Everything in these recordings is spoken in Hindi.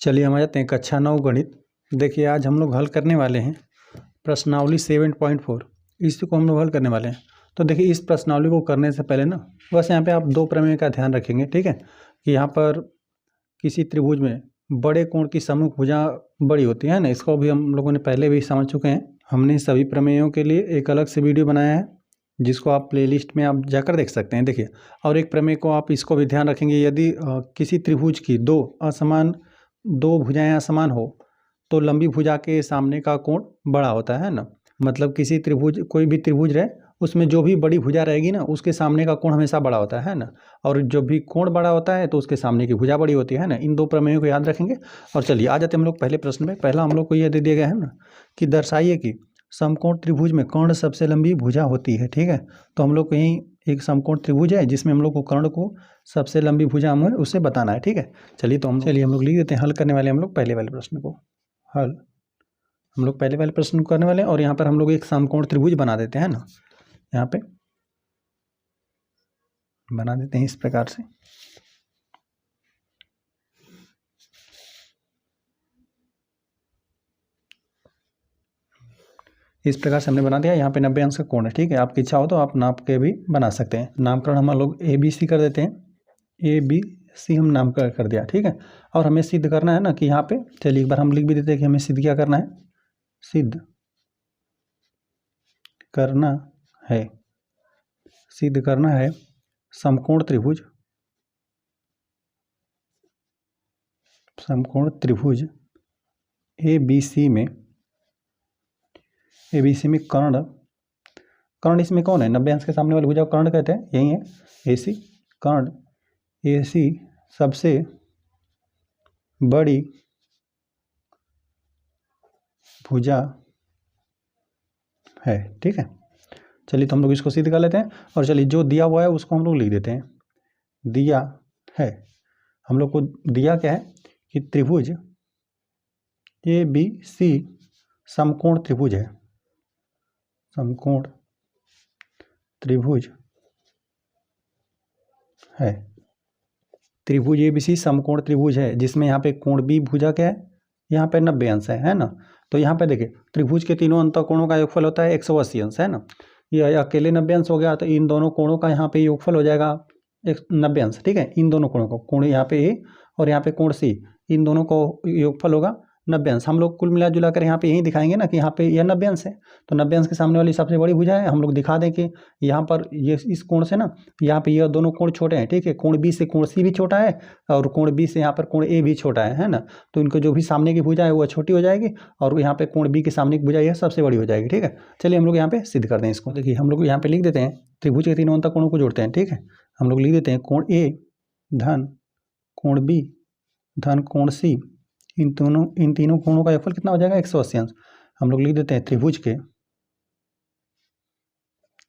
चलिए हम आ जाते हैं कक्षा 9 गणित। देखिए आज हम लोग हल करने वाले हैं प्रश्नावली 7.4। इसको हम लोग हल करने वाले हैं। तो देखिए इस प्रश्नावली को करने से पहले ना बस यहाँ पे आप दो प्रमेय का ध्यान रखेंगे, ठीक है। कि यहाँ पर किसी त्रिभुज में बड़े कोण की सम्मुख भुजा बड़ी होती है ना, इसको भी हम लोगों ने पहले भी समझ चुके हैं। हमने सभी प्रमेयों के लिए एक अलग से वीडियो बनाया है जिसको आप प्लेलिस्ट में आप जाकर देख सकते हैं। देखिए और एक प्रमेय को आप इसको भी ध्यान रखेंगे, यदि किसी त्रिभुज की दो भुजाएं असमान हो तो लंबी भुजा के सामने का कोण बड़ा होता है ना। मतलब किसी त्रिभुज, कोई भी त्रिभुज रहे, उसमें जो भी बड़ी भुजा रहेगी ना उसके सामने का कोण हमेशा बड़ा होता है ना। और जो भी कोण बड़ा होता है तो उसके सामने की भुजा बड़ी होती है ना। इन दो प्रमेयों को याद रखेंगे। और चलिए आ जाते हैं हम लोग पहले प्रश्न में। पहला हम लोग को यह दे दिया गया है ना कि दर्शाइए कि समकोण त्रिभुज में कर्ण सबसे लंबी भुजा होती है, ठीक है। तो हम लोग को यहीं एक समकोण त्रिभुज है जिसमें हम लोग को कर्ण को सबसे लंबी भुजा हमें उसे बताना है, ठीक है। चलिए हम लोग लिख देते हैं। हल करने वाले हम लोग पहले वाले प्रश्न को हल हम लोग पहले वाले प्रश्न को करने वाले हैं। और यहाँ पर हम लोग एक समकोण त्रिभुज बना देते हैं ना, यहाँ पे बना देते हैं इस प्रकार से। इस प्रकार से हमने बना दिया। यहाँ पे 90 अंश का कोण है, ठीक है। आपकी इच्छा हो तो आप नाप के भी बना सकते हैं। नामकरण हम लोग ABC कर देते हैं। ABC हम नामकरण कर दिया, ठीक है। और हमें सिद्ध करना है ना कि यहाँ पे, चलिए एक बार हम लिख भी देते हैं कि हमें सिद्ध क्या करना है। सिद्ध करना है समकोण त्रिभुज ABC में कर्ण इसमें कौन है? 90 अंश के सामने वाली भुजा को कर्ण कहते हैं, यही है AC। कर्ण AC सबसे बड़ी भुजा है, ठीक है। चलिए तो हम लोग इसको सिद्ध कर लेते हैं। और चलिए जो दिया हुआ है उसको हम लोग लिख देते हैं। दिया है, हम लोग को दिया क्या है कि त्रिभुज ABC समकोण त्रिभुज है। समकोण त्रिभुज है। त्रिभुज ABC समकोण त्रिभुज है जिसमें यहाँ पे कोण B भुजा क्या है, यहाँ पे 90 अंश है ना। तो यहाँ पे देखिए त्रिभुज के तीनों अंतःकोणों का योगफल होता है 180 अंश, है ना। ये अकेले 90 अंश हो गया तो इन दोनों कोणों का यहाँ पे योगफल हो जाएगा 90 अंश, ठीक है। इन दोनों कोणों को, कोण यहाँ पे A और यहाँ पे कोण C, इन दोनों को योगफल होगा 90 अंश। हम लोग कुल मिला जुला कर यहाँ पे यही दिखाएंगे ना कि यहाँ पे यह 90 अंश है। तो 90 अंश के सामने वाली सबसे बड़ी भुजा है। हम लोग दिखा दें कि यहाँ पर ये इस कोण से ना, यहाँ पे ये दोनों कोण छोटे हैं, ठीक है। कोण B से कोण C भी छोटा है और कोण B से यहाँ पर कोण A भी छोटा है ना। तो इनको जो भी सामने की भुजा है वो छोटी हो जाएगी और यहाँ पे कोण B के सामने की भुजा यह सबसे बड़ी हो जाएगी, ठीक है। चलिए हम लोग यहाँ पे सिद्ध कर दें इसको। देखिए हम लोग यहाँ पे लिख देते हैं, त्रिभुज के तीनों अंतः कोणों को जोड़ते हैं, ठीक है। हम लोग लिख देते हैं कोण A धन कोण B धन कोण C, इन तीनों कोणों का योगफल कितना हो जाएगा 180 अंश। हम लोग लिख देते हैं त्रिभुज के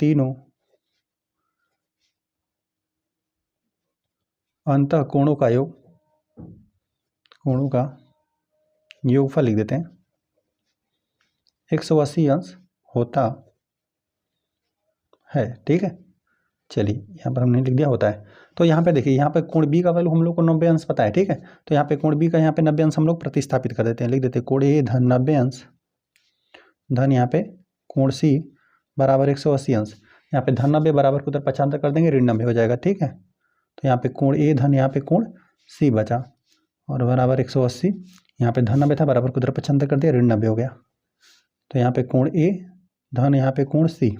तीनों अंतः कोणों का योगफल लिख देते हैं 180 अंश होता है, ठीक है। चलिए यहाँ पर हमने लिख दिया होता है। तो यहाँ पे देखिए, यहाँ पे कोण B का वैल्यू हम लोग को 90 अंश पता है, ठीक है। तो यहाँ पे कोण B का यहाँ पे 90 अंश हम लोग प्रतिस्थापित कर देते हैं। लिख देते हैं कोण A धन 90 अंश धन यहाँ पे कोण C बराबर 180 अंश। यहाँ पे धन 90 बराबर को उधर 95 कर देंगे, ऋण 90 हो जाएगा, ठीक है। तो यहाँ पे कोण A धन यहाँ पे कोण C बचा और बराबर 180। यहाँ पे धन 90 था, बराबर को उधर 95 कर दिया, ऋण 90 हो गया। तो यहाँ पे कोण A धन यहाँ पे कोण C,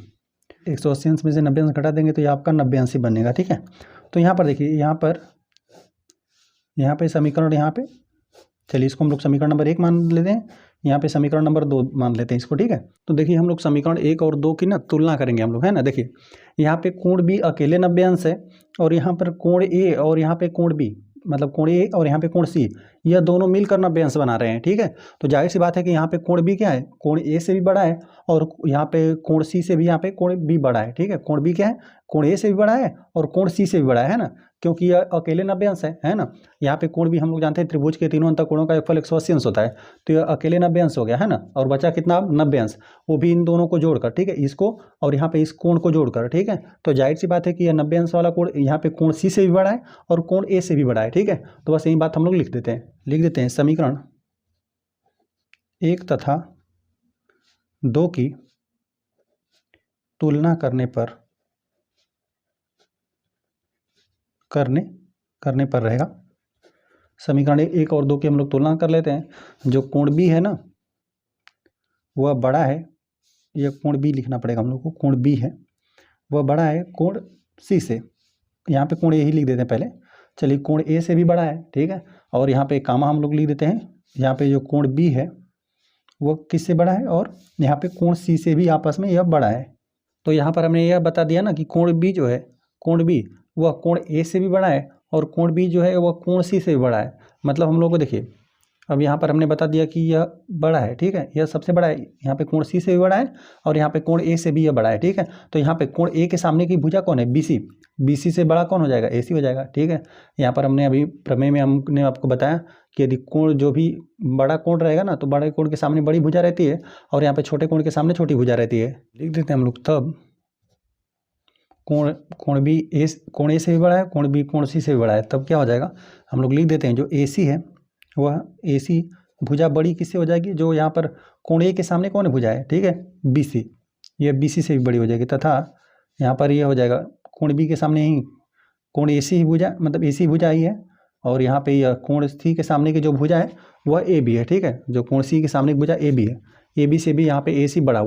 180 अंश में से 90 अंश घटा देंगे तो ये आपका 90 अंश ही बनेगा, ठीक है। तो यहाँ पर देखिए, यहाँ पे समीकरण, यहाँ पे चलिए इसको हम लोग समीकरण नंबर 1 मान लेते हैं, यहाँ पे समीकरण नंबर 2 मान लेते हैं इसको, ठीक है। तो देखिए हम लोग समीकरण 1 और 2 की ना तुलना करेंगे हम लोग, है ना। देखिए यहाँ पे कोण B अकेले 90 अंश है और यहाँ पर कोण A और यहाँ पे कोण B, मतलब कोण A और यहाँ पे कोण C, यह दोनों मिलकर 90 अंश बना रहे हैं, ठीक है। तो जाहिर सी बात है कि यहाँ पे कोण B क्या है, कोण A से भी बड़ा है और यहाँ पे कोण C से भी यहाँ पे कोण B बड़ा है, ठीक है। कोण B क्या है, कोण A से भी बड़ा है और कोण C से भी बड़ा है ना, क्योंकि यह अकेले 90 अंश है ना। यहाँ पे कोण भी हम लोग जानते हैं त्रिभुज के तीनों अंतः कोणों का योगफल 180 अंश होता है। तो यह अकेले 90 अंश हो गया, है ना। और बचा कितना 90 अंश, वो भी इन दोनों को जोड़कर, ठीक है, इसको और यहाँ पे इस कोण को जोड़कर, ठीक है। तो जाहिर सी बात है कि यह 90 अंश वाला कोण यहाँ पे कोण C से भी बड़ा है और कोण A से भी बड़ा है, ठीक है। तो बस यही बात हम लोग लिख देते हैं। लिख देते हैं समीकरण 1 तथा 2 की तुलना करने पर रहेगा। समीकरण 1 और 2 की हम लोग तुलना कर लेते हैं। जो कोण बी है ना वह बड़ा है, यह कोण बी लिखना पड़ेगा हम लोग को, कोण बी है वह बड़ा है कोण सी से। यहाँ पे कोण ए ही लिख देते हैं पहले, चलिए कोण ए से भी बड़ा है, ठीक है। और यहाँ पे कामा हम लोग लिख देते हैं, यहाँ पे जो कोण बी है वह किससे बड़ा है, और यहाँ पे कोण सी से भी आपस में यह बड़ा है। तो यहाँ पर हमने यह बता दिया ना कि कोण बी जो है, कोण बी वह कोण ए से भी बड़ा है और कोण बी जो है वह कोण सी से भी बड़ा है। मतलब हम लोग को देखिए, अब यहाँ पर हमने बता दिया कि यह बड़ा है, ठीक है, यह सबसे बड़ा है, यहाँ पे कोण सी से भी बड़ा है और यहाँ पे कोण ए से भी यह बड़ा है, ठीक है। तो यहाँ पे कोण ए के सामने की भुजा कौन है, बीसी, बीसी से बड़ा कौन हो जाएगा, एसी हो जाएगा, ठीक है। यहाँ पर हमने अभी प्रमेय में हमने आपको बताया कि यदि कोण जो भी बड़ा कोण रहेगा ना तो बड़े कोण के सामने बड़ी भुजा रहती है और यहाँ पे छोटे कोण के सामने छोटी भुजा रहती है। लिख देते हैं हम लोग, तब कोण बी कोण ए से भी बड़ा है, कोण बी कोण सी से भी बड़ा है, तब क्या हो जाएगा, हम लोग लिख देते हैं जो ए सी है वह ए सी भुजा बड़ी किससे हो जाएगी, जो यहाँ पर कोण ए के सामने कौन भुजा है, ठीक है, बी सी, यह बी सी से भी बड़ी हो जाएगी। तथा यहाँ पर यह हो जाएगा कोण बी के सामने ही कोण ए सी ही भुजा, मतलब ए सी भुजा ही है, और यहाँ पे यह कोण सी के सामने की जो भुजा है वह ए बी है, ठीक है। जो कोण सी के सामने की भुजा ए बी है, ए बी से भी यहाँ पे ए सी बड़ा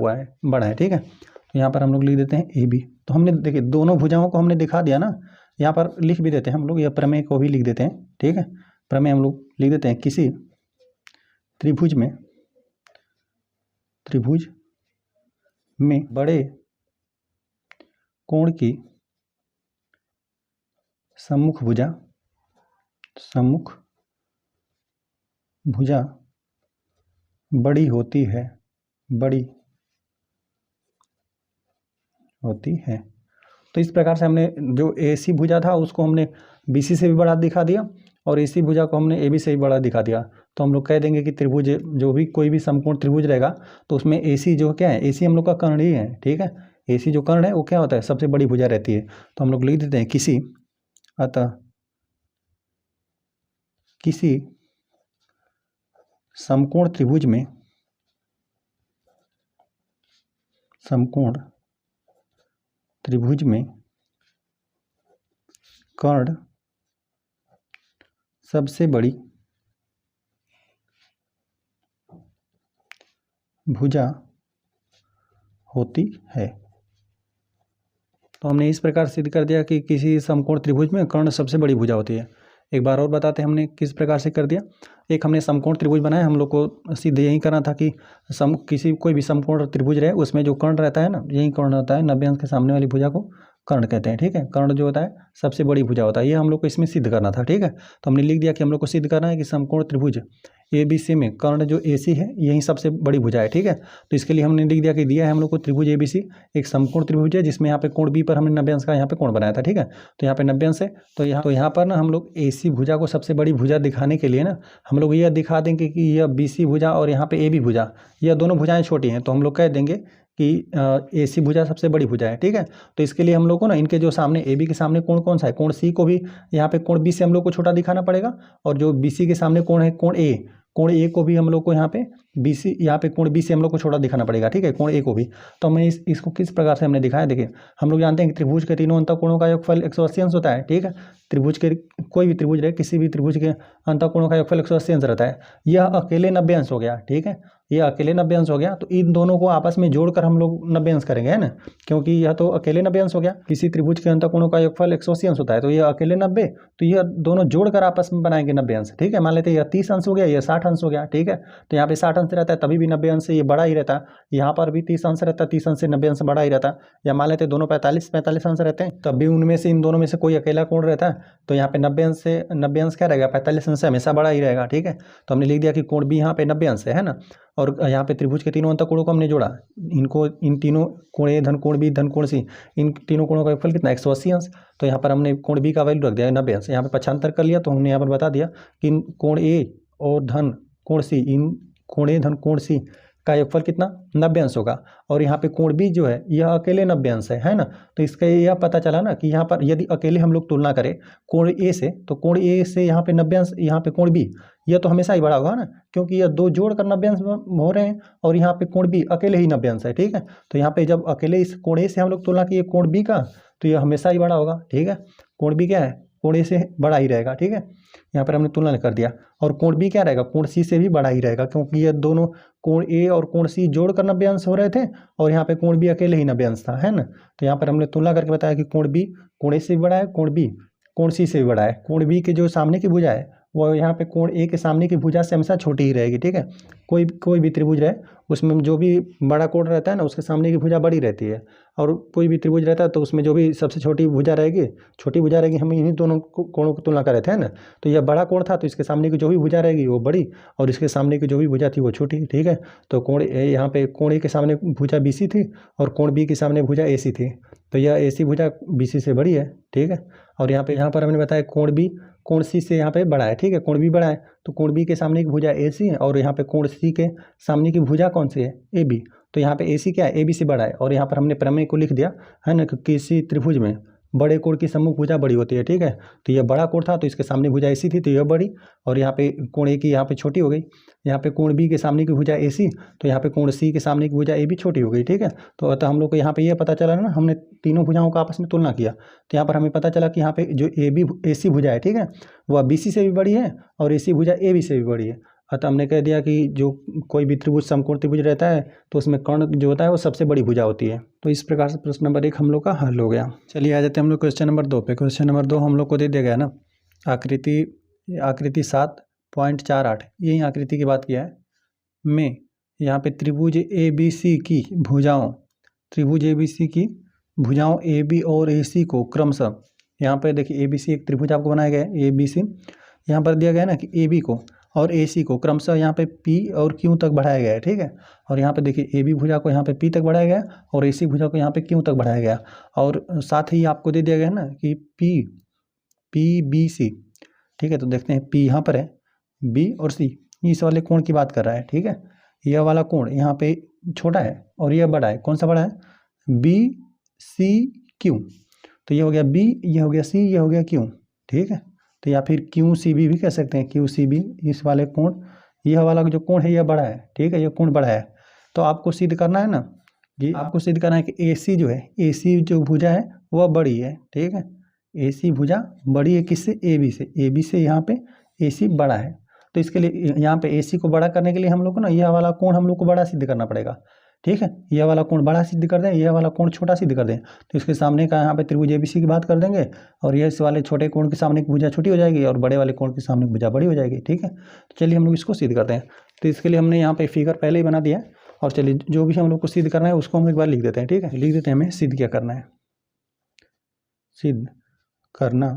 है, ठीक है। तो यहाँ पर हम लोग लिख देते हैं ए बी। तो हमने देखिए दोनों भुजाओं को हमने दिखा दिया ना, यहाँ पर लिख भी देते हैं हम लोग, यह प्रमेय को भी लिख देते हैं, ठीक है। प्रमेय हम लोग लिख देते हैं, किसी त्रिभुज में बड़े कोण की सम्मुख भुजा बड़ी होती है। तो इस प्रकार से हमने जो एसी भुजा था उसको हमने बीसी से भी बड़ा दिखा दिया और एसी भुजा को हमने एबी से भी बड़ा दिखा दिया। तो हम लोग कह देंगे कि त्रिभुज जो भी कोई भी समकोण त्रिभुज रहेगा तो उसमें एसी जो क्या है, एसी हम लोग का कर्ण ही है, ठीक है। एसी जो कर्ण है वो क्या होता है, सबसे बड़ी भुजा रहती है। तो हम लोग लिख देते हैं किसी समकोण त्रिभुज में कर्ण सबसे बड़ी भुजा होती है। तो हमने इस प्रकार सिद्ध कर दिया कि किसी समकोण त्रिभुज में कर्ण सबसे बड़ी भुजा होती है। एक बार और बताते हैं हमने किस प्रकार से कर दिया। एक हमने समकोण त्रिभुज बनाया, हम लोग को सिद्ध यही करना था कि कोई भी समकोण त्रिभुज रहे उसमें जो कर्ण रहता है ना, यही कर्ण होता है, 90 अंश के सामने वाली भुजा को कर्ण कहते हैं, ठीक है। कर्ण जो होता है सबसे बड़ी भुजा होता है, ये हम लोग को इसमें सिद्ध करना था, ठीक है। तो हमने लिख दिया कि हम लोग को सिद्ध करना है कि समकोण त्रिभुज ए बी सी में कर्ण जो ए सी है यही सबसे बड़ी भुजा है, ठीक है। तो इसके लिए हमने लिख दिया कि दिया है हम लोग को त्रिभुज ए बी सी एक समकोण त्रिभुज है जिसमें यहाँ पे कोण बी पर हमने 90 अंश का यहाँ पे कोण बनाया था, ठीक है। तो यहाँ पे 90 अंश है, तो यहाँ पर ना हम लोग ए सी भुजा को सबसे बड़ी भुजा दिखाने के लिए ना हम लोग यह दिखा देंगे कि यह बी सी भुजा और यहाँ पे ए बी भुजा, यह दोनों भुजाएं छोटी हैं, तो हम लोग कह देंगे कि ए सी भुजा सबसे बड़ी भुजा है, ठीक है। तो इसके लिए हम लोग को ना इनके जो सामने ए बी के सामने कोण कौन सा है, कोण सी को भी यहाँ पे कोण बी से हम लोग को छोटा दिखाना पड़ेगा, और जो बी सी के सामने कोण है कोण ए को भी हम लोग को यहाँ पे बी सी, यहाँ पे कोण बी से हम लोग को छोटा दिखाना पड़ेगा, ठीक है, कोण ए को भी। तो हमें इसको किस प्रकार से हमने दिखाया, देखिए हम लोग जानते हैं कि त्रिभुज के तीनों अंतःकोणों का योगफल 180 अंश होता है, ठीक है। त्रिभुज के कोई भी त्रिभुज रहे, किसी भी त्रिभुज के अंतःकोणों का योगफल 180 अंश रहता है। यह अकेले 90 अंश हो गया, ठीक है, यह अकेले 90 अंश हो गया। तो इन दोनों को आपस में जोड़कर हम लोग 90 अंश करेंगे, है ना, क्योंकि यह तो अकेले 90 अंश हो गया। किसी त्रिभुज के अंतःकोणों का योगफल 180 अंश होता है, तो यह अकेले 90, तो यह दोनों जोड़कर आपस में बनाएंगे 90 अंश, ठीक है। मान लेते हैं यह 30 अंश हो गया, यह 60 अंश हो गया, ठीक है। तो यहाँ पे 60 अंश रहता है तभी भी 90 अंश से ये बड़ा ही रहता है, यहाँ पर भी 30 अंश रहता है, 30 अंश से 90 अंश बड़ा ही रहता है। या मान लेते हैं दोनों 45 अंश रहते हैं, तब भी उनमें से इन दोनों में से कोई अकेला कोण रहता है, तो यहाँ पे 90 अंश क्या रहेगा, 45 अंश से हमेशा बड़ा ही रहेगा, ठीक है। तो हमने लिख दिया कि कोण भी यहाँ पे 90 अंश है ना। और यहाँ पे त्रिभुज के तीनों अंतःकोणों को हमने जोड़ा, इन तीनों कोण ए धन कोण बी धन कोण सी, इन तीनों कोणों का योगफल कितना, 180 अंश। तो यहाँ पर हमने कोण बी का वैल्यू रख दिया 90 अंश, यहाँ पे पक्षांतर कर लिया। तो हमने यहाँ पर बता दिया कि कोण ए और धन कोण सी, इन कोण ए धन कोण सी का योगफल कितना 90 अंश होगा। और यहाँ पे कोण बी जो है यह अकेले 90 अंश है ना। तो इसका यह पता चला ना कि यहाँ पर यदि अकेले हम लोग तुलना करें कोण ए से, तो कोण ए से यहाँ पे 90 अंश, यहाँ पे कोण बी यह तो हमेशा ही बड़ा होगा ना, क्योंकि यह दो जोड़कर 90 अंश हो रहे हैं और यहाँ पे कोण बी अकेले ही 90 अंश है। ठीक है, तो यहाँ पे जब अकेले इस कोण ए से हम लोग तुलना किए कोण बी का, तो यह हमेशा ही बड़ा होगा। ठीक है, कोण बी क्या है, कोण ए से बड़ा ही रहेगा। ठीक है, यहाँ पर हमने तुलना कर दिया। और कोण बी क्या रहेगा, कोण सी से भी बड़ा ही रहेगा, क्योंकि ये दोनों कोण ए और कोण सी जोड़कर 90 अंश हो रहे थे और यहाँ पे कोण बी अकेले ही 90 अंश था, है ना। तो यहाँ पर हमने तुलना करके बताया कि कोण बी कोण ए से भी बड़ा है, कोण बी कोण सी से भी बड़ा है। कोण बी के जो सामने की भुजा है वो यहाँ पे कोण ए के सामने की भुजा से हमेशा छोटी ही रहेगी। ठीक है, कोई भी त्रिभुज रहे उसमें जो भी बड़ा कोण रहता है ना उसके सामने की भुजा बड़ी रहती है, और कोई भी त्रिभुज रहता है तो उसमें जो भी सबसे छोटी भुजा रहेगी हम इन्हीं दोनों कोणों की तुलना कर रहे थे ना। तो यह बड़ा कोण था तो इसके सामने की जो भी भुजा रहेगी वो बड़ी और इसके सामने की जो भी भुजा थी वो छोटी। ठीक है, तो कोण ए, यहाँ पे कोण ए के सामने भुजा बी सी थी और कोण बी के सामने भुजा ए सी थी, तो यह ए सी भुजा बी सी से बड़ी है। ठीक है, और यहाँ पर हमने बताया कोण बी कोण सी से यहाँ पे बड़ा है। ठीक है, कोण बी बड़ा है तो कोण बी के सामने की भुजा ए सी है और यहाँ पे कोण सी के सामने की भुजा कौन सी है, ए बी। तो यहाँ पे ए सी क्या है, ए बी से बड़ा है। और यहाँ पर हमने प्रमेय को लिख दिया है ना कि किसी त्रिभुज में बड़े कोण की सम्मुख भुजा बड़ी होती है। ठीक है, तो यह बड़ा कोण था तो इसके सामने भुजा ए सी थी तो यह बड़ी, और यहाँ पे कोण ए की यहाँ पे छोटी हो गई। यहाँ पे कोण बी के सामने की भुजा ए सी तो यहाँ पे कोण सी के सामने की भुजा ए बी छोटी हो गई। ठीक है, तो अतः हम लोग को यहाँ पे यह पता चला ना, हमने तीनों भुजाओं का आपस में तुलना किया तो यहाँ पर हमें पता चला कि यहाँ पे जो ए सी भुजा है, ठीक है, वह बी सी से भी बड़ी है और ए सी भुजा ए बी से भी बड़ी है। अतः हमने कह दिया कि जो कोई भी त्रिभुज समकोण त्रिभुज रहता है तो उसमें कर्ण जो होता है वो सबसे बड़ी भुजा होती है। तो इस प्रकार से प्रश्न नंबर 1 हम लोग का हल हो गया। चलिए आ जाते हैं हम लोग क्वेश्चन नंबर 2 पे। क्वेश्चन नंबर 2 हम लोग को दे दिया गया ना आकृति 7.48, यही आकृति की बात किया है में यहाँ पे त्रिभुज ए बी सी की भुजाओं ए बी और ए सी को क्रमशः, यहाँ पे देखिए ए बी सी एक त्रिभुज आपको बनाया गया है, ए बी सी यहाँ पर दिया गया है ना कि ए बी को और ए सी को क्रमशः यहाँ पे पी और क्यू तक बढ़ाया गया है। ठीक है, और यहाँ पे देखिए ए बी भुजा को यहाँ पे पी तक बढ़ाया गया और ए सी भुजा को यहाँ पे क्यू तक बढ़ाया गया, और साथ ही आपको दे दिया गया है ना कि पी बी सी। ठीक है, तो देखते हैं पी यहाँ पर है, बी और सी इस वाले कोण की बात कर रहा है। ठीक है, यह वाला कोण यहाँ पे छोटा है और यह बड़ा है। कौन सा बड़ा है, बी सी क्यू। तो ये हो गया बी, ये हो गया सी, ये हो गया क्यू। ठीक है, तो या फिर क्यू सी बी भी कह सकते हैं, क्यू सी बी। इस वाले कोण, यह वाला जो कोण है यह बड़ा है। ठीक है, यह कोण बड़ा है तो आपको सिद्ध करना है ना, ये आपको सिद्ध करना है कि ए सी जो है, ए सी जो भुजा है वह बड़ी है। ठीक है, ए सी भुजा बड़ी है किससे, ए बी से। ए बी से यहाँ पे ए सी बड़ा है, तो इसके लिए यहाँ पे ए सी को बड़ा करने के लिए हम लोग को ना यह वाला कोण हम लोग को बड़ा सिद्ध करना पड़ेगा। ठीक है, यह वाला कोण बड़ा सिद्ध कर दें, यह वाला कोण छोटा सिद्ध कर दें, तो इसके सामने का यहाँ पे त्रिभुज एबीसी की बात कर देंगे और ये इस वाले छोटे कोण के सामने की भुजा छोटी हो जाएगी और बड़े वाले कोण के सामने की भुजा बड़ी हो जाएगी। ठीक है, तो चलिए हम लोग इसको सिद्ध करते हैं। तो इसके लिए हमने यहाँ पे फिगर पहले ही बना दिया है और चलिए जो भी हम लोग को सिद्ध करना है उसको हम एक बार लिख देते हैं। ठीक है, लिख देते हैं हमें सिद्ध क्या करना है, सिद्ध करना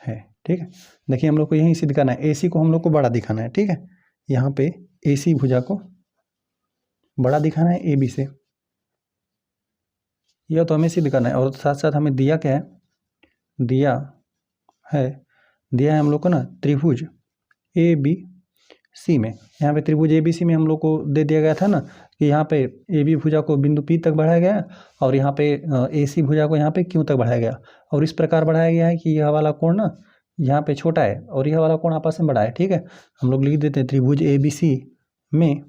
है। ठीक है, देखिए हम लोग को यही सिद्ध करना है, ए सी को हम लोग को बड़ा दिखाना है। ठीक है, यहाँ पे ए सी भुजा को बड़ा दिखाना है ए बी से, यह तो हमें सिद्ध करना है। और साथ साथ हमें दिया क्या है, दिया है हम लोग को ना त्रिभुज ए बी सी में, यहाँ पे त्रिभुज ए बी सी में हम लोग को दे दिया गया था ना कि यहाँ पे ए बी भुजा को बिंदु पी तक बढ़ाया गया और यहाँ पे ए सी भुजा को यहाँ पे क्यू तक बढ़ाया गया, और इस प्रकार बढ़ाया गया है कि यह वाला कोण ना यहाँ पे छोटा है और यह वाला कोण आपस में बड़ा है। ठीक है, हम लोग लिख देते हैं त्रिभुज ए बी सी में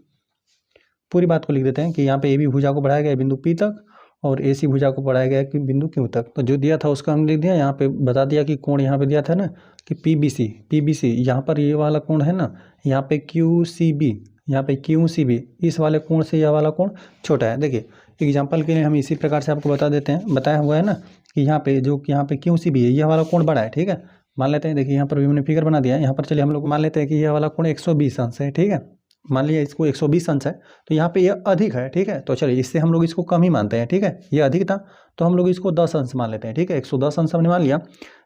पूरी बात को लिख देते हैं कि यहाँ पे ए बी भुजा को बढ़ाया गया बिंदु पी तक और ए सी भुजा को बढ़ाया गया कि बिंदु क्यू तक। तो जो दिया था उसका हम लिख दिया, यहाँ पे बता दिया कि कोण यहाँ पे दिया था ना कि पी बी सी, यहाँ पर ये वाला कोण है ना, यहाँ पे क्यू सी बी, इस वाले कोण से यह वाला कोण छोटा है। देखिए एग्जाम्पल के लिए हम इसी प्रकार से आपको बता देते हैं, बताया हुआ है ना कि यहाँ पे जो यहाँ पे क्यू सी बी है यह वाला कोण बड़ा है। ठीक है, मान लेते हैं, देखिए यहाँ पर भी हमने फिगर बना दिया है। यहाँ पर चलिए हम लोग मान लेते हैं कि यह वाला कोण 120 अंश है। ठीक है, मान लिया इसको 120 अंश है तो यहाँ पे यह अधिक है। ठीक है, तो चलिए इससे हम लोग इसको कम ही मानते हैं। ठीक है, ये अधिक था तो हम लोग इसको 10 अंश मान लेते हैं। ठीक है, 110 अंश हमने मान लिया,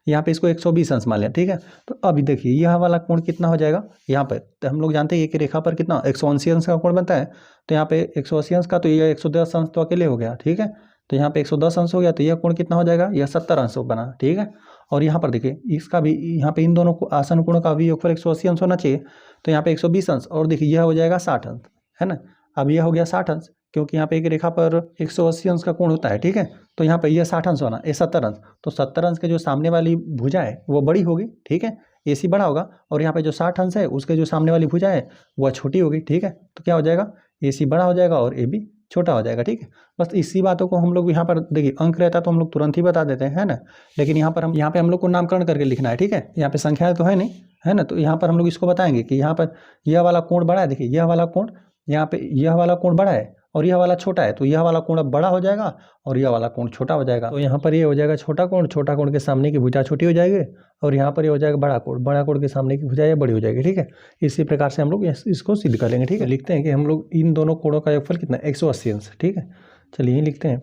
यहाँ पे इसको 120 अंश मान लिया। ठीक है, तो अभी देखिए यह वाला कोण कितना हो जाएगा, यहाँ पर तो हम लोग जानते हैं कि रेखा पर कितना 180 अंश का कोण बनता है, तो यहाँ पे 180 अंश का तो ये 110 अंश तो अकेले हो गया। ठीक है, तो यहाँ पे 110 अंश हो गया, तो यह कोण कितना हो जाएगा, यह 70 अंश बना, ठीक है। और यहाँ पर देखिए इसका भी, यहाँ पे इन दोनों को आसन कोणों का भी योगफल 180 अंश होना चाहिए, तो यहाँ पे 120 अंश, और देखिए यह हो जाएगा 60 अंश, है ना। अब यह हो गया 60 अंश, क्योंकि यहाँ पे एक रेखा पर 180 अंश का कोण होता है, ठीक है। तो यहाँ पे यह 60 अंश होना, ये 70 अंश, तो 70 अंश के जो सामने वाली भुजा है वो बड़ी होगी, ठीक है, AC बड़ा होगा, और यहाँ पे जो 60 अंश है उसके जो सामने वाली भुजा है वह छोटी होगी, ठीक है। तो क्या हो जाएगा, AC बड़ा हो जाएगा और AB छोटा हो जाएगा, ठीक है। बस इसी बातों को हम लोग यहाँ पर देखिए, अंक रहता तो हम लोग तुरंत ही बता देते हैं, है ना। लेकिन यहाँ पे हम लोग को नामकरण करके लिखना है, ठीक है। यहाँ पे संख्या तो है नहीं, है ना, तो यहाँ पर हम लोग इसको बताएंगे कि यहाँ पर यह वाला कोण बड़ा है, देखिए यह वाला कोण, यहाँ पे यह वाला कोण बड़ा है और यह वाला छोटा है, तो यह वाला कोण अब बड़ा हो जाएगा और यह वाला कोण छोटा हो जाएगा। तो यहाँ पर ये हो जाएगा छोटा कोण के सामने की भुजा छोटी हो जाएगी, और यहाँ पर ये हो जाएगा बड़ा कोण के सामने की भुजा ये बड़ी हो जाएगी, ठीक है। इसी प्रकार से हम लोग इसको सिद्ध कर लेंगे, ठीक है। लिखते हैं कि हम लोग इन दोनों कोणों का योगफल कितना, 180 अंश, ठीक है। चलिए यही लिखते हैं,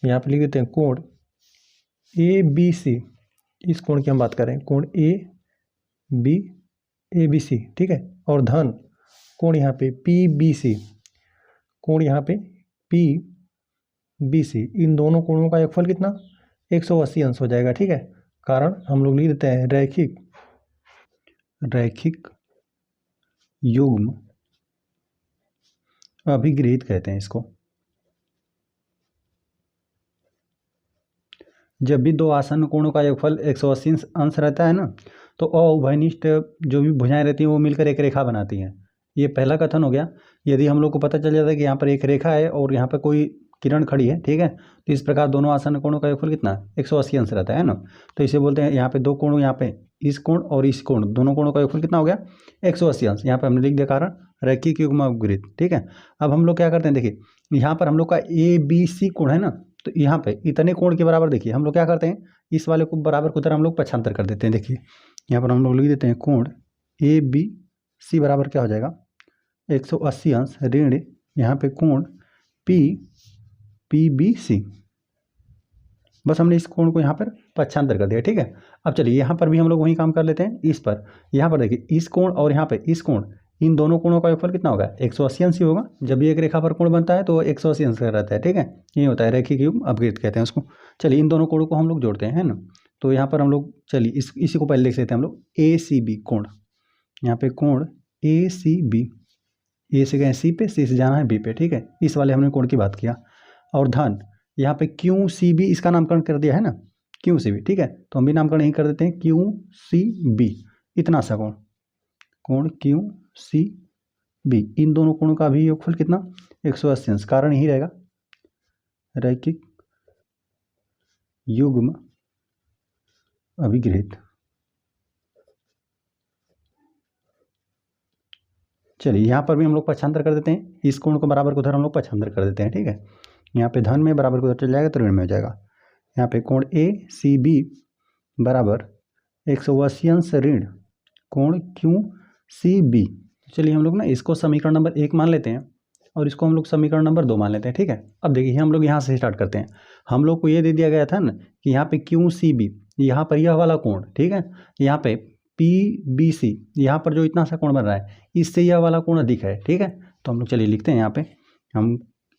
यहाँ पर लिख देते हैं कोण ABC, इस कोण की हम बात करें, कोण ABC, ठीक है। और धन कोण यहाँ पे PBC, कोण यहाँ पे PBC, इन दोनों कोणों का योगफल कितना, 180 अंश हो जाएगा, ठीक है। कारण हम लोग लिख देते हैं रैखिक युग्म अभिगृहित कहते हैं इसको। जब भी दो आसन्न कोणों का योगफल 180 अंश रहता है ना, तो अउभयनिष्ठ जो भी भुजाएं रहती हैं वो मिलकर एक रेखा बनाती हैं। ये पहला कथन हो गया। यदि हम लोग को पता चल जाता है कि यहाँ पर एक रेखा है और यहाँ पर कोई किरण खड़ी है, ठीक है, तो इस प्रकार दोनों आसन्न कोणों का योगफल कितना, 180 अंश रहता है ना। तो इसे बोलते हैं, यहाँ पे दो कोण, यहाँ पे इस कोण और इस कोण, दोनों कोणों का योगफल कितना हो गया, 180 अंश। यहाँ पे हमने लिख दिया कारण रैखिक युग्म अभिगृहित, ठीक है। अब हम लोग क्या करते हैं, देखिए यहाँ पर हम लोग का ABC कोण है ना, तो यहाँ पे इतने कोण के बराबर देखिए हम लोग क्या करते हैं, इस वाले को बराबर की तरह हम लोग पक्षांतर कर देते हैं। देखिए यहाँ पर हम लोग लिख देते हैं कोण ABC बराबर क्या हो जाएगा, 180 अंश ऋण यहाँ पे कोण PBC। बस हमने इस कोण को यहाँ पर पक्षांतर कर दिया, ठीक है। अब चलिए यहाँ पर भी हम लोग वही काम कर लेते हैं। इस पर यहाँ पर देखिए इस कोण और यहाँ पे इस कोण, इन दोनों कोणों का योगफल कितना होगा, 180 अंश ही होगा। जब भी एक रेखा पर कोण बनता है तो 180 अंश का रहता है, ठीक है। ये होता है रैखिक युग्म अभिगृहित कहते हैं उसको। चलिए इन दोनों कोणों को हम लोग जोड़ते हैं, है ना। तो यहाँ पर हम लोग चलिए इसी को पहले लिख लेते हैं हम लोग, ACB कोण। यहाँ पे कोण ACB, ए से गए C पे, C से जाना है B पे, ठीक है। इस वाले हमने कोण की बात किया। और धन यहाँ पे QCB, इसका नामकरण कर दिया है ना, QCB, ठीक है। तो हम भी नामकरण यही कर देते हैं QCB, इतना सा कोण QCB, इन दोनों कोणों का भी योगफल कितना, 180 अंश। कारण यही रहेगा रैखिक युग्म अभिगृहित। चलिए यहाँ पर भी हम लोग पक्षांतर कर देते हैं, इस कोण को बराबर को उधर हम लोग पक्षांतर कर देते हैं, ठीक है। यहाँ पे धन में बराबर को उधर चल जाएगा तो ऋण में हो जाएगा। यहाँ पे कोण ACB बराबर 180 अंश ऋण कोण QCB। चलिए हम लोग ना इसको समीकरण नंबर 1 मान लेते हैं और इसको हम लोग समीकरण नंबर 2 मान लेते हैं, ठीक है। अब देखिए हम लोग यहाँ से स्टार्ट करते हैं। हम लोग को ये दे दिया गया था ना कि यहाँ पे QCB, यहाँ पर यह वाला कोण, ठीक है, यहाँ पे PBC, यहाँ पर जो इतना सा कोण बन रहा है इससे यह वाला कोण अधिक है, ठीक है। तो हम लोग चलिए लिखते हैं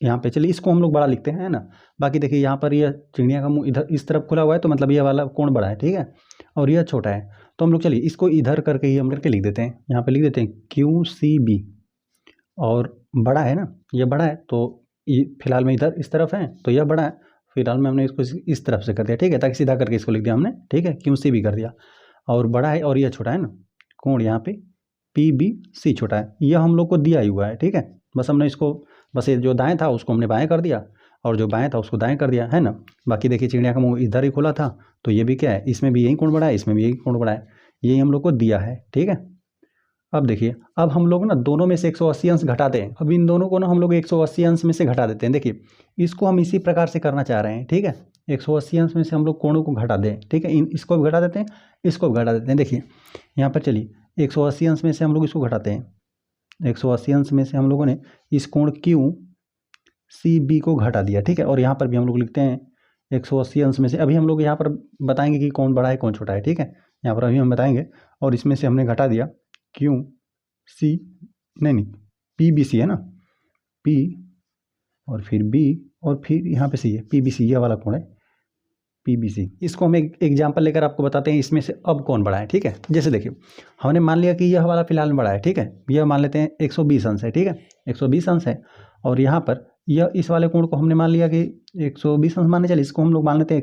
यहाँ पे चलिए इसको हम लोग बड़ा लिखते हैं, है ना। बाकी देखिए यहाँ पर यह चिड़िया का मुंह इधर इस तरफ खुला हुआ है, तो मतलब यह वाला कोण बड़ा है, ठीक है, और यह छोटा है। तो हम लोग चलिए इसको इधर करके ही हम करके लिख देते हैं। यहाँ पे लिख देते हैं QCB, और बड़ा है ना, यह बड़ा है, तो ये फिलहाल में इधर इस तरफ है तो यह बड़ा है, फिलहाल में हमने इसको इस तरफ से कर दिया, ठीक है, ताकि सीधा करके इसको लिख दिया हमने, ठीक है। QCB कर दिया, और बड़ा है और यह छोटा है ना, कोण यहाँ पे PBC छोटा है, यह हम लोग को दिया ही हुआ है, ठीक है। बस हमने इसको, बस ये जो दाएं था उसको हमने बाएं कर दिया और जो बाएं था उसको दाएं कर दिया, है ना। बाकी देखिए चिड़िया का मुंह इधर ही खुला था, तो ये भी क्या है, इसमें भी यही कोण बड़ा है, इसमें भी यही कोण बड़ा है, यही हम लोग को दिया है, ठीक है। अब देखिए अब हम लोग ना दोनों में से 180 अंश घटाते हैं। अब इन दोनों को ना हम लोग 180 अंश में से घटा देते हैं। देखिए इसको हम इसी प्रकार से करना चाह रहे हैं, ठीक है। 180 अंश में से हम लोग कोणों को घटा दें, ठीक है। इसको भी घटा देते हैं, इसको भी घटा देते हैं। देखिए यहाँ पर चलिए 180 अंश में से हम लोग इसको घटाते हैं, 180 अंश में से हम लोगों ने इस कोण QCB को घटा दिया, ठीक है। और यहाँ पर भी हम लोग लिखते हैं 180 अंश में से, अभी हम लोग यहाँ पर बताएंगे कि कौन बड़ा है कौन छोटा है, ठीक है। यहाँ पर अभी हम बताएंगे, और इसमें से हमने घटा दिया PBC है ना, P और फिर B और फिर यहाँ पे सी है, PBC ये वाला कोण है PBC। इसको हम एक एग्जाम्पल लेकर आपको बताते हैं इसमें से अब कौन बड़ा है, ठीक है। जैसे देखिए हमने मान लिया कि यह वाला फिलहाल में बड़ा है, ठीक है, यह मान लेते हैं 120 अंश है, ठीक है, 120 अंश है। और यहाँ पर यह इस वाले कोण को हमने मान लिया कि 120 अंश मानने, चलिए इसको हम लोग मान लेते हैं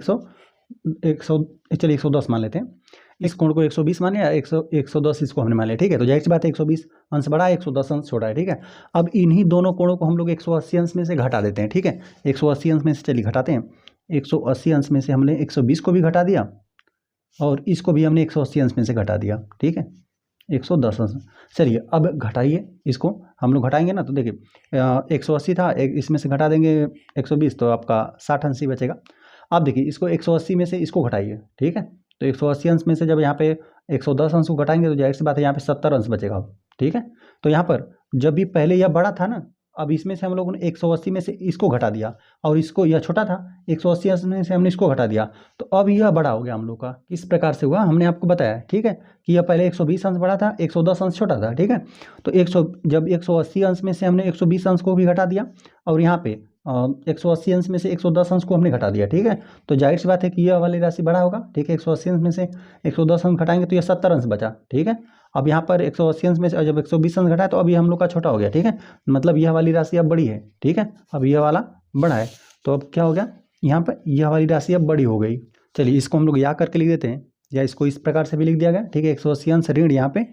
110 मान लेते हैं। इस कोण को 120 माने या 110 इसको हमने मान लिया, ठीक है। तो जाहिर सी बात है 120 अंश बड़ा है, 110 अंश छोटा है, ठीक है। अब इन्हीं दोनों कोणों को हम लोग 180 अंश में से घटा देते हैं, ठीक है। 180 अंश में से चलिए घटाते हैं। 180 अंश में से हमने 120 को भी घटा दिया और इसको भी हमने 180 अंश में से घटा दिया, ठीक है, 110 अंश। चलिए अब घटाइए, इसको हम लोग घटाएंगे ना, तो देखिए 180 था, इसमें से घटा देंगे 120 तो आपका 60 अंश ही बचेगा। अब देखिए इसको 180 में से इसको घटाइए, ठीक है। तो 180 अंश में से जब यहाँ पे 110 अंश को घटाएंगे तो जाहिर सी बात है यहाँ पे 70 अंश बचेगा, ठीक है। तो यहाँ पर जब भी पहले यह बड़ा था ना, अब इसमें से हम लोगों ने 180 में से इसको घटा दिया और इसको, यह छोटा था, 180 अंश में से हमने इसको घटा दिया, तो अब यह बड़ा हो गया हम लोग का। किस प्रकार से हुआ हमने आपको बताया, ठीक है, कि यह पहले 120 अंश बड़ा था, 110 अंश छोटा था, ठीक है। तो जब 180 अंश में से हमने 120 अंश को भी घटा दिया और यहाँ पे 180 अंश में से 110 अंश को हमने घटा दिया, ठीक है। तो जाहिर सी बात है कि यह वाली राशि बड़ा होगा, ठीक है। 180 अंश में से 110 अंश घटाएंगे तो यह 70 अंश बचा, ठीक है। अब यहाँ पर 180 अंश में से जब 120 अंश घटाए तो अब ये हम लोग का छोटा हो गया, ठीक है। मतलब यह वाली राशि अब बड़ी है, ठीक है। अब यह वाला बड़ा है, तो अब क्या हो गया, यहाँ पर यह वाली राशि अब बड़ी हो गई। चलिए इसको हम लोग या करके लिख देते हैं, या इसको इस प्रकार से भी लिख दिया गया, ठीक है। 180 अंश ऋण यहाँ पे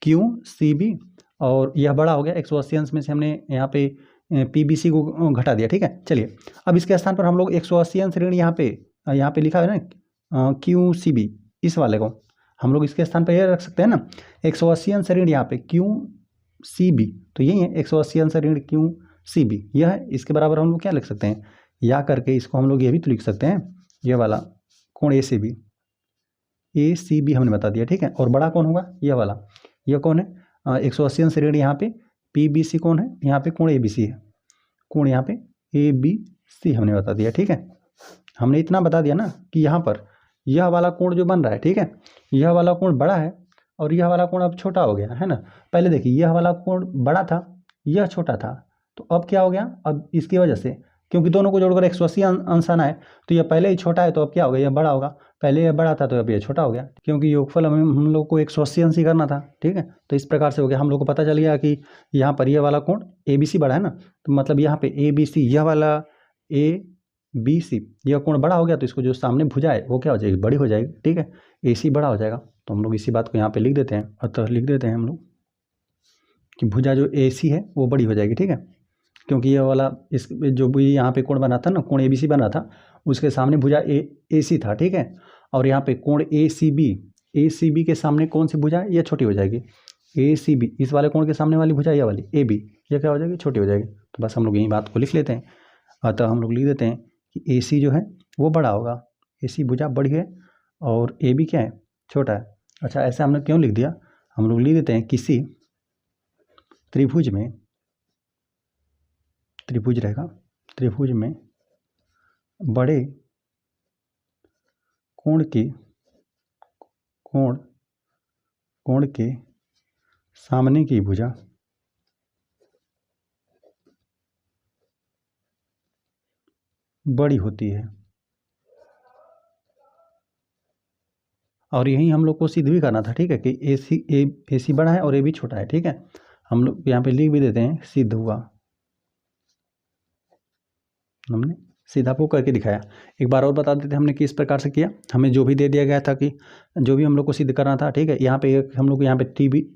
QCB और यह बड़ा हो गया। 180 अंश में से हमने यहाँ पे PBC को घटा दिया, ठीक है। चलिए अब इसके स्थान पर हम लोग 180 अंश ऋण यहाँ पे लिखा है ना QCB, इस वाले को हम लोग इसके स्थान पर यह रख सकते हैं ना, 180 अंश ऋण यहाँ पे QCB, तो यही है 180 अंश ऋण QCB, यह है। इसके बराबर हम लोग क्या लिख सकते हैं, या करके इसको हम लोग ये भी तो लिख सकते हैं, यह वाला कोण ACB हमने बता दिया, ठीक है। और बड़ा कौन होगा, यह वाला, यह कौन है 180 अंश ऋण यहाँ पे PBC कौन है, यहाँ पे कोण ABC है, कोण यहाँ पे ABC हमने बता दिया, ठीक है। हमने इतना बता दिया ना कि यहाँ पर यह वाला कोण जो बन रहा है, ठीक है, यह वाला कोण बड़ा है और यह वाला कोण अब छोटा हो गया है ना। पहले देखिए यह वाला कोण बड़ा था, यह छोटा था, तो अब क्या हो गया, अब इसकी वजह से, क्योंकि दोनों को जोड़कर 180 अंश आना है, तो यह पहले ही छोटा है तो अब क्या हो गया, यह बड़ा होगा। पहले यह बड़ा था तो अब यह छोटा हो गया, क्योंकि योगफल हम लोग को 180 अंश ही करना था, ठीक है। तो इस प्रकार से हो गया, हम लोग को पता चल गया कि यहाँ पर यह वाला कोण ABC बड़ा है ना, तो मतलब यहाँ पे ABC, यह वाला ABC, यह कोण बड़ा हो गया, तो इसको जो सामने भुजा है वो क्या हो जाएगी, बड़ी हो जाएगी, ठीक है। AC बड़ा हो जाएगा, तो हम लोग इसी बात को यहाँ पे लिख देते हैं, अतः लिख देते हैं हम लोग कि भुजा जो AC है वो बड़ी हो जाएगी, ठीक है। क्योंकि यह वाला इस जो भी यहाँ पे कोण बना था ना, कोण ABC बना था, उसके सामने भुजा AC था, ठीक है। और यहाँ पे कोण ACB के सामने कौन सी भुजा है, यह छोटी हो जाएगी, ACB, इस वाले कोण के सामने वाली भुजा यह वाली AB, यह क्या हो जाएगी, छोटी हो जाएगी। तो बस हम लोग यही बात को लिख लेते हैं, अतः हम लोग लिख देते हैं कि AC जो है वो बड़ा होगा, AC भुजा बड़ी है और AB क्या है, छोटा है। अच्छा ऐसे हमने क्यों लिख दिया, हम लोग लिख देते हैं किसी त्रिभुज में, त्रिभुज रहेगा, त्रिभुज में बड़े कोण के सामने की भुजा बड़ी होती है। और यही हम लोग को सिद्ध भी करना था, ठीक है, कि AC बड़ा है और AB छोटा है, ठीक है। हम लोग यहाँ पे लिख भी देते हैं, सिद्ध हुआ, हमने सीधा आपको करके दिखाया। एक बार और बता देते हमने किस प्रकार से किया। हमें जो भी दे दिया गया था कि जो भी हम लोग को सिद्ध करना था, ठीक है। यहाँ पे हम लोग यहाँ पे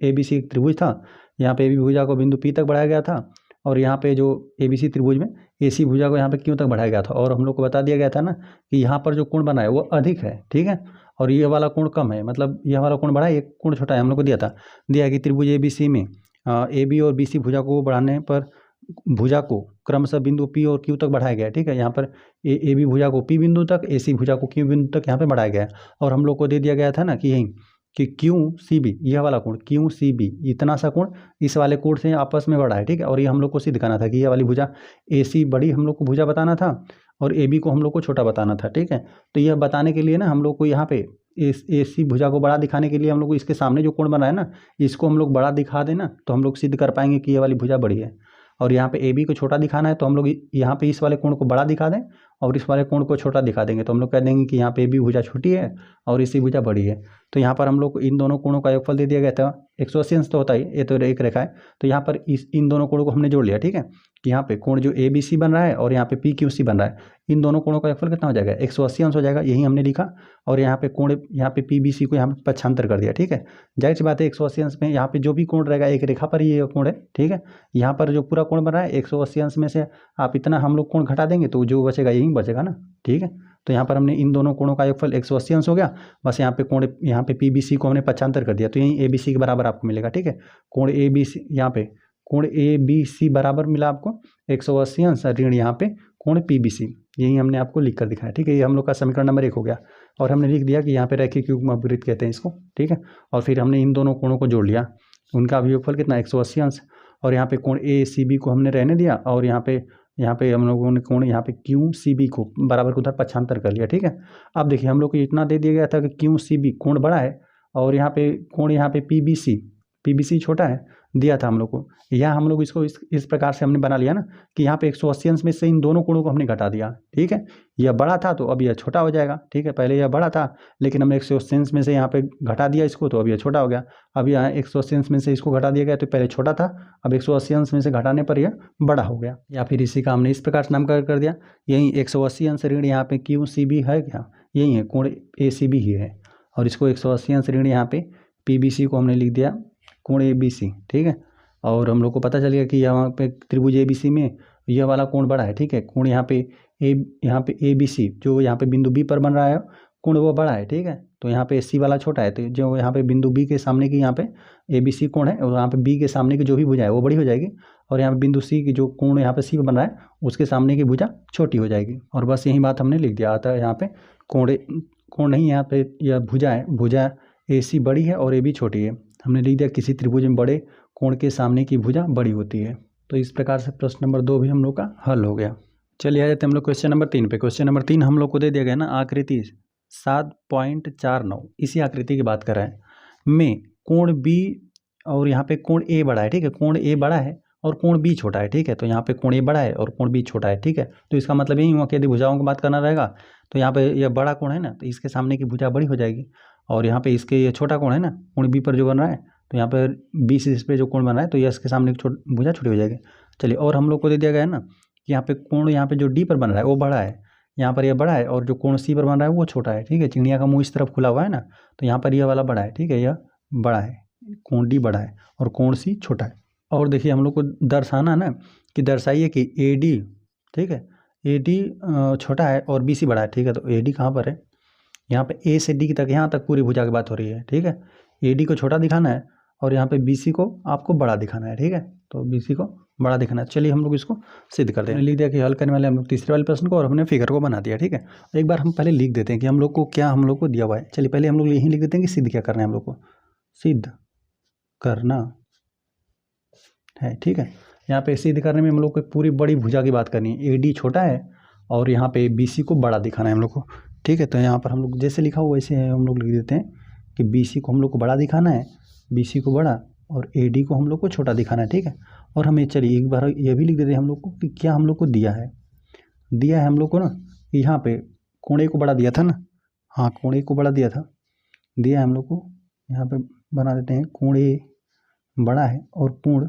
ABC एक त्रिभुज था, यहाँ पे AB भुजा को बिंदु P तक बढ़ाया गया था और यहाँ पे जो ABC त्रिभुज में AC भुजा को यहाँ पे Q तक बढ़ाया गया था। और हम लोग को बता दिया गया था ना कि यहाँ पर जो कोण बना है वो अधिक है, ठीक है, और ये वाला कोण कम है, मतलब यह वाला कोण बड़ा है, ये कोण छोटा है। हम लोग को दिया है कि त्रिभुज ABC में AB और BC भुजा को बढ़ाने पर भुजा को क्रमशः बिंदु P और Q तक बढ़ाया गया है, ठीक है। यहाँ पर AB भुजा को P बिंदु तक, AC भुजा को Q बिंदु तक यहाँ पे बढ़ाया गया है। और हम लोग को दे दिया गया था ना कि यही कि QCB, यह वाला कोण QCB, इतना सा कोण इस वाले कोण से आपस में बढ़ा है, ठीक है। और ये हम लोग को सिद्ध करना था कि यह वाली भुजा AC बड़ी हम लोग को भुजा बताना था और AB को हम लोग को छोटा बताना था, ठीक है। तो यह बताने के लिए ना हम लोग को यहाँ पे AC भुजा को बड़ा दिखाने के लिए हम लोग को इसके सामने जो कोण बना है ना, इसको हम लोग बड़ा दिखा देना, तो हम लोग सिद्ध कर पाएंगे कि यह वाली भुजा बड़ी है। और यहाँ पे ए बी को छोटा दिखाना है, तो हम लोग यहाँ पे इस वाले कोण को बड़ा दिखा दें और इस वाले कोण को छोटा दिखा देंगे। तो हम लोग कह देंगे कि यहाँ पे ए बी भुजा छोटी है और इसी भुजा बड़ी है। तो यहाँ पर हम लोग को इन दोनों कोणों का योगफल दे दिया गया था 180 अंश तो होता ही, ये तो एक रेखा है। तो यहाँ पर इन दोनों कोणों को हमने जोड़ लिया, ठीक है। कि यहाँ पे कोण जो ए बी सी बन रहा है और यहाँ पे पी क्यू सी बन रहा है, इन दोनों कोणों का योगफल कितना हो जाएगा 180 अंश हो जाएगा, यही हमने लिखा। और यहाँ पे कोण यहाँ पे पी बी सी को यहाँ पे पक्षांतर कर दिया, ठीक है। जाहिर सी बात है 180 अंश में यहाँ पे जो भी कोण रहेगा एक रेखा पर ही ये कोण है, ठीक है। यहाँ पर जो पूरा कोण बन रहा है 180 अंश में से आप इतना हम लोग कोण घटा देंगे तो जो बचेगा यही बचेगा ना, ठीक है। तो यहाँ पर हमने इन दोनों कोणों का योगफल 180 अंश हो गया। बस यहाँ पे कोण यहाँ पे पी बी सी को हमने पक्षांतर कर दिया, तो यही ए बी सी के बराबर आपको मिलेगा, ठीक है। कोण ए बी सी, यहाँ पे कोण ए बी सी बराबर मिला आपको 180 अंश ऋण यहाँ पे कोण पी बी सी, यही हमने आपको लिख कर दिखाया, ठीक है। ये हम लोग का समीकरण नंबर 1 हो गया। और हमने लिख दिया कि यहाँ पे रैखिक युग्मवृत्त कहते हैं इसको, ठीक है। और फिर हमने इन दोनों कोणों को जोड़ लिया, उनका भी योगफल कितना 180 अंश। और यहाँ पे कोण ए सी बी को हमने रहने दिया और यहाँ पे हम लोगों ने कोण यहाँ पे क्यू सी बी को बराबर को उधर पक्षांतर कर लिया, ठीक है। अब देखिए हम लोग को इतना दे दिया गया था कि क्यू सी बी कोण बड़ा है और यहाँ पे कोण यहाँ पे पी बी सी छोटा है दिया था हम लोग को। यह हम लोग इसको इस प्रकार से हमने बना लिया ना कि यहाँ पे 180 अंश में से इन दोनों कोणों को हमने घटा दिया, ठीक है। यह बड़ा था तो अब यह छोटा हो जाएगा, ठीक है। पहले यह बड़ा था लेकिन हमने 180 अंश में से यहाँ पे घटा दिया इसको, तो अब यह छोटा हो गया। अब यहाँ 180 अंश में से इसको घटा दिया गया, तो पहले छोटा था, अब 180 अंश में से घटाने पर यह बड़ा हो गया। या फिर इसी का हमने इस प्रकार से नामकरण कर दिया, यही 180 अंश ऋण यहाँ पे क्यू सी बी है क्या, यही है कोण ए सी बी ही है। और इसको 180 अंश ऋण यहाँ पे पी बी सी को हमने लिख दिया कोण ए बी सी, ठीक है। और हम लोग को पता चल गया कि यहाँ पे त्रिभुज ए बी सी में यह वाला कोण बड़ा है, ठीक है। कोण यहाँ पे ए बी सी जो यहाँ पे बिंदु बी पर बन रहा है कोण वो बड़ा है, ठीक है। तो यहाँ पे सी वाला छोटा है, तो जो यहाँ पे बिंदु बी के सामने की यहाँ पे ए बी सी कोण है और यहाँ पे बी के सामने की जो भी भुजा है वो बड़ी हो जाएगी। और यहाँ पे बिंदु सी की जो कोण यहाँ पे सी पर बन रहा है उसके सामने की भुजा छोटी हो जाएगी। और बस यही बात हमने लिख दिया। आता है यहाँ पे कोण नहीं, यहाँ पे यह भुजा है, भुजा ए सी बड़ी है और ए बी छोटी है। हमने लिख दिया किसी त्रिभुज में बड़े कोण के सामने की भुजा बड़ी होती है। तो इस प्रकार से प्रश्न नंबर 2 भी हम लोग का हल हो गया। चलिए आ जाते हैं हम लोग क्वेश्चन नंबर 3 पे। क्वेश्चन नंबर 3 हम लोग को दे दिया गया ना आकृति 7.49, इसी आकृति की बात कर रहे हैं में कोण बी और यहाँ पे कोण ए बड़ा है, ठीक है। कोण ए बड़ा है और कोण बी छोटा है, ठीक है। तो यहाँ पे कोण ए बड़ा है और कोण बी छोटा है, ठीक है। तो इसका मतलब यही हुआ कि यदि भुजाओं की बात करना रहेगा तो यहाँ पे यह बड़ा कोण है ना, तो इसके सामने की भुजा बड़ी हो जाएगी। और यहाँ पे इसके ये छोटा कोण है ना, कोण बी पर जो बन रहा है, तो यहाँ पर बी से इस पे जो कोण बन रहा है तो ये इसके सामने भुजा छोटी हो जाएगी। चलिए, और हम लोग को दे दिया गया है ना कि यहाँ पे कोण यहाँ पे जो डी पर बन रहा है वो बड़ा है, यहाँ पर यह बड़ा है, और जो कोण सी पर बन रहा है वो छोटा है, ठीक है। चिड़िया का मुंह इस तरफ खुला हुआ है ना, तो यहाँ पर यह वाला बड़ा है, ठीक है। यह बड़ा है, कोण डी बड़ा है और कोण सी छोटा है। और देखिए हम लोग को दर्शाना है ना कि दर्शाइए कि ए डी, ठीक है, ए डी छोटा है और बी सी बड़ा है, ठीक है। तो ए डी कहाँ पर है, यहाँ पे ए से डी तक, यहाँ तक पूरी भुजा की बात हो रही है, ठीक है। ए डी को छोटा दिखाना है और यहाँ पे बी सी को आपको बड़ा दिखाना है, ठीक है। तो बी सी को बड़ा दिखाना है। चलिए हम लोग इसको सिद्ध करते हैं। लिख दिया कि हल करने वाले हम लोग तीसरे वाले प्रश्न को, और हमने फिगर को बना दिया, ठीक है। एक बार हम पहले लिख देते हैं कि हम लोग को क्या हम लोग को दिया हुआ है। चलिए पहले हम लोग यही लिख देते हैं कि सिद्ध क्या करना है, हम लोग को सिद्ध करना है, ठीक है। यहाँ पे सिद्ध करने में हम लोग को पूरी बड़ी भुजा की बात करनी है। ए डी छोटा है और यहाँ पे बी सी को बड़ा दिखाना है हम लोग को, ठीक है। तो यहाँ पर हम लोग जैसे लिखा हुआ वैसे हम लोग लिख देते हैं कि बी सी को हम लोग को बड़ा दिखाना है, बी सी को बड़ा, और ए डी को हम लोग को छोटा दिखाना है, ठीक है। और हमें चलिए एक बार ये भी लिख देते हैं हम लोग को कि क्या हम लोग को दिया है हम लोग को ना, यहाँ पे कोण ए को बड़ा दिया था ना, हाँ कोण ए को बड़ा दिया था, दिया है हम लोग को। यहाँ पे बना देते हैं कोण ए बड़ा है और कोण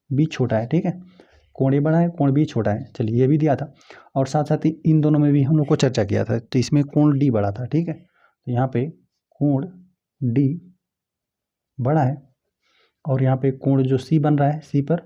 बी छोटा है, ठीक है। कोण ए बड़ा है, कोण बी छोटा है, चलिए ये भी दिया था। और साथ साथ ही इन दोनों में भी हम लोग को चर्चा किया था, तो इसमें कोण डी बड़ा था, ठीक है। तो यहाँ पे कोण डी बड़ा है और यहाँ पे कोण जो सी बन रहा है, सी पर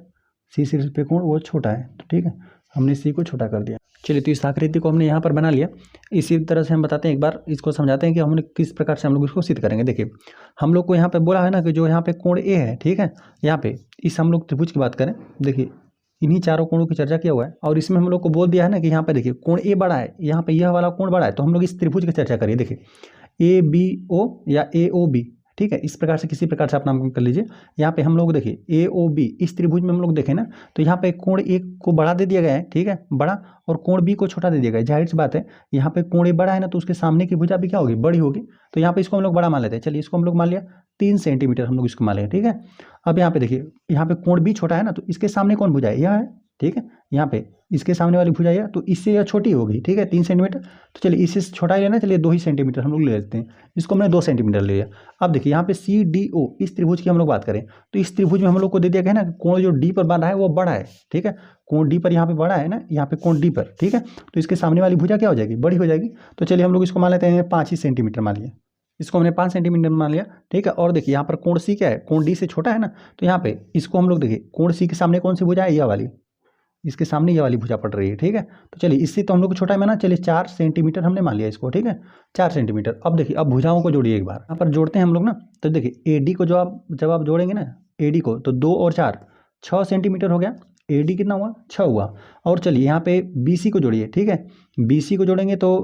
सी सिर्फ पे कोण वो छोटा है, तो ठीक है, हमने सी को छोटा कर दिया। चलिए तो इस आकृति को हमने यहाँ पर बना लिया। इसी तरह से हम बताते हैं, एक बार इसको समझाते हैं कि हमने किस प्रकार से हम लोग इसको सिद्ध करेंगे। देखिए हम लोग को यहाँ पे बोला है ना कि जो यहाँ पे कोण ए है, ठीक है, यहाँ पे इस हम लोग त्रिभुज की बात करें, देखिए इन्हीं चारों कोणों की चर्चा किया हुआ है। और इसमें हम लोग को बोल दिया है ना कि यहाँ पे देखिए कोण ए बड़ा है, यहाँ पे यह वाला कोण बड़ा है, तो हम लोग इस त्रिभुज की चर्चा करिए। देखिए ए बी ओ या ए ओ बी, ठीक है। इस प्रकार से किसी प्रकार से आप नामकरण कर लीजिए। यहाँ पे हम लोग देखिए AOB इस त्रिभुज में हम लोग देखें ना तो यहाँ पे कोण ए को बड़ा दे दिया गया है, ठीक है, बड़ा, और कोण बी को छोटा दे दिया गया है। जाहिर सी बात है यहाँ पे कोण ए बड़ा है ना तो उसके सामने की भुजा भी क्या होगी, बड़ी होगी। तो यहाँ पे इसको हम लोग बड़ा मान लेते हैं। चलिए इसको हम लोग मान लिया 3 सेंटीमीटर हम लोग इसको मान लेंगे, ठीक है। अब यहाँ पे देखिए यहाँ पे कोण बी छोटा है ना तो इसके सामने कौन भुजा है, यह है, ठीक है। यहाँ पे इसके सामने वाली भुजा यह, तो इससे यह छोटी होगी, ठीक है, 3 सेंटीमीटर। तो चलिए इससे छोटा ही लेना, चलिए 2 ही सेंटीमीटर हम लोग ले लेते हैं। इसको हमने 2 सेंटीमीटर ले लिया। अब देखिए यहाँ पे CDO इस त्रिभुज की हम लोग बात करें तो इस त्रिभुज में हम लोग को दे दिया गया है ना कोण जो डी पर बन रहा है वो बड़ा है, ठीक है। कोण डी पर यहाँ पे बड़ा है ना, यहाँ पे कोण डी पर, ठीक है। तो इसके सामने वाली भुजा क्या हो जाएगी, बड़ी हो जाएगी। तो चलिए हम लोग इसको मान लेते हैं 5 ही सेंटीमीटर मान लिया। इसको हमने 5 सेंटीमीटर मान लिया, ठीक है। और देखिए यहाँ पर कोण सी क्या है, कोण डी से छोटा है ना, तो यहाँ पे इसको हम लोग देखिए कोण सी के सामने कौन सी भुजा है, यह वाली, इसके सामने ये वाली भुजा पड़ रही है, ठीक है। तो चलिए इससे तो हम लोग को छोटा है माना, चलिए 4 सेंटीमीटर हमने मान लिया इसको, ठीक है, 4 सेंटीमीटर। अब देखिए अब भुजाओं को जोड़िए एक बार, यहाँ पर जोड़ते हैं हम लोग ना। तो देखिए AD को जब आप जोड़ेंगे ना AD को, तो 2 और 4 6 सेंटीमीटर हो गया। AD कितना हुआ, 6 हुआ। और चलिए यहाँ पे BC को जोड़िए, ठीक है, BC को जोड़ेंगे तो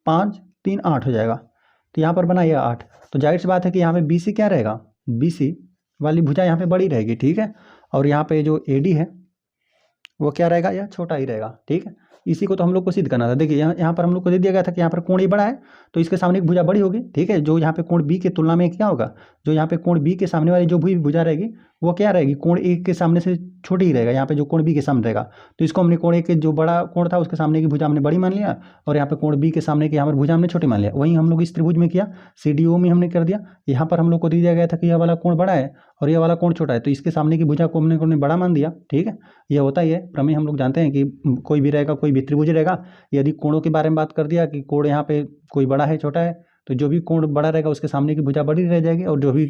5 3 8 हो जाएगा। तो यहाँ पर बना ये 8। तो जाहिर सी बात है कि यहाँ पे BC क्या रहेगा, BC वाली भुजा यहाँ पे बड़ी रहेगी, ठीक है। और यहाँ पे जो AD है वो क्या रहेगा, यह छोटा ही रहेगा, ठीक है। इसी को तो हम लोग को सिद्ध करना था। देखिए यहाँ पर हम लोग को दे दिया गया था कि यहाँ पर कोण ए बड़ा है तो इसके सामने एक भुजा बड़ी होगी, ठीक है। जो यहाँ पे कोण बी के तुलना में क्या होगा, जो यहाँ पे कोण बी के सामने वाली जो भी भुजा रहेगी वो क्या रहेगी, कोण ए के सामने से छोटी ही रहेगा। यहाँ पे जो कोण बी के सामने रहेगा तो इसको हमने कोण ए के जो बड़ा कोण था उसके सामने की भुजा हमने बड़ी मान लिया, और यहाँ पे कोण बी के सामने की यहाँ पर भुजा हमने छोटी मान लिया। वहीं हम लोग इस त्रिभुज में किया, CDO में हमने कर दिया। यहाँ पर हम लोग को दे दिया गया था कि यह वाला कोण बड़ा है और यह वाला कोण छोटा है, तो इसके सामने की भुजा को हमने बड़ा मान दिया, ठीक है। यह होता ही है प्रमेय, हम लोग जानते हैं कि कोई भी रहेगा, कोई भी त्रिभुज रहेगा, यदि कोणों के बारे में बात कर दिया कि कोण यहाँ पे कोई बड़ा है छोटा है, तो जो भी कोण बड़ा रहेगा उसके सामने की भुजा बड़ी रह जाएगी, और जो भी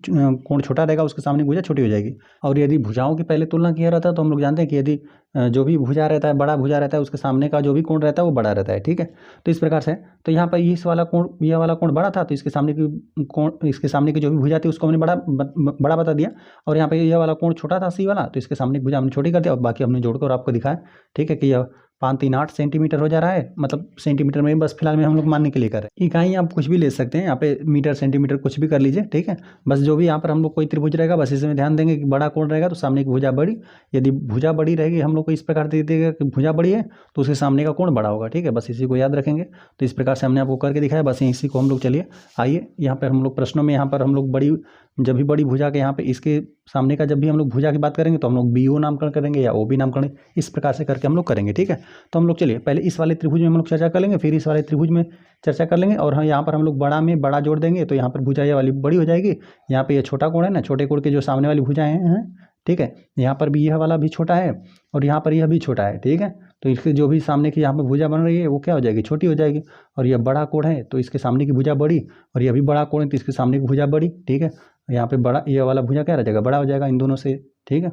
कोण छोटा रहेगा उसके सामने की भुजा छोटी हो जाएगी। और यदि भुजाओं की पहले तुलना किया रहता है तो हम लोग जानते हैं कि यदि जो भी भुजा रहता है, बड़ा भुजा रहता है, उसके सामने का जो भी कोण रहता है वो बड़ा रहता है, ठीक है। तो इस प्रकार से तो यहाँ पर इस वाला कोण, यह वाला कोण बड़ा था तो इसके सामने की कोण, इसके सामने की जो भी भुजा थी उसको हमने बड़ा बता दिया। और यहाँ पे यह वाला कोण छोटा था C वाला, तो इसके सामने की भुजा हमने छोटी कर दिया, और बाकी हमने जोड़कर आपको दिखाया, ठीक है, कि यह 5 3 8 सेंटीमीटर हो जा रहा है। मतलब सेंटीमीटर में बस फिलहाल में हम लोग मानने के लिए कर रहे हैं। इकाई आप कुछ भी ले सकते हैं, यहाँ पे मीटर सेंटीमीटर कुछ भी कर लीजिए, ठीक है। बस जो भी यहाँ पर हम लोग कोई त्रिभुज रहेगा बस इसमें ध्यान देंगे कि बड़ा कोण रहेगा तो सामने की भुजा बड़ी, यदि भुजा बड़ी रहेगी हम लोग को इस प्रकार दे देगा कि भुजा बड़ी है तो उसके सामने का कोण बड़ा होगा, ठीक है। बस इसी को याद रखेंगे। तो इस प्रकार से हमने आपको करके दिखाया, बस इसी को हम लोग चलिए आइए यहाँ पर हम लोग प्रश्नों में, यहाँ पर हम लोग बड़ी, जब भी बड़ी भुजा के यहाँ पे इसके सामने का जब भी हम लोग भुजा की बात करेंगे तो हम लोग BO नामकरण करेंगे या OB नामकरण, इस प्रकार से करके हम लोग करेंगे, ठीक है। तो हम लोग चलिए पहले इस वाले त्रिभुज में हम लोग चर्चा कर लेंगे, फिर इस वाले त्रिभुज में चर्चा कर लेंगे, और हाँ यहाँ पर हम लोग बड़ा में बड़ा जोड़ देंगे तो यहाँ पर भुजा ये वाली बड़ी हो जाएगी। यहाँ पे ये छोटा कोण है ना, छोटे कोण के जो सामने वाली भुजाएं हैं, ठीक है, यहाँ पर भी यह वाला भी छोटा है और यहाँ पर यह भी छोटा है, ठीक है। तो इसके जो भी सामने की यहाँ पर भुजा बन रही है वो क्या हो जाएगी, छोटी हो जाएगी। और यह बड़ा कोण है तो इसके सामने की भुजा बड़ी, और यह भी बड़ा कोण है तो इसके सामने की भुजा बड़ी, ठीक है। यहाँ पे बड़ा, यह वाला भुजा क्या रह जाएगा, बड़ा हो जाएगा इन दोनों से, ठीक है।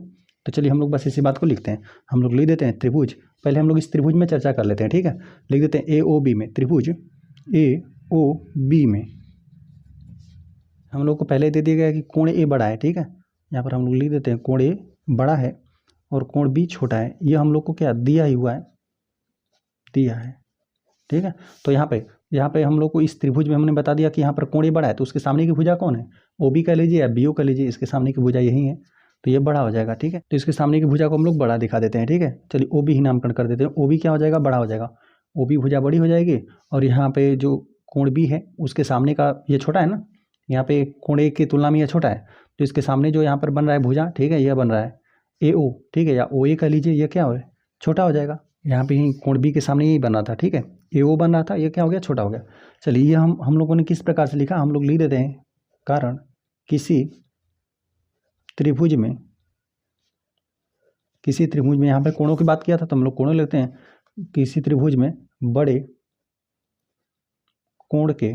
तो चलिए हम लोग बस इसी बात को लिखते हैं, हम लोग लिख देते हैं त्रिभुज। पहले हम लोग इस त्रिभुज में चर्चा कर लेते हैं, ठीक है। लिख देते हैं AOB में, त्रिभुज AOB में हम लोग को पहले दे दिया गया है कि कोण A बड़ा है, ठीक है। यहाँ पर हम लोग लिख देते हैं कोण A बड़ा है और कोण B छोटा है। ये हम लोग को क्या दिया ही हुआ है, दिया है, ठीक है। तो यहाँ पे हम लोग को इस त्रिभुज में हमने बता दिया कि यहाँ पर कोण A बड़ा है तो उसके सामने की भुजा कौन है, OB कह लीजिए या BO कह लीजिए, इसके सामने की भुजा यही है तो ये बड़ा हो जाएगा, ठीक है। तो इसके सामने की भुजा को हम लोग बड़ा दिखा देते हैं, ठीक है। चलिए OB ही नामकरण कर देते हैं। OB क्या हो जाएगा, बड़ा हो जाएगा, OB भुजा बड़ी हो जाएगी। और यहाँ पे जो कोण B है उसके सामने का ये छोटा है ना, यहाँ पे कोण A की तुलना में यह छोटा है तो इसके सामने जो यहाँ पर बन रहा है भुजा, ठीक है, यह बन रहा है AO, ठीक है, या OA कह लीजिए, यह क्या हो छोटा हो जाएगा। यहाँ पे ही कोण B के सामने यही बन रहा था, ठीक है, AO बन रहा था, ये क्या हो गया, छोटा हो गया। चलिए ये हम लोगों ने किस प्रकार से लिखा, हम लोग लिख देते हैं, कारण किसी त्रिभुज में यहाँ पे कोणों की बात किया था तो हम लोग कोण लेते हैं, किसी त्रिभुज में बड़े कोण के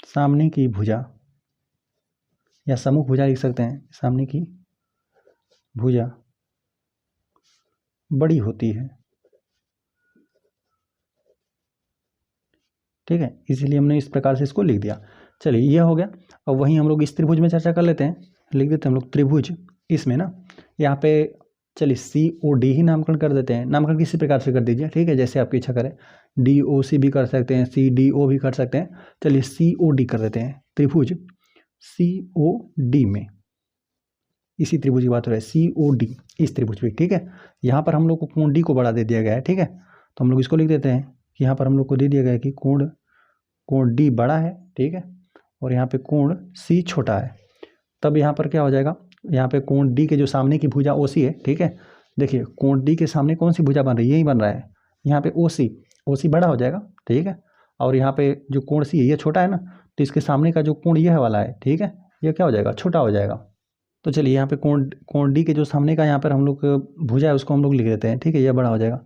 सामने की भुजा या समूह भुजा लिख सकते हैं, सामने की भुजा बड़ी होती है, ठीक है, इसीलिए हमने इस प्रकार से इसको लिख दिया। चलिए ये हो गया। अब वहीं हम लोग इस त्रिभुज में चर्चा कर लेते हैं, लिख देते हैं हम लोग त्रिभुज, इसमें ना यहाँ पे चलिए COD ही नामकरण कर देते हैं। नामकरण किसी प्रकार से कर दीजिए, ठीक है, जैसे आपकी इच्छा करें। DOC भी कर सकते हैं, CDO भी कर सकते हैं। चलिए COD कर देते हैं। त्रिभुज COD में, इसी त्रिभुज की बात हो रही है, COD, इस त्रिभुज पे, ठीक है। यहाँ पर हम लोग को कोण D को बढ़ा दे दिया गया है, ठीक है। तो हम लोग इसको लिख देते हैं कि यहाँ पर हम लोग को दे दिया गया है कि कोण D बड़ा है, ठीक है, और यहाँ पे कोण C छोटा है। तब यहाँ पर क्या हो जाएगा, यहाँ पे कोण D के जो सामने की भुजा OC है, ठीक है। देखिए कोण D के सामने कौन सी भुजा बन रही है, यही बन रहा है। यहाँ पे OC बड़ा हो जाएगा, ठीक है। और यहाँ पे जो कोण C है ये छोटा है ना, तो इसके सामने का जो कोण यह वाला है, ठीक है, ये क्या हो जाएगा, छोटा हो जाएगा। तो चलिए यहाँ पे कोण D के जो सामने का यहाँ पर हम लोग भुजा है उसको हम लोग लिख देते हैं, ठीक है, यह बड़ा हो जाएगा।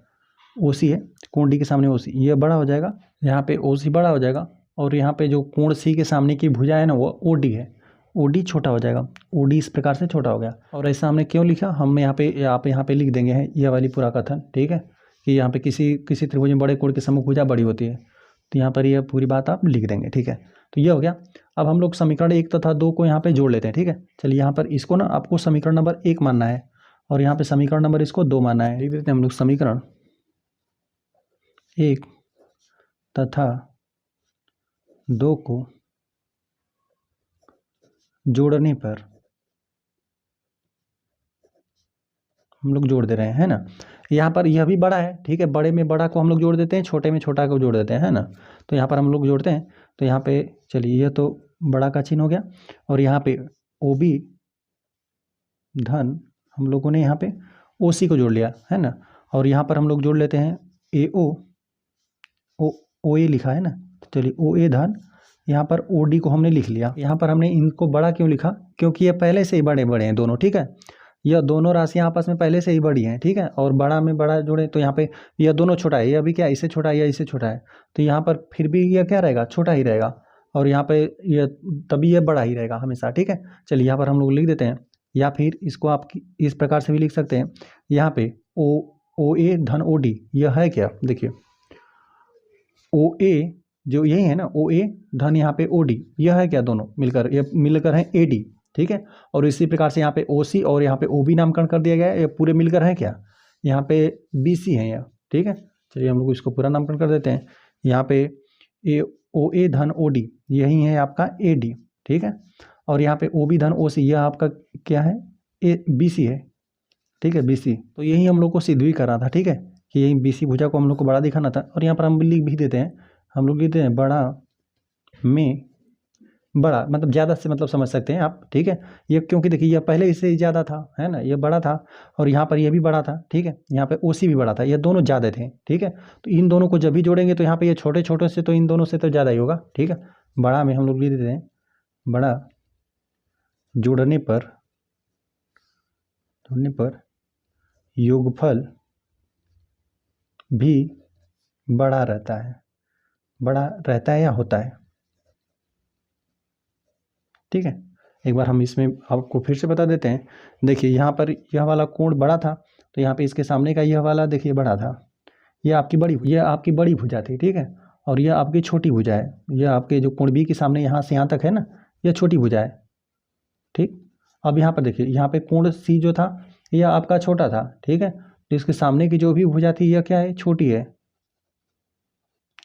OC है, कोण D के सामने OC, यह बड़ा हो जाएगा। यहाँ पे OC बड़ा हो जाएगा। और यहाँ पे जो कोण C के सामने की भुजा है ना वो OD है, OD छोटा हो जाएगा। OD इस प्रकार से छोटा हो गया। और ऐसा हमने क्यों लिखा, हम यहाँ पे आप यहाँ पे लिख देंगे है यह वाली पूरा कथन, ठीक है, कि यहाँ पे किसी त्रिभुज में बड़े कोण के सम्मुख भुजा बड़ी होती है, तो यहाँ पर यह पूरी बात आप लिख देंगे, ठीक है। तो ये हो गया। अब हम लोग समीकरण 1 तथा 2 को यहाँ पे जोड़ लेते हैं, ठीक है। चलिए यहाँ पर इसको ना आपको समीकरण नंबर 1 मानना है और यहाँ पे समीकरण नंबर इसको 2 मानना है। लिख देते हैं हम लोग समीकरण 1 तथा 2 को जोड़ने पर हम लोग जोड़ दे रहे हैं, है ना। यहाँ पर यह भी बड़ा है, ठीक है, बड़े में बड़ा को हम लोग जोड़ देते हैं, छोटे में छोटा को जोड़ देते हैं, है ना। तो यहाँ पर हम लोग जोड़ते हैं, तो यहाँ पे चलिए यह तो बड़ा का चिन्ह हो गया और यहाँ पे OB धन हम लोगों ने यहाँ पे OC को जोड़ लिया, है ना। और यहाँ पर हम लोग जोड़ लेते हैं OA लिखा है ना, तो चलिए OA धन यहाँ पर OD को हमने लिख लिया। यहाँ पर हमने इनको बड़ा क्यों लिखा, क्योंकि ये पहले से ही बड़े बड़े हैं दोनों, ठीक है। यह दोनों राशियाँ आपस में पहले से ही बड़ी हैं, ठीक है। और बड़ा में बड़ा जोड़े तो यहाँ पे यह दोनों छोटा है, यह भी क्या इससे छोटा है या इससे छोटा है, तो यहाँ पर फिर भी यह क्या रहेगा, छोटा ही रहेगा। और यहाँ पे यह तभी यह बड़ा ही रहेगा हमेशा, ठीक है। चलिए यहाँ पर हम लोग लिख देते हैं, या फिर इसको आप इस प्रकार से भी लिख सकते हैं। यहाँ पे OA धन OD यह है क्या, देखिए OA जो यही है ना, OA धन यहाँ पे OD यह है क्या, दोनों मिलकर ये मिलकर है AD, ठीक है। और इसी प्रकार से यहाँ पे OC और यहाँ पे OB नामकरण कर दिया गया है, ये पूरे मिलकर है क्या, यहाँ पे BC है यह, ठीक है। चलिए हम लोग इसको पूरा नामकरण कर देते हैं। यहाँ पे OA धन OD यही है आपका AD, ठीक है। और यहाँ पे OB धन OC यह आपका क्या है, BC है, ठीक है, BC। तो यही हम लोग को सिद्ध भी करना था, ठीक है, कि यही BC भुजा को हम लोग को बड़ा दिखाना था। और यहाँ पर हम लिख भी देते हैं, हम लोग लिखते हैं बड़ा में बड़ा, मतलब ज़्यादा से मतलब समझ सकते हैं आप, ठीक है। ये क्योंकि देखिए यह पहले इससे ही ज़्यादा था, है ना, ये बड़ा था और यहाँ पर यह भी बड़ा था, ठीक है। यहाँ पे OC भी बड़ा था, ये दोनों ज़्यादा थे, ठीक है। तो इन दोनों को जब भी जोड़ेंगे तो यहाँ पे ये छोटे छोटे से तो इन दोनों से तो ज़्यादा ही होगा, ठीक है। बड़ा में हम लोग लिख देते हैं बड़ा जोड़ने पर योगफल भी बड़ा रहता है या होता है, ठीक है। एक बार हम इसमें आपको फिर से बता देते हैं। देखिए यहाँ पर यह वाला कोण बड़ा था, तो यहाँ पे इसके सामने का यह वाला देखिए बड़ा था, यह आपकी बड़ी भुजा थी, ठीक है। और यह आपकी छोटी भुजा है, यह आपके जो कोण B के सामने यहाँ से यहाँ तक है ना, यह छोटी भुजा है, ठीक। अब यहाँ पर देखिए, यहाँ पे कोण C जो था यह आपका छोटा था, ठीक है। तो इसके सामने की जो भी भुजा थी यह क्या है, छोटी है,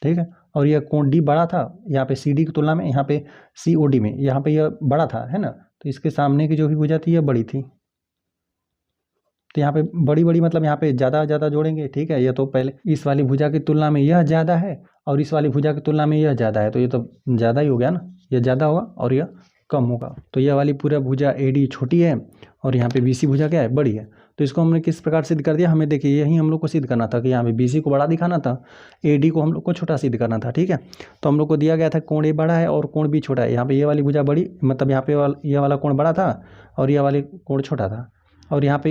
ठीक है। और यह कोण D बड़ा था यहाँ पे CD की तुलना में, यहाँ पे COD में यहाँ पे यह बड़ा था, है ना। तो इसके सामने की जो भी भुजा थी यह बड़ी थी, तो यहाँ पे बड़ी मतलब यहाँ पे ज़्यादा जोड़ेंगे, ठीक है। यह तो पहले इस वाली भुजा की तुलना में यह ज़्यादा है और इस वाली भुजा की तुलना में यह ज़्यादा है, तो ये तो ज़्यादा ही हो गया ना, यह ज़्यादा होगा और यह कम होगा। तो यह वाली पूरा भुजा AD छोटी है और यहाँ पे BC भुजा क्या है, बड़ी है। तो इसको हमने किस प्रकार सिद्ध कर दिया, हमें देखिए यही हम लोग को सिद्ध करना था कि यहाँ पे BC को बड़ा दिखाना था, AD को हम लोग को छोटा सिद्ध करना था, ठीक है। तो हम लोग को दिया गया था कोण A बड़ा है और कोण B छोटा है। यहाँ पे ये वाली भुजा बड़ी, मतलब यहाँ पे यह वाला कोण बड़ा था और यह वाली कोण छोटा था। और यहाँ पे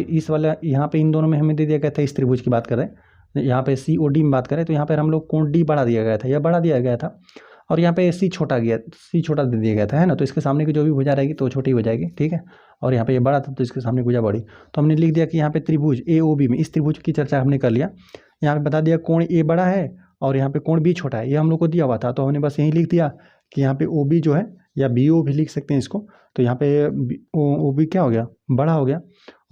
यहाँ पे इन दोनों में हमें दे दिया गया था, इस त्रिभुज की बात करें, यहाँ पे COD में बात करें तो यहाँ पर हम लोग कोण D बड़ा दिया गया था, यह बड़ा दिया गया था। और यहाँ पे C छोटा दे दिया गया था, है ना। तो इसके सामने की जो भी भुजा रहेगी तो छोटी हो जाएगी, ठीक है। और यहाँ पे ये बड़ा था तो इसके सामने भुजा बड़ी, तो हमने लिख दिया कि यहाँ पे त्रिभुज AOB में, इस त्रिभुज की चर्चा हमने कर लिया। यहाँ पे बता दिया कोण A बड़ा है और यहाँ पे कोण B छोटा है, ये हम लोग को दिया हुआ था, तो हमने बस यही लिख दिया कि यहाँ पे OB जो है या बी ओ भी लिख सकते हैं इसको। तो यहाँ पे ओ बी क्या हो गया, बड़ा हो गया,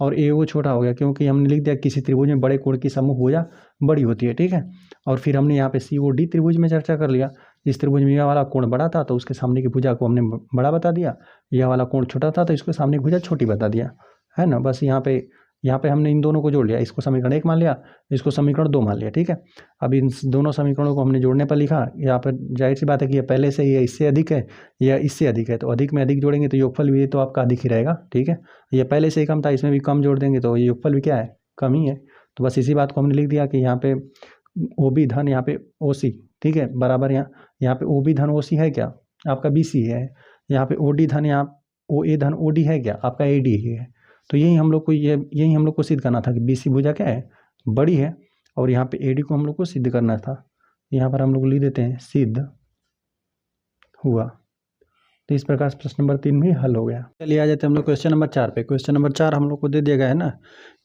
और ए ओ छोटा हो गया, क्योंकि हमने लिख दिया किसी त्रिभुज में बड़े कोण की समूह भुजा बड़ी होती है, ठीक है। और फिर हमने यहाँ पे सी ओ डी त्रिभुज में चर्चा कर लिया। इस त्रिभुज में यह वाला कोण बड़ा था तो उसके सामने की भुजा को हमने बड़ा बता दिया, यह वाला कोण छोटा था तो इसके सामने की भुजा छोटी बता दिया, है ना। बस यहाँ पे हमने इन दोनों को जोड़ लिया, इसको समीकरण 1 मान लिया, इसको समीकरण 2 मान लिया, ठीक है। अब इन दोनों समीकरणों को हमने जोड़ने पर लिखा, यहाँ पर जाहिर सी बात है कि ये पहले से ही इससे अधिक है या इससे अधिक है, तो अधिक में अधिक जोड़ेंगे तो योगफल भी तो आपका अधिक ही रहेगा, ठीक है। ये पहले से ही कम था, इसमें भी कम जोड़ देंगे तो ये योगफल भी क्या है, कम ही है। तो बस इसी बात को हमने लिख दिया कि यहाँ पे ओ बी धन यहाँ पे ओ सी, ठीक है, बराबर यहाँ पे ओ बी धन ओ सी है क्या, आपका बी सी है। यहाँ पे ओ डी धन यहाँ ओ ए धन ओ डी है क्या, आपका ए डी है। तो यही हम लोग को सिद्ध करना था कि बी सी भुजा क्या है, बड़ी है, और यहाँ पे ए डी को हम लोग को सिद्ध करना था। यहाँ पर हम लोग लिख देते हैं सिद्ध हुआ। तो इस प्रकार प्रश्न नंबर 3 भी हल हो गया। चलिए आ जाते हैं हम लोग क्वेश्चन नंबर 4 पे। क्वेश्चन नंबर 4 हम लोग को दे दिया गया है ना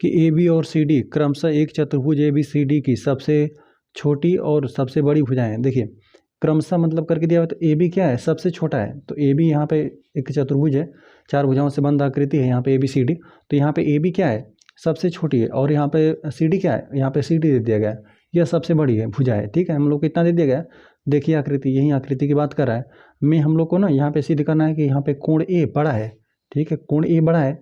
कि ए बी और सी डी क्रमशः एक चतुर्भुज ए बी सी डी की सबसे छोटी और सबसे बड़ी भुजाएं। देखिए क्रमशः मतलब करके दिया हुआ, तो ए बी क्या है, सबसे छोटा है। तो ए बी यहाँ पे एक चतुर्भुज है, 4 भुजाओं से बंद आकृति है यहाँ पे ए बी सी डी। तो यहाँ पे ए बी क्या है, सबसे छोटी है, और यहाँ पे सी डी क्या है, यहाँ पे सी डी दे दिया गया है, यह सबसे बड़ी है भुजा है, ठीक है। हम लोग को इतना दे दिया गया है। देखिए आकृति, यही आकृति की बात कर रहा है। में हम लोग को ना यहाँ पे सिद्ध करना है कि यहाँ पे कोण ए बड़ा है, ठीक है, कोण ए बड़ा है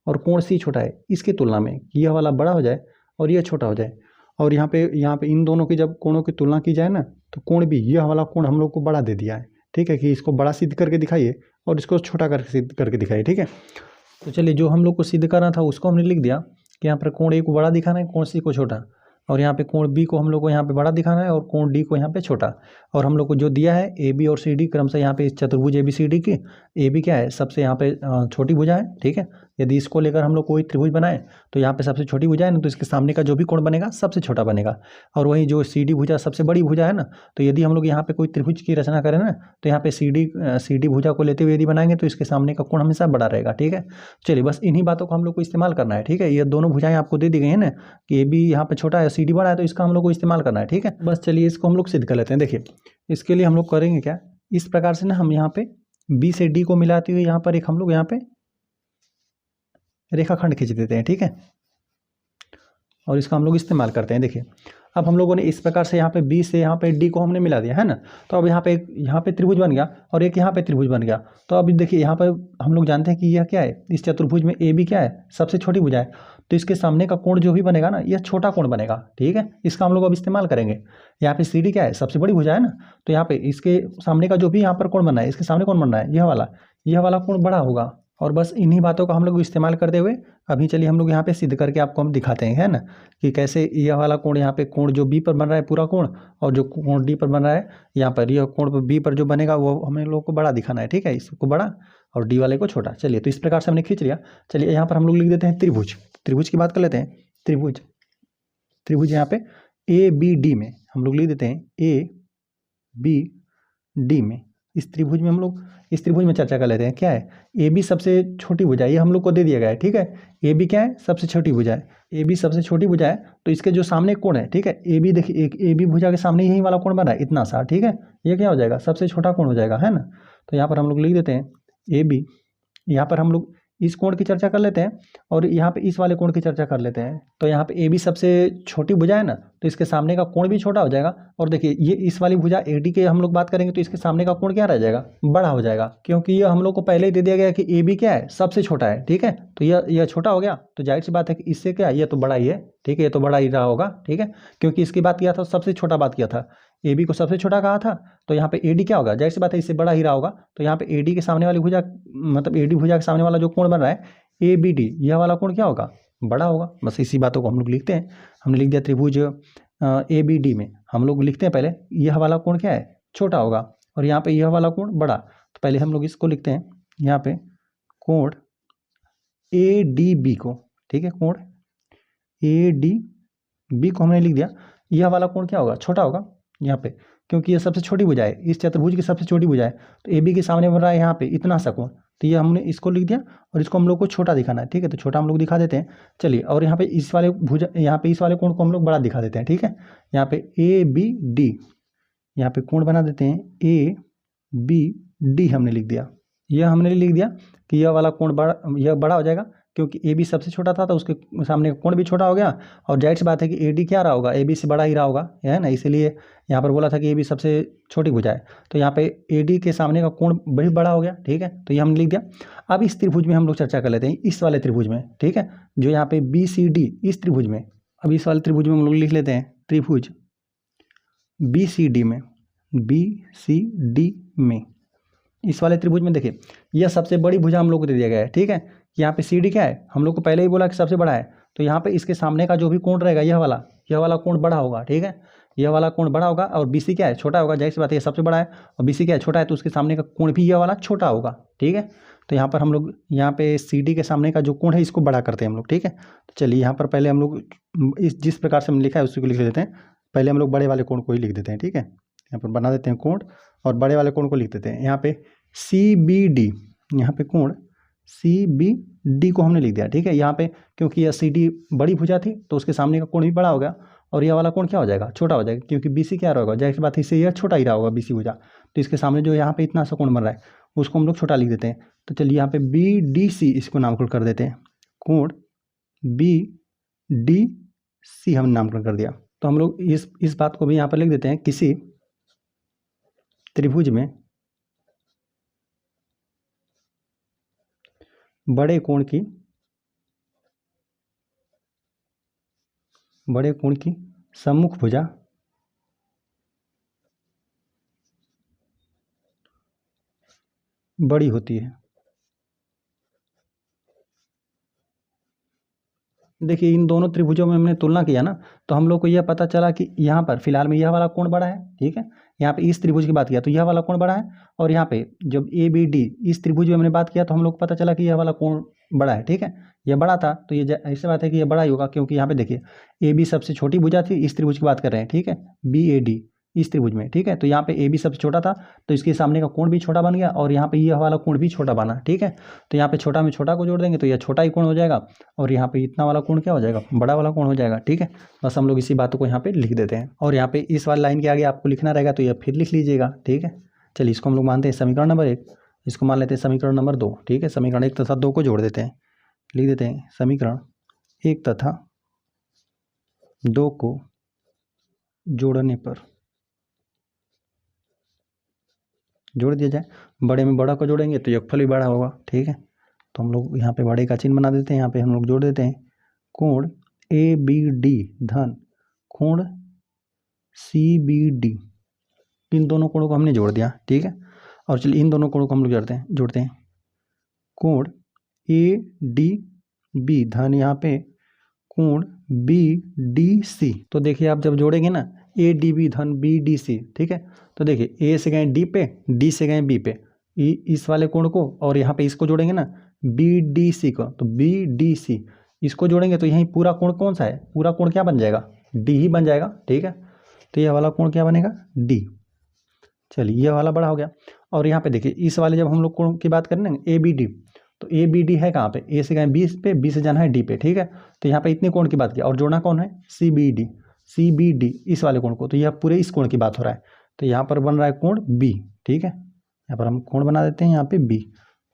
और कोण सी छोटा है इसकी तुलना में, यह वाला बड़ा हो जाए और यह छोटा हो जाए। और यहाँ पे इन दोनों की जब कोणों की तुलना की जाए ना, तो कोण भी यह वाला कोण हम लोग को बड़ा दे दिया है, ठीक है, कि इसको बड़ा सिद्ध करके दिखाइए और इसको छोटा करके सिद्ध करके दिखाइए, ठीक है। तो चलिए जो हम लोग को सिद्ध करना था उसको हमने लिख दिया कि यहाँ पर कोण ए को बड़ा दिखाना है, कोण सी को छोटा, और यहाँ पे कोण बी को हम लोग को यहाँ पे बड़ा दिखाना है और कोण डी को यहाँ पे छोटा। और हम लोग को जो दिया है ए बी और सी डी क्रमशः यहाँ पे इस चतुर्भुज ए बी सी डी की ए बी क्या है, सबसे यहाँ पे छोटी भुजा है, ठीक है। यदि इसको लेकर हम लोग कोई त्रिभुज बनाए तो यहाँ पे सबसे छोटी भुजा है ना, तो इसके सामने का जो भी कोण बनेगा सबसे छोटा बनेगा। और वही जो सी डी भुजा सबसे बड़ी भुजा है ना, तो यदि हम लोग यहाँ पे कोई त्रिभुज की रचना करें ना, तो यहाँ पे सी डी भुजा को लेते हुए यदि बनाएंगे तो इसके सामने का कोण हमेशा बड़ा रहेगा, ठीक है। चलिए बस इन्हीं बातों को हम लोग को इस्तेमाल करना है, ठीक है। ये दोनों भुजाएं आपको दे दी गई है ना कि ए बी यहाँ पे छोटा है, सी डी बड़ा है, तो इसका हम लोग को इस्तेमाल करना है, ठीक है। बस चलिए इसको हम लोग सिद्ध कर लेते हैं। देखिए इसके लिए हम लोग करेंगे क्या, इस प्रकार से ना हम यहाँ पे बी से डी को मिलाते हुए यहाँ पर एक हम लोग यहाँ पे रेखाखंड खींच देते हैं, ठीक है, और इसका हम लोग इस्तेमाल करते हैं। देखिए अब हम लोगों ने इस प्रकार से यहाँ पे बी से यहाँ पे डी को हमने मिला दिया है ना, तो अब यहाँ पे त्रिभुज बन गया और एक यहाँ पे त्रिभुज बन गया। तो अब देखिए यहाँ पर हम लोग जानते हैं कि यह क्या है, इस चतुर्भुज में ए बी क्या है, सबसे छोटी भुजा है, तो इसके सामने का कोण जो भी बनेगा ना, यह छोटा कोण बनेगा, ठीक है। इसका हम लोग अब इस्तेमाल करेंगे। यहाँ पे सी डी क्या है, सबसे बड़ी भुजा है ना, तो यहाँ पे इसके सामने का जो भी यहाँ पर कोण बन रहा है, इसके सामने कौन बन रहा है, यह वाला कोण बड़ा होगा। और बस इन्हीं बातों का हम लोग इस्तेमाल करते हुए अभी चलिए हम लोग यहाँ पे सिद्ध करके आपको हम दिखाते हैं, है ना, कि कैसे यह वाला कोण, यहाँ पे कोण जो बी पर बन रहा है पूरा कोण, और जो कोण डी पर बन रहा है यहाँ पर, यह कोण बी पर जो बनेगा वो हमें लोग को बड़ा दिखाना है, ठीक है, इसको बड़ा और डी वाले को छोटा। चलिए तो इस प्रकार से हमने खींच लिया। चलिए यहाँ पर हम लोग लिख देते हैं त्रिभुज। त्रिभुज की बात कर लेते हैं। त्रिभुज यहाँ पे ए बी डी में हम लोग लिख देते हैं ए बी डी में। इस त्रिभुज में हम लोग इस त्रिभुज में चर्चा कर लेते हैं। क्या है, ए बी सबसे छोटी भुजा है, ये हम लोग को दे दिया गया है, ठीक है। ए बी क्या है, सबसे छोटी भुजा है, ए बी सबसे छोटी भुजा है, तो इसके जो सामने कोण है, ठीक है, ए बी देखिए एक ए बी भुजा के सामने यही वाला कोण बन रहा है इतना सा, ठीक है, ये क्या हो जाएगा, सबसे छोटा कोण हो जाएगा, है ना। तो यहाँ पर हम लोग लिख देते हैं ए बी। यहाँ पर हम लोग इस कोण की चर्चा कर लेते हैं और यहाँ पे इस वाले कोण की चर्चा कर लेते हैं। तो यहाँ पे ए बी सबसे छोटी भुजा है ना, तो इसके सामने का कोण भी छोटा हो जाएगा। और देखिए ये इस वाली भुजा ए डी के हम लोग बात करेंगे तो इसके सामने का कोण क्या रह जाएगा, बड़ा हो जाएगा, क्योंकि ये हम लोग को पहले ही दे दिया गया कि ए बी क्या है, सबसे छोटा है, ठीक है। तो यह छोटा हो गया, तो जाहिर सी बात है कि इससे क्या, ये तो बड़ा ही है, ठीक है, ये तो बड़ा ही रहा होगा, ठीक है, क्योंकि इसकी बात किया था सबसे छोटा बात किया था, ए बी को सबसे छोटा कहा था, तो यहाँ पे ए डी क्या होगा, जाहिर सी बात है इससे बड़ा ही रहा होगा। तो यहाँ पे ए डी के सामने वाली भुजा, मतलब ए डी भुजा के सामने वाला जो कोण बन रहा है ए बी डी, यह वाला कोण क्या होगा, बड़ा होगा। बस इसी बातों को हम लोग लिखते हैं। हमने लिख दिया त्रिभुज ए बी डी में हम लोग लिखते हैं पहले यह वाला कोण क्या है, छोटा होगा, और यहाँ पे यह वाला कोण बड़ा। तो पहले हम लोग इसको लिखते हैं यहाँ पे कोण ए डी बी को, ठीक है, कोण ए डी बी को हमने लिख दिया। यह वाला कोण क्या होगा, छोटा होगा यहाँ पे, क्योंकि यह सबसे छोटी भुजा है, इस चतुर्भुज की सबसे छोटी भुजा है। तो ए बी के सामने बन रहा है यहाँ पे इतना सा कोण, तो ये हमने इसको लिख दिया और इसको हम लोग को छोटा दिखाना है, ठीक है, तो छोटा हम लोग दिखा देते हैं। चलिए और यहाँ पे इस वाले भुजा, यहाँ पे इस वाले कोण को हम लोग बड़ा दिखा देते हैं, ठीक है। यहाँ पे ए बी डी, यहाँ पे कोण बना देते हैं ए बी डी हमने लिख दिया। यह हमने लिख दिया कि यह वाला कोण यह बड़ा हो जाएगा क्योंकि ए बी सबसे छोटा था तो उसके सामने का कोण भी छोटा हो गया। और जाहिर सी बात है कि ए डी क्या रहा होगा, ए बी से बड़ा ही रहा होगा, है ना। इसीलिए यहाँ पर बोला था कि ए बी सबसे छोटी भुजा है, तो यहाँ पे ए डी के सामने का कोण भी बड़ा हो गया। ठीक है, तो ये हमने लिख दिया। अब इस त्रिभुज में हम लोग चर्चा कर लेते हैं, इस वाले त्रिभुज में। ठीक है, जो यहाँ पे बी सी डी इस त्रिभुज में, अब इस वाले त्रिभुज में हम लोग लिख लेते हैं त्रिभुज बी सी डी में, बी सी डी में, इस वाले त्रिभुज में देखिए यह सबसे बड़ी भुजा हम लोग को दे दिया गया है। ठीक है, यहाँ पे सी डी क्या है, हम लोग को पहले ही बोला कि सबसे बड़ा है, तो यहाँ पे इसके सामने का जो भी कोण रहेगा यह वाला कोण बड़ा होगा। ठीक है, यह वाला कोण बड़ा होगा और बी सी क्या है, छोटा होगा। जाहिर सी बात है ये सबसे बड़ा है और बी सी क्या है, छोटा है, तो उसके सामने का कोण भी यह वाला छोटा होगा। ठीक है, तो यहाँ पर हम लोग यहाँ पे सी डी के सामने का जो कोण है इसको बड़ा करते हैं हम लोग। ठीक है, तो चलिए यहाँ पर पहले हम लोग इस जिस प्रकार से हमने लिखा है उसी को लिख देते हैं। पहले हम लोग बड़े वाले कोण को ही लिख देते हैं। ठीक है, यहाँ पर बना देते हैं कोण और बड़े वाले कोण को लिख देते हैं। यहाँ पे सी बी डी, यहाँ पे कोण सी बी डी को हमने लिख दिया। ठीक है, यहाँ पे क्योंकि यह सी डी बड़ी भुजा थी तो उसके सामने का कोण भी बड़ा हो गया और यह वाला कोण क्या हो जाएगा, छोटा हो जाएगा, क्योंकि बी सी क्या रहेगा, जाहिर सी बात है इससे यह छोटा ही रहा होगा बी सी भुजा। तो इसके सामने जो यहाँ पे इतना सा कोण बन रहा है उसको हम लोग छोटा लिख देते हैं। तो चलिए यहाँ पे बी डी सी इसको नामकरण कर देते हैं, कोण बी डी सी हमने नामकरण कर दिया। तो हम लोग इस बात को भी यहाँ पर लिख देते हैं, किसी त्रिभुज में बड़े कोण की सम्मुख भुजा बड़ी होती है। देखिए इन दोनों त्रिभुजों में हमने तुलना किया ना, तो हम लोग को यह पता चला कि यहाँ पर फिलहाल में यह वाला कोण बड़ा है। ठीक है, यहाँ पे इस त्रिभुज की बात किया तो यह वाला कोण बड़ा है, और यहाँ पे जब ए बी डी इस त्रिभुज में हमने बात किया तो हम लोग को पता चला कि यह वाला कोण बड़ा है। ठीक है, यह बड़ा था तो ये ऐसी बात है कि यह बड़ा ही होगा, क्योंकि यहाँ पे देखिए ए बी सबसे छोटी भुजा थी, इस त्रिभुज की बात कर रहे हैं। ठीक है, बी ए डी इस त्रिभुज में। ठीक है, तो यहाँ पे ए बी सबसे छोटा था तो इसके सामने का कोण भी छोटा बन गया और यहाँ पे यह वाला कोण भी छोटा बना। ठीक है, तो यहाँ पे छोटा में छोटा को जोड़ देंगे तो यह छोटा ही कोण हो जाएगा और यहाँ पे इतना वाला कोण क्या हो जाएगा, बड़ा वाला कोण हो जाएगा। ठीक है, बस हम लोग इसी बात को यहाँ पे लिख देते हैं और यहाँ पे इस वाली लाइन के आगे आपको लिखना रहेगा तो यह फिर लिख लीजिएगा। ठीक है, चलिए इसको हम लोग मानते हैं समीकरण नंबर 1, इसको मान लेते हैं समीकरण नंबर 2। ठीक है, समीकरण 1 तथा 2 को जोड़ देते हैं, लिख देते हैं समीकरण 1 तथा 2 को जोड़ने पर जोड़ दिया जाए। बड़े में बड़ा को जोड़ेंगे तो योगफल भी बड़ा होगा। ठीक है, तो हम लोग यहाँ पे बड़े का चिन्ह बना देते हैं, यहाँ पे हम लोग जोड़ देते हैं कोण ए बी डी धन कोण सी बी डी, इन दोनों कोणों को हमने जोड़ दिया। ठीक है, और चलिए इन दोनों कोणों को हम लोग जोड़ते हैं कोण ए डी बी धन यहाँ पे कोण बी डी सी। तो देखिए आप जब जोड़ेंगे ना ए डी बी धन बी डी सी, ठीक है, तो देखिए ए से गए डी पे, डी से गए बी पे, इस वाले कोण को, और यहाँ पे इसको जोड़ेंगे ना बी डी सी को, तो बी डी सी इसको जोड़ेंगे तो यहीं पूरा कोण कौन सा है, पूरा कोण क्या बन जाएगा, डी ही बन जाएगा। ठीक है, तो यह वाला कोण क्या बनेगा, डी। चलिए यह वाला बड़ा हो गया। और यहाँ पे देखिए इस वाले जब हम लोग कोण की बात करें ना ए बी डी, तो ए बी डी है कहाँ पे, ए से गए बी पे, बी से जाना है डी पे। ठीक है, तो यहाँ पे इतने कोण की बात किया और जोड़ना कौन है, सी बी डी इस वाले कोण को, तो यह पूरे इस कोण की बात हो रहा है। तो यहाँ पर बन रहा है कोण बी। ठीक है, यहाँ पर हम कोण बना देते हैं यहाँ पे बी।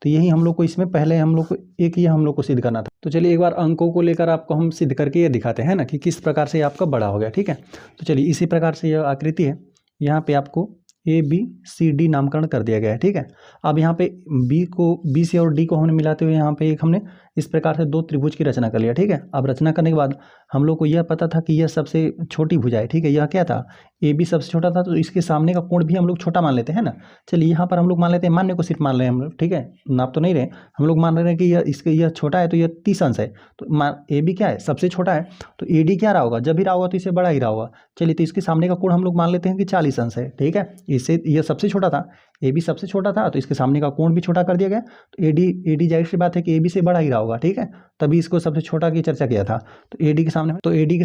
तो यही हम लोग को इसमें पहले हम लोग को एक ये हम लोग को सिद्ध करना था। तो चलिए एक बार अंकों को लेकर आपको हम सिद्ध करके ये दिखाते हैं ना कि किस प्रकार से आपका बड़ा हो गया। ठीक है, तो चलिए इसी प्रकार से यह आकृति है, यहाँ पे आपको ए बी सी डी नामकरण कर दिया गया है। ठीक है, अब यहाँ पे बी सी और डी को हमने मिलाते हुए यहाँ पे एक हमने इस प्रकार से दो त्रिभुज की रचना कर लिया। ठीक है, अब रचना करने के बाद हम लोग को यह पता था कि यह सबसे छोटी भुजा है। ठीक है, यह क्या था, ए बी सबसे छोटा था, तो इसके सामने का कोण भी हम लोग छोटा मान लेते हैं ना। चलिए यहाँ पर हम लोग मान लेते हैं, मानने को सिर्फ मान रहे हैं हम लोग। ठीक है, नाप तो नहीं रहे, हम लोग मान रहे हैं कि यह छोटा है तो यह 30 अंश है, तो ए बी क्या है, सबसे छोटा है, तो ए डी क्या रहा होगा, जब भी रहा होगा तो इसे बड़ा ही रहा होगा। चलिए तो इसके सामने का कोण हम लोग मान लेते हैं कि 40 अंश है। ठीक है, इससे यह सबसे छोटा था, ए बी सबसे छोटा था, तो इसके सामने का कोण भी छोटा कर दिया गया। तो ए डी जाहिर सी बात है कि ए बी से बड़ा ही रहा होगा। ठीक है, तभी इसको सबसे छोटा की चर्चा किया था। तो ए डी के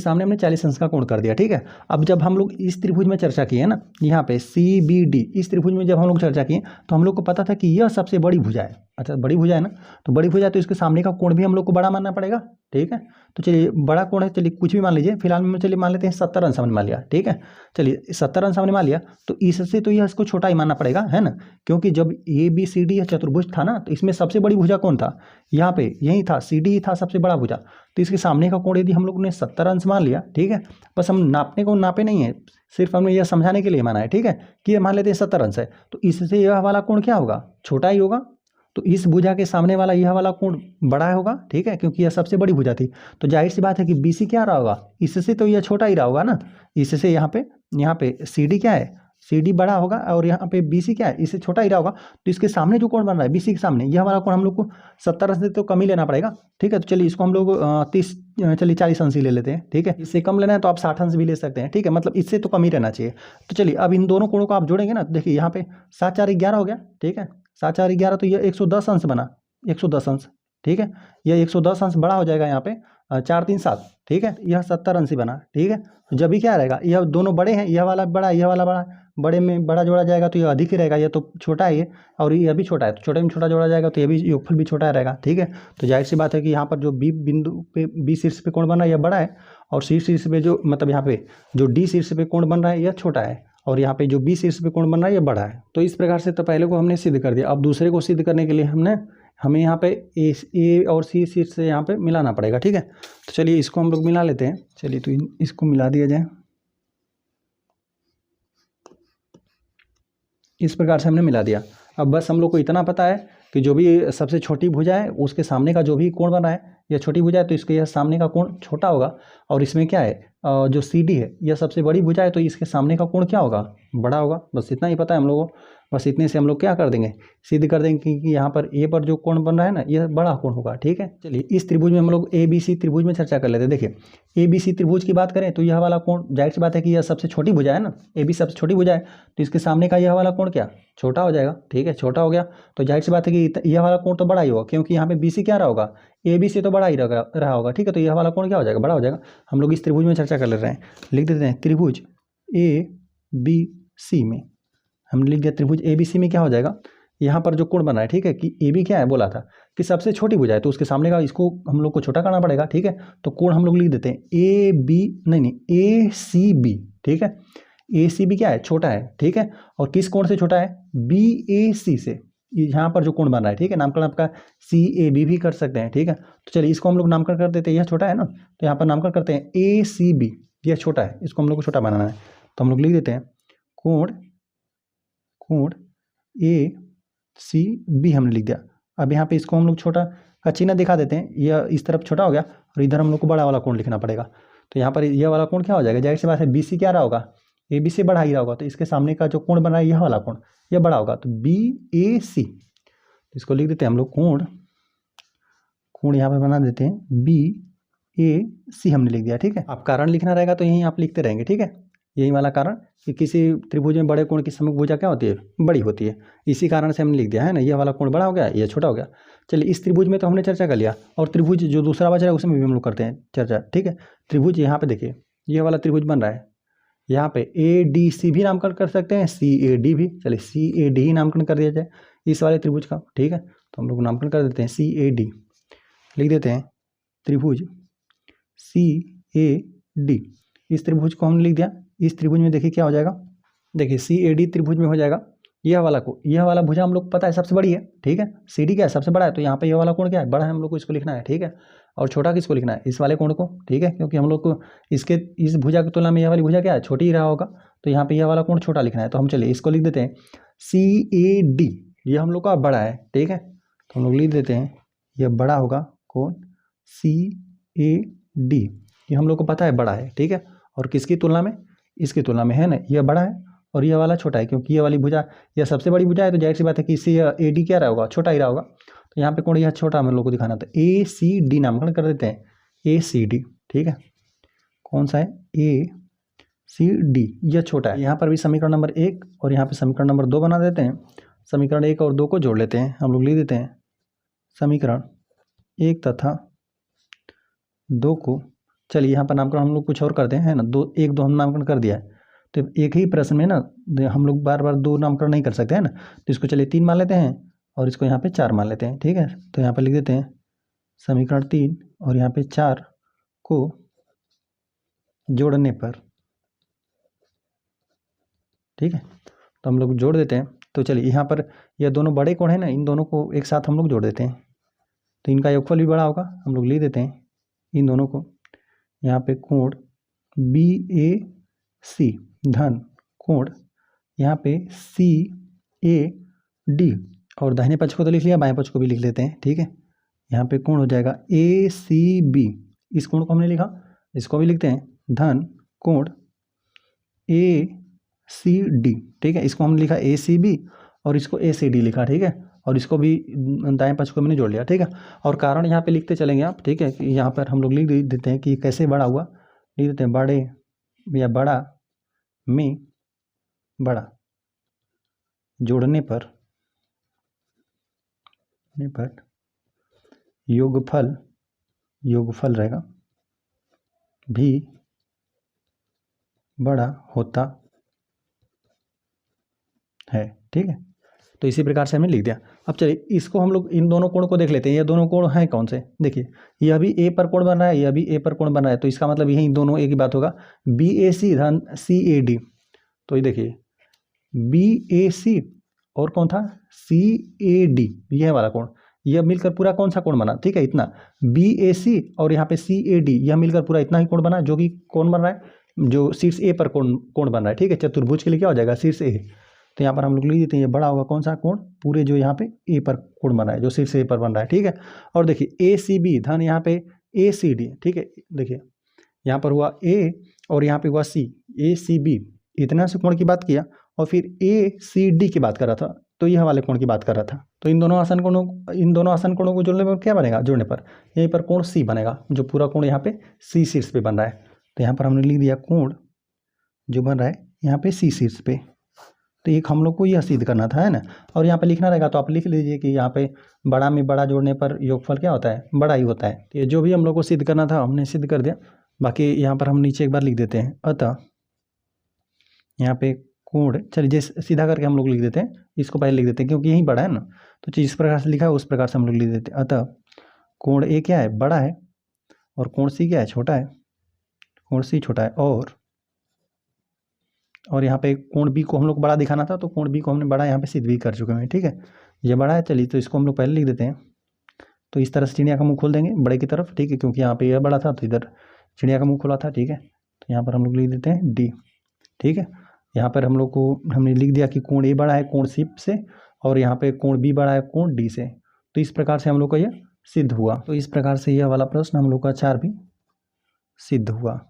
सामने हमने 40 अंश का कोण कर दिया। ठीक है, अब जब हम लोग इस त्रिभुज में चर्चा किए ना, यहाँ पे सी बी डी इस त्रिभुज में जब हम लोग चर्चा किए तो हम लोग को पता था कि यह सबसे बड़ी भुजा है। अच्छा बड़ी भुजा है ना, तो बड़ी भुजा है तो इसके सामने का कोण भी हम लोग को बड़ा मानना पड़ेगा, ठीक है। तो चलिए बड़ा कोण है, चलिए कुछ भी मान लीजिए, फिलहाल में चलिए मान लेते हैं 70 अंश हमने मान लिया, ठीक है। चलिए 70 अंश हमने मान लिया, तो इससे तो यह इसको छोटा ही मानना पड़ेगा, है ना, क्योंकि जब ABCD चतुर्भुज था ना, तो इसमें सबसे बड़ी भुजा कौन था, यहाँ पे यही था, CD ही था सबसे बड़ा भुजा। तो इसके सामने का कोण यदि हम लोग ने 70 अंश मान लिया, ठीक है, बस हम नापने को नापे नहीं है, सिर्फ हमने यह समझाने के लिए माना है, ठीक है, कि ये मान लेते हैं 70 अंश है, तो इससे यह वाला कोण क्या होगा, छोटा ही होगा। तो इस भुजा के सामने वाला यह वाला कोण बड़ा होगा, ठीक है, क्योंकि यह सबसे बड़ी भुजा थी। तो जाहिर सी बात है कि BC क्या रहा होगा, इससे तो यह छोटा ही रहा होगा ना। इससे यहाँ पे CD क्या है, CD बड़ा होगा, और यहाँ पे BC क्या है, इससे छोटा ही रहा होगा। तो इसके सामने जो कोण बन रहा है BC के सामने, यह वाला कोण हम लोग को 70 से तो कम ही लेना पड़ेगा, ठीक है। तो चलिए इसको हम लोग 40 अंश ही ले लेते हैं, ठीक है। इससे कम लेना है तो आप 60 अंश भी ले सकते हैं, ठीक है, मतलब इससे तो कम ही रहना चाहिए। तो चलिए अब इन दोनों कोणों को आप जोड़ेंगे ना, तो देखिए यहाँ पे 7 4 11 हो गया, ठीक है, 7 4 11, तो यह 110 अंश बना, 110 अंश, ठीक है। यह 110 अंश बड़ा हो जाएगा यहाँ पे 4 3 7, ठीक है, यह 70 अंश ही बना, ठीक है। जब भी क्या रहेगा, यह दोनों बड़े हैं, यह वाला बड़ा, यह वाला बड़ा, बड़े में बड़ा जोड़ा जाएगा तो यह अधिक ही रहेगा, यह तो छोटा है ये, और यह भी छोटा है, तो छोटे में छोटा जोड़ा जाएगा तो यह भी योगफल भी छोटा रहेगा, ठीक है। तो जाहिर सी बात है कि यहाँ पर जो B बिंदु पे B शीर्ष पे कोण बन रहा है यह बड़ा है, और C शीर्ष पे जो मतलब यहाँ पे जो D शीर्ष पे कोण बन रहा है यह छोटा है, और यहाँ पे जो B शीर्ष पे कोण बन रहा है ये बड़ा है। तो इस प्रकार से तो पहले को हमने सिद्ध कर दिया। अब दूसरे को सिद्ध करने के लिए हमें यहाँ पे A और C शीर्ष से यहाँ पे मिलाना पड़ेगा, ठीक है। तो चलिए इसको हम लोग मिला लेते हैं। चलिए तो इसको मिला दिया जाए। इस प्रकार से हमने मिला दिया। अब बस हम लोग को इतना पता है कि जो भी सबसे छोटी भुजा है उसके सामने का जो भी कोण बना है, यह छोटी भुजा है तो इसके यह सामने का कोण छोटा होगा, और इसमें क्या है जो CD है यह सबसे बड़ी भुजा है तो इसके सामने का कोण क्या होगा, बड़ा होगा। बस इतना ही पता है हम लोगों को। बस इतने से हम लोग क्या कर देंगे, सिद्ध कर देंगे कि यहाँ पर A पर जो कोण बन रहा है ना यह बड़ा कोण होगा, ठीक है। चलिए इस त्रिभुज में हम लोग ABC त्रिभुज में चर्चा कर लेते हैं। देखिए ABC त्रिभुज की बात करें तो यह वाला कोण, जाहिर सी बात है कि यह सबसे छोटी भुजा है ना, AB सबसे छोटी भुजा है, तो इसके सामने का यह वाला कोण क्या, छोटा हो जाएगा, ठीक है, छोटा हो गया। तो जाहिर सी बात है कि यह वाला कोण तो बड़ा ही होगा, क्योंकि यहाँ पे BC क्या रहा होगा, AB से तो बड़ा ही रहा होगा, ठीक है। तो यह वाला कोण क्या हो जाएगा, बड़ा हो जाएगा। हम लोग इस त्रिभुज में चर्चा कर ले रहे हैं, लिख देते हैं त्रिभुज ABC में। हमने लिख दिया त्रिभुज ABC में क्या हो जाएगा, यहाँ पर जो कोण बना है, ठीक है, कि AB क्या है, बोला था कि सबसे छोटी भुजा है तो उसके सामने का इसको हम लोग को छोटा करना पड़ेगा, ठीक है। तो कोण हम लोग लिख देते हैं ACB, ठीक है। ACB क्या है, छोटा है, ठीक है। और किस कोण से छोटा है, BAC से। यहाँ पर जो कोण बन रहा है, ठीक है, नामकरण आपका CAB भी कर सकते हैं, ठीक है। तो चलिए इसको हम लोग नामकरण कर देते हैं, यह छोटा है ना, तो यहाँ पर नामकरण करते हैं ACB, यह छोटा है, इसको हम लोग को छोटा बनाना है। तो हम लोग लिख देते हैं कोण ACB हमने लिख दिया। अब यहाँ पे इसको हम लोग छोटा का चिन्ह दिखा देते हैं, यह इस तरफ छोटा हो गया और इधर हम लोग को बड़ा वाला कोण लिखना पड़ेगा। तो यहाँ पर यह वाला कोण क्या हो जाएगा, जाहिर सी बात है BC क्या रहा होगा, AB से बड़ा ही रहा होगा, तो इसके सामने का जो कोण बना है यह वाला कोण यह बड़ा होगा, तो BAC। इसको लिख देते हैं हम लोग कोण यहाँ पे बना देते हैं BAC हमने लिख दिया, ठीक है। आप कारण लिखना रहेगा तो यहीं आप लिखते रहेंगे, ठीक है। यही वाला कारण कि किसी त्रिभुज में बड़े कोण की सम्मुख भुजा क्या होती है, बड़ी होती है, इसी कारण से हमने लिख दिया है ना, यह वाला कोण बड़ा हो गया, यह छोटा हो गया। चलिए इस त्रिभुज में तो हमने चर्चा कर लिया, और त्रिभुज जो दूसरा बच रहा है उसमें भी हम लोग करते हैं चर्चा, ठीक है। त्रिभुज यहाँ पे देखिए यह वाला त्रिभुज बन रहा है, यहाँ पे ADC भी नामकरण कर सकते हैं, CAD भी। चलिए CAD ही नामकरण कर दिया जाए इस वाले त्रिभुज का, ठीक है। तो हम लोग नामकरण कर देते हैं CAD, लिख देते हैं त्रिभुज CAD। इस त्रिभुज को हमने लिख दिया। इस त्रिभुज में देखिए क्या हो जाएगा, देखिए CAD त्रिभुज में हो जाएगा यह वाला भुजा हम लोग पता है सबसे बड़ी है, ठीक है। CD क्या है, सबसे बड़ा है, तो यहाँ पे यह वाला कोण क्या है, बड़ा है, हम लोग को इसको लिखना है, ठीक है। और छोटा किसको लिखना है, इस वाले कोण को, ठीक है, क्योंकि हम लोग को इस भुजा की तुलना में यह वाली भुजा क्या है, छोटी ही रहा होगा, तो यहाँ पे यह वाला कोण छोटा लिखना है। तो हम चलिए इसको लिख देते हैं CAD, यह हम लोग का बड़ा है, ठीक है। तो हम लोग लिख देते हैं यह बड़ा होगा कोण CAD, ये हम लोग को पता है बड़ा है, ठीक है। और किसकी तुलना में, इसकी तुलना में, है ना, यह बड़ा है और यह वाला छोटा है, क्योंकि यह वाली भुजा यह सबसे बड़ी भुजा है, तो जाहिर सी बात है कि इससे यह AD क्या रहा होगा, छोटा ही रहा होगा। तो यहाँ पे कोण यह छोटा हम लोग को दिखाना था, ACD नामकरण कर देते हैं, ACD, ठीक है। कौन सा है, ACD, यह छोटा है। यहाँ पर भी समीकरण नंबर 1 और यहाँ पे समीकरण नंबर 2 बना देते हैं। समीकरण 1 और 2 को जोड़ लेते हैं, हम लोग लिख देते हैं समीकरण 1 तथा 2 को। चलिए यहाँ पर नामकरण हम लोग कुछ और करते हैं, है ना, 1 2 हम नामकरण कर दिया है, तो एक ही प्रश्न में ना हम लोग बार बार 2 नामकरण नहीं कर सकते, है ना। तो इसको चलिए 3 मान लेते हैं, और इसको यहाँ पे 4 मान लेते हैं, ठीक है। तो यहाँ पे लिख देते हैं समीकरण 3 और यहाँ पे 4 को जोड़ने पर, ठीक है। तो हम लोग जोड़ देते हैं। तो चलिए यहाँ पर यह दोनों बड़े कोण हैं ना, इन दोनों को एक साथ हम लोग जोड़ देते हैं, तो इनका योगफल भी बड़ा होगा। हम लोग लिख देते हैं इन दोनों को, यहाँ पे कोण BAC धन कोण यहाँ पे CAD, और दाहिने पक्ष को तो लिख लिया, बाएं पक्ष को भी लिख लेते हैं, ठीक है। यहाँ पे कोण हो जाएगा ACB, इस कोण को हमने लिखा, इसको भी लिखते हैं, धन कोण ACD, ठीक है। इसको हमने लिखा ACB और इसको ACD लिखा, ठीक है। और इसको भी दाएं पक्ष को हमने जोड़ लिया, ठीक है। और कारण यहाँ पे लिखते चलेंगे आप, ठीक है। यहाँ पर हम लोग लिख देते हैं कि कैसे बड़ा हुआ, लिख देते हैं बड़े या बड़ा में बड़ा जोड़ने पर योगफल रहेगा भी बड़ा होता है, ठीक है। तो इसी प्रकार से हमने लिख दिया। अब चलिए इसको हम लोग इन दोनों कोण को देख लेते हैं। ये दोनों कोण हैं कौन से, देखिए यह भी A पर कोण बन रहा है, यह भी A पर कोण बन रहा है, तो इसका मतलब यही दोनों एक ही बात होगा, BAC धन CAD। तो ये देखिए BAC और कौन था CAD, यह वाला कोण, यह मिलकर पूरा कौन सा कोण बना, ठीक है। इतना BAC और यहाँ पे CAD, यह मिलकर पूरा इतना ही कोण बना, जो कि कौन बन रहा है, जो शीर्ष A पर कोण बन रहा है, ठीक है। चतुर्भुज के लिए क्या हो जाएगा, शीर्ष A। तो यहाँ पर हम लोग लिख देते हैं ये बड़ा होगा कौन सा कोण, पूरे जो यहाँ पे A पर कोण बन रहा है, जो शीर्ष A पर बन रहा है, ठीक है। और देखिए ACB धन यहाँ पे ACD, ठीक है। देखिए यहाँ पर हुआ A और यहाँ पे हुआ C, ACB इतना से कोण की बात किया, और फिर ACD की बात कर रहा था, तो यह वाले कोण की बात कर रहा था। तो इन दोनों आसन कोणों को जोड़ने पर क्या बनेगा, जोड़ने पर यहीं पर कोण C बनेगा, जो पूरा कोण यहाँ पे C शीर्ष पे बन रहा है। तो यहाँ पर हमने लिख दिया कोण जो बन रहा है यहाँ पे C शीर्ष पे। तो एक हम लोग को यह सिद्ध करना था, है ना। और यहाँ पे लिखना रहेगा, तो आप लिख लीजिए कि यहाँ पे बड़ा में बड़ा जोड़ने पर योगफल क्या होता है, बड़ा ही होता है। तो ये जो भी हम लोग को सिद्ध करना था हमने सिद्ध कर दिया। बाकी यहाँ पर हम नीचे एक बार लिख देते हैं, अतः यहाँ पे कोण, चलिए जैसे सीधा करके हम लोग लिख देते हैं, इसको पहले लिख देते हैं क्योंकि यही बड़ा है ना, तो जिस प्रकार से लिखा है उस प्रकार से हम लोग लिख देते हैं। अतः कोण A क्या है, बड़ा है, और कोण C क्या है, छोटा है, कोण C छोटा है, और यहाँ पे कोण B को हम लोग बड़ा दिखाना था, तो कोण B को हमने बड़ा यहाँ पे सिद्ध भी कर चुके हैं, ठीक है। ये बड़ा है, चलिए तो इसको हम लोग पहले लिख देते हैं। तो इस तरह से चिड़िया का मुंह खोल देंगे बड़े की तरफ, ठीक है, क्योंकि यहाँ पे यह बड़ा था तो इधर चिड़िया का मुंह खोला था, ठीक है। तो यहाँ पर हम लोग लिख देते हैं D, ठीक है। यहाँ पर हम लोग को हमने लिख दिया कि कोण A बड़ा है कोण C से, और यहाँ पे कोण B बड़ा है कोण D से। तो इस प्रकार से हम लोग का यह सिद्ध हुआ। तो इस प्रकार से यह वाला प्रश्न हम लोग का 4 भी सिद्ध हुआ।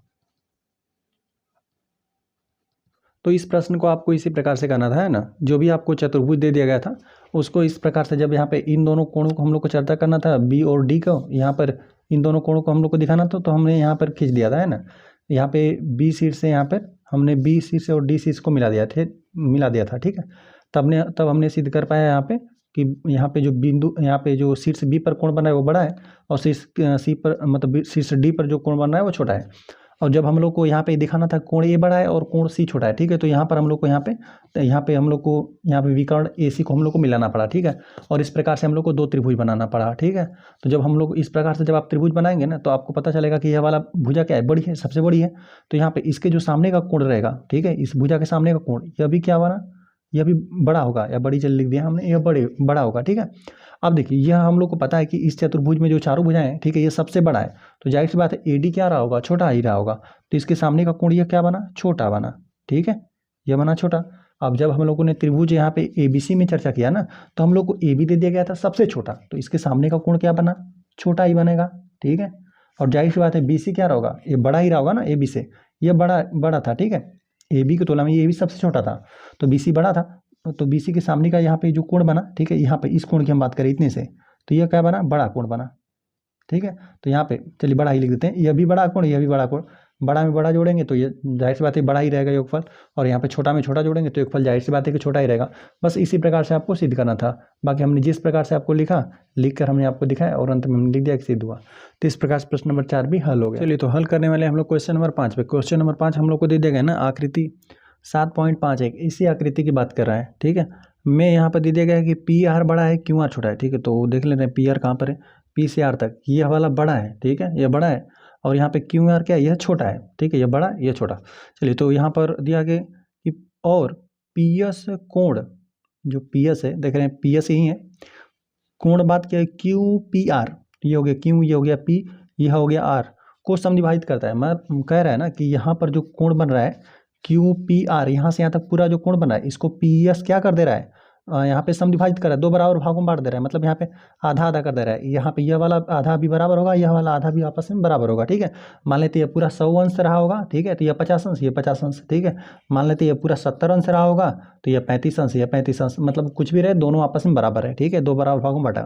तो इस प्रश्न को आपको इसी प्रकार से करना था, है ना। जो भी आपको चतुर्भुज दे दिया गया था उसको इस प्रकार से, जब यहाँ पे इन दोनों कोणों को हम लोग को चर्चा करना था, B और D को, यहाँ पर इन दोनों कोणों को हम लोग को दिखाना था, तो हमने यहाँ पर खींच दिया था, है ना। यहाँ पे B शीर्ष से यहाँ पर हमने B शीर्ष और D शीर्ष को मिला दिया था, ठीक है। तब हमने सिद्ध कर पाया यहाँ पे कि यहाँ पे जो बिंदु, यहाँ पे जो शीर्ष B पर कोण बना है वो बड़ा है, और शीर्ष C पर मतलब शीर्ष D पर जो कोण बन रहा है वो छोटा है। और जब हम लोग को यहाँ पे दिखाना था कोण A बड़ा है और कोण C छोटा है, ठीक है। तो यहाँ पर हम लोग को यहाँ पे हम लोग को यहाँ पे विकर्ण AC को हम लोग को मिलाना पड़ा, ठीक है। और इस प्रकार से हम लोग को 2 त्रिभुज बनाना पड़ा, ठीक है। तो जब हम लोग इस प्रकार से जब आप त्रिभुज बनाएंगे ना, तो आपको पता चलेगा कि यह वाला भुजा क्या है, बड़ी है, सबसे बड़ी है। तो यहाँ पे इसके जो सामने का कोण रहेगा, ठीक है, इस भुजा के सामने का कोण, यह भी क्या बना, यह भी बड़ा होगा, या बड़ी चल लिख दिया हमने, यह बड़ा होगा, ठीक है। अब देखिए यह हम लोग को पता है कि इस चतुर्भुज में जो चारों भुजाएं हैं, ठीक है, ये सबसे बड़ा है, तो जाहिर सी बात है AD क्या रहा होगा, छोटा ही रहा होगा। तो इसके सामने का कोण यह क्या बना, छोटा बना, ठीक है, यह बना छोटा। अब जब हम लोगों ने त्रिभुज यहाँ पे ABC में चर्चा किया ना, तो हम लोग को AB दे दिया गया था सबसे छोटा, तो इसके सामने का कोण क्या बना, छोटा ही बनेगा, ठीक है। और जाहिर सी बात है BC क्या होगा, ये बड़ा ही रहा होगा ना AB से, यह बड़ा था, ठीक है। AB की तुलना में ये भी सबसे छोटा था, तो BC बड़ा था, तो BC के सामने का यहाँ पे जो कोण बना, ठीक है, यहाँ पे इस कोण की हम बात करें इतने से, तो यह क्या बना, बड़ा कोण बना, ठीक है। तो यहाँ पे चलिए बड़ा ही लिख देते हैं, यह भी बड़ा कोण, यह भी बड़ा कोण, बड़ा में बड़ा जोड़ेंगे तो ये जाहिर सी बात है बड़ा ही रहेगा योगफल, और यहाँ पे छोटा में छोटा जोड़ेंगे तो योगफल जाहिर सी बात है कि छोटा ही रहेगा। बस इसी प्रकार से आपको सिद्ध करना था। बाकी हमने जिस प्रकार से आपको लिख कर हमने आपको दिखाया, और अंत में हमने लिख दिया कि सिद्ध हुआ। तो इस प्रकार से प्रश्न नंबर 4 भी हल हो गया। चलिए तो हल करने वाले हम लोग क्वेश्चन नंबर 5 पे। क्वेश्चन नंबर 5 हम लोग को दे दिया गया ना, आकृति 7.51, इसी आकृति की बात कर रहा है, ठीक है। में यहाँ पर दे दिया गया है कि पी आर बड़ा है, क्यू आर छोटा है, ठीक है। तो देख लेते हैं पी आर कहाँ पर है, पी से आर तक ये वाला बड़ा है, ठीक है, ये बड़ा है, और यहाँ पे क्यू आर क्या है, यह छोटा है, ठीक है, ये बड़ा ये छोटा। चलिए तो यहाँ पर दिया गया कि और पी एस कोण, जो पी एस है देख रहे हैं पी एस यही है, कोण बात क्या है क्यू पी आर, ये हो गया क्यू, ये हो गया पी, यह हो गया आर, को समविभाजित करता है। मैं कह रहा है ना कि यहाँ पर जो कोण बन रहा है क्यू पी आर, यहाँ से यहाँ तक पूरा जो कोण बना है इसको पी एस क्या कर दे रहा है, यहाँ पे समविभाजित कर रहा है, दो बराबर भागों में बांट दे रहा है, मतलब यहाँ पे आधा आधा कर दे रहा है। यहाँ पे यह वाला आधा भी बराबर होगा, यह वाला आधा भी आपस में बराबर होगा, ठीक है। मान लेते ये पूरा 100 अंश रहा होगा, ठीक है, तो यह 50 अंश, ये 50 अंश, ठीक है। मान लेते ये पूरा 70 अंश रहा होगा, तो यह 35 अंश, यह 35 अंश, मतलब कुछ भी रहे दोनों आपस में बराबर है, ठीक है, दो बराबर भागों में बांटा।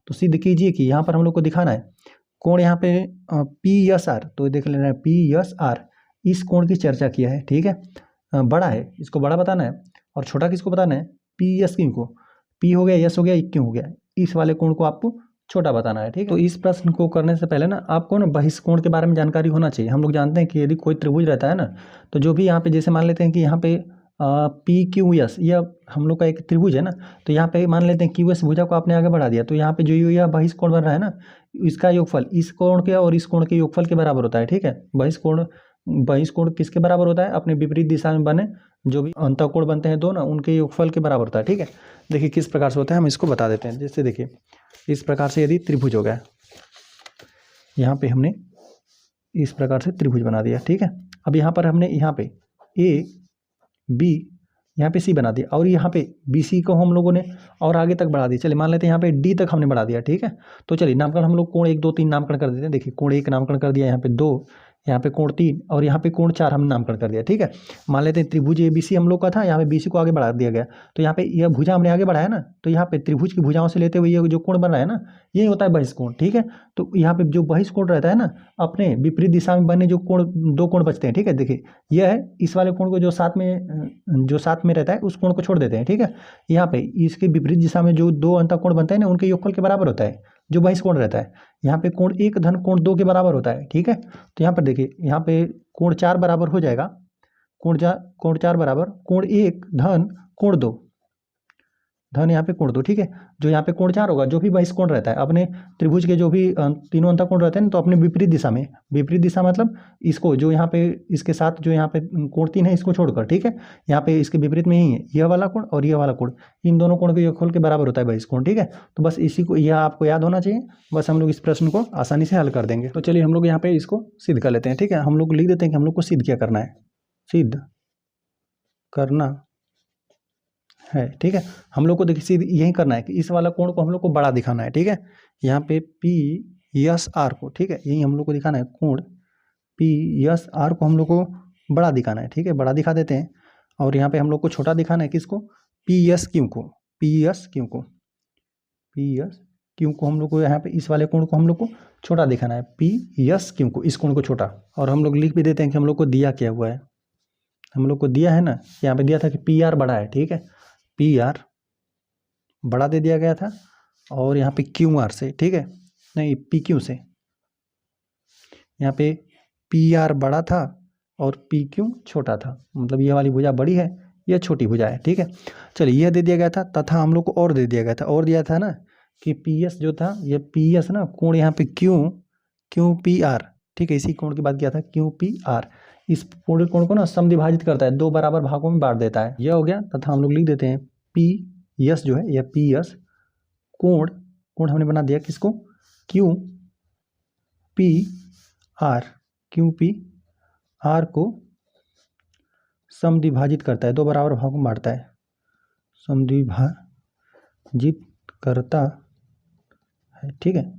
तो सिद्ध कीजिए कि यहाँ पर हम लोग को दिखाना है कोण यहाँ पे पी एस आर, तो देख लेना है पी एस आर, इस कोण की चर्चा किया है, ठीक है। बड़ा है इसको बड़ा बताना है, और छोटा किसको बताना है, पी एस क्यू को, पी हो गया एस हो गया क्यू हो गया, इस वाले कोण को आपको छोटा बताना है, ठीक है। तो इस प्रश्न को करने से पहले ना आपको ना बहिष्कोण के बारे में जानकारी होना चाहिए। हम लोग जानते हैं कि यदि कोई त्रिभुज रहता है ना, तो जो भी यहाँ पे जैसे मान लेते हैं कि यहाँ पे पी क्यू एस यह हम लोग का एक त्रिभुज है ना, तो यहाँ पे मान लेते हैं क्यू एस भुजा को आपने आगे बढ़ा दिया, तो यहाँ पे जो यह बहिष्कोण बन रहा है ना, इसका योगफल इस कोण के और इस कोण के योगफल के बराबर होता है, ठीक है। बहिष्कोण किसके बराबर होता है, अपने विपरीत दिशा में बने जो भी अंतःकोण बनते हैं दो ना, उनके योगफल के बराबर होता है, ठीक है। देखिए किस प्रकार से होता है हम इसको बता देते हैं। जैसे देखिए इस प्रकार से यदि त्रिभुज हो गया, यहाँ पे हमने इस प्रकार से त्रिभुज बना दिया, ठीक है। अब यहाँ पर हमने यहाँ पे ए बी, यहाँ पे सी बना दिया, और यहाँ पे बी सी को हम लोगों ने और आगे तक बढ़ा दिया। चलिए मान लेते हैं यहाँ पे डी तक हमने बढ़ा दिया, ठीक है। तो चलिए नामकरण हम लोग कोण 1 2 3 नामकरण कर देते हैं। देखिए कोण 1 नामकरण कर दिया, यहाँ पे 2, यहाँ पे कोण 3, और यहाँ पे कोण 4 हमने नामकरण कर दिया, ठीक है। मान लेते हैं त्रिभुज ए बी सी हम लोग का था, यहाँ पे बी सी को आगे बढ़ा दिया गया, तो यहाँ पे यह भुजा हमने आगे बढ़ाया ना, तो यहाँ पे त्रिभुज की भुजाओं से लेते हुए ये जो कोण बन रहा है ना, यही होता है बहिष्कोण, ठीक है। तो यहाँ पे जो बहिष्कोण रहता है ना, अपने विपरीत दिशा में बने जो कोण, दो कोण बचते हैं, ठीक है। देखिए यह है इस वाले कोण को जो साथ में रहता है उस कोण को छोड़ देते हैं, ठीक है। यहाँ पे इसके विपरीत दिशा में जो दो अंतःकोण बनते हैं ना, उनके योगफल के बराबर होता है जो बहिष्कोण रहता है। यहाँ पे कोण 1 धन कोण 2 के बराबर होता है, ठीक है। तो यहाँ पर देखिए यहाँ पे कोण 4 बराबर हो जाएगा, कोण 4 बराबर कोण 1 धन कोण 2, धन यहाँ पे कोण 2, ठीक है। जो यहाँ पे कोण 4 होगा, जो भी बहिष्कोण रहता है अपने त्रिभुज के जो भी तीनों अंतःकोण रहते हैं तो अपने विपरीत दिशा में, विपरीत दिशा मतलब इसको जो यहाँ पे इसके साथ जो यहाँ पे कोण 3 है इसको छोड़कर, ठीक है। यहाँ पे इसके विपरीत में ही है यह वाला कोण और यह वाला कोण, इन दोनों कोण के योगफल के बराबर होता है बहिष्कोण, ठीक है। तो बस इसी को यह आपको याद होना चाहिए, बस हम लोग इस प्रश्न को आसानी से हल कर देंगे। तो चलिए हम लोग यहाँ पे इसको सिद्ध कर लेते हैं, ठीक है। हम लोग लिख देते हैं कि हम लोग को सिद्ध क्या करना है, सिद्ध करना है, ठीक है। हम लोग को देखिए सीधे यही करना है कि इस वाला कोण को हम लोग को बड़ा दिखाना है, ठीक है। यहाँ पे पी एस आर को, ठीक है, यही हम लोग को दिखाना है, कोण पी एस आर को हम लोग को बड़ा दिखाना है, ठीक है, बड़ा दिखा देते हैं। और यहाँ पे हम लोग को छोटा दिखाना है किसको, पी एस क्यू को, पी एस क्यू को, पी एस क्यू को हम लोग को यहाँ पे इस वाले कोण को हम लोग को छोटा दिखाना है, पी एस क्यू को, इस कोण को छोटा। और हम लोग लिख भी देते हैं कि हम लोग को दिया क्या हुआ है, हम लोग को दिया है ना, यहाँ पे दिया था कि पी आर बड़ा है, ठीक है, पी आर बड़ा दे दिया गया था, और यहाँ पे क्यू आर से, ठीक है, नहीं पी क्यू से, यहाँ पे पी आर बड़ा था और पी क्यू छोटा था, मतलब ये वाली भुजा बड़ी है, यह छोटी भुजा है, ठीक है। चलिए यह दे दिया गया था, तथा हम लोग को और दे दिया गया था, और दिया था ना कि पी एस जो था, ये पी एस ना कोण यहाँ पे क्यू पी आर, ठीक है, इसी कोण की बात किया था, क्यू पी आर, इस पूरे कोण को ना समद्विभाजित करता है, दो बराबर भागों में बांट देता है, यह हो गया। तथा हम लोग लिख देते हैं पी एस जो है, यह पी एस कोण हमने बना दिया किसको, Q P R, Q P R को समद्विभाजित करता है, दो बराबर भागों में बांटता है, समद्विभाजित करता है, ठीक है।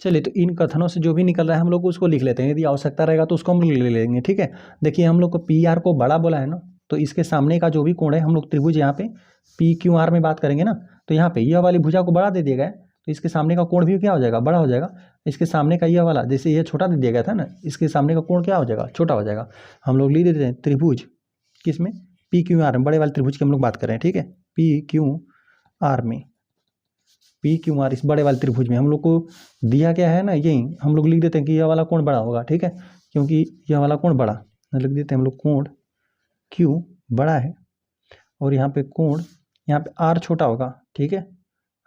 चलिए तो इन कथनों से जो भी निकल रहा है हम लोग उसको लिख लेते हैं, यदि आवश्यकता रहेगा तो उसको हम ले लेंगे, ठीक है। देखिए हम लोग को पी आर को बड़ा बोला है ना, तो इसके सामने का जो भी कोण है, हम लोग त्रिभुज यहाँ पे पी क्यू आर में बात करेंगे ना, तो यहाँ पे यह वाली भुजा को बड़ा दे दिया गया है, तो इसके सामने का कोण भी क्या हो जाएगा, बड़ा हो जाएगा। इसके सामने का यह वाला, जैसे यह छोटा दे दिया गया था ना, इसके सामने का कोण क्या हो जाएगा, छोटा हो जाएगा। हम लोग लिख देते हैं त्रिभुज किसमें, पी क्यू आर में, बड़े वाले त्रिभुज की हम लोग बात कर रहे हैं, ठीक है, पी क्यू आर में, पी क्यू आर, इस बड़े वाले त्रिभुज में हम लोग को दिया क्या है ना, यही हम लोग लिख देते हैं कि यह वाला कोण बड़ा होगा, ठीक है, क्योंकि यह वाला कोण बड़ा, लिख देते हैं हम लोग कोण क्यू बड़ा है, और यहाँ पे कोण यहाँ पे आर छोटा होगा, ठीक है,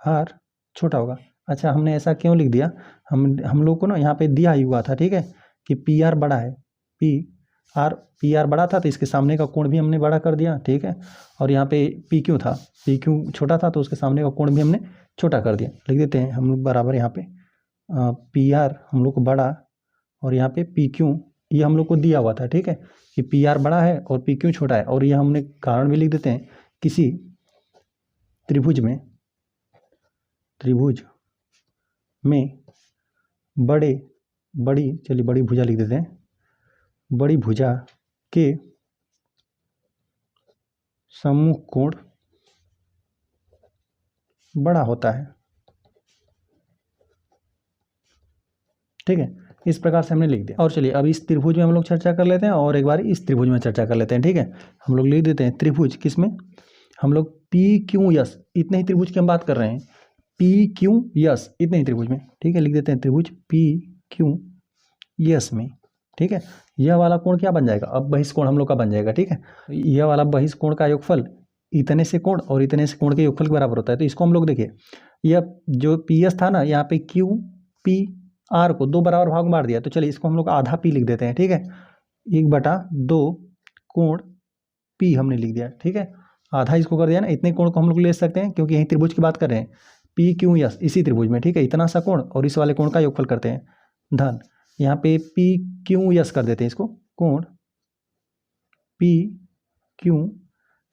आर छोटा होगा। अच्छा, हमने ऐसा क्यों लिख दिया, हम लोग को ना यहाँ पे दिया ही हुआ था, ठीक है, कि पी आर बड़ा है, पी आर बड़ा था तो इसके सामने का कोण भी हमने बड़ा कर दिया, ठीक है। और यहाँ पे पी क्यू था, पी क्यू छोटा था तो उसके सामने का कोण भी हमने छोटा कर दिया। लिख देते हैं हम लोग बराबर यहाँ पे पी आर हम लोग को बड़ा और यहाँ पे पी क्यू ये हम लोग को दिया हुआ था, ठीक है, कि पी आर बड़ा है और पी क्यू छोटा है। और ये हमने कारण भी लिख देते हैं, किसी त्रिभुज में बड़ी भुजा लिख देते हैं, बड़ी भुजा के सम्मुख कोण बड़ा होता है, ठीक है। इस प्रकार से हमने लिख दिया। और चलिए अब इस त्रिभुज में हम लोग चर्चा कर लेते हैं और एक बार इस त्रिभुज में चर्चा कर लेते हैं, ठीक है। हम लोग लिख देते हैं त्रिभुज किसमें, हम लोग पी क्यू यस इतने ही त्रिभुज की हम बात कर रहे हैं, पी क्यू यस इतने ही त्रिभुज में, ठीक है। लिख देते हैं त्रिभुज पी क्यू यस में, ठीक है। यह वाला कोण क्या बन जाएगा, अब बहिष्कोण हम लोग का बन जाएगा, ठीक है। यह वाला बहिष्कोण का योगफल इतने से कोण और इतने से कोण के योगफल के बराबर होता है। तो इसको हम लोग देखिए, यह जो पी एस था ना, यहाँ पे क्यू पी आर को दो बराबर भाग में बांट दिया, तो चलिए इसको हम लोग आधा पी लिख देते हैं, ठीक है। 1/2 कोण पी हमने लिख दिया, ठीक है, आधा इसको कर दिया ना। इतने कोण को हम लोग ले सकते हैं क्योंकि यही त्रिभुज की बात कर रहे हैं, पी क्यू यस इसी त्रिभुज में, ठीक है। इतना सा कोण और इस वाले कोण का योगफल करते हैं धन, यहाँ पे पी क्यू यस कर देते हैं इसको, कोण P Q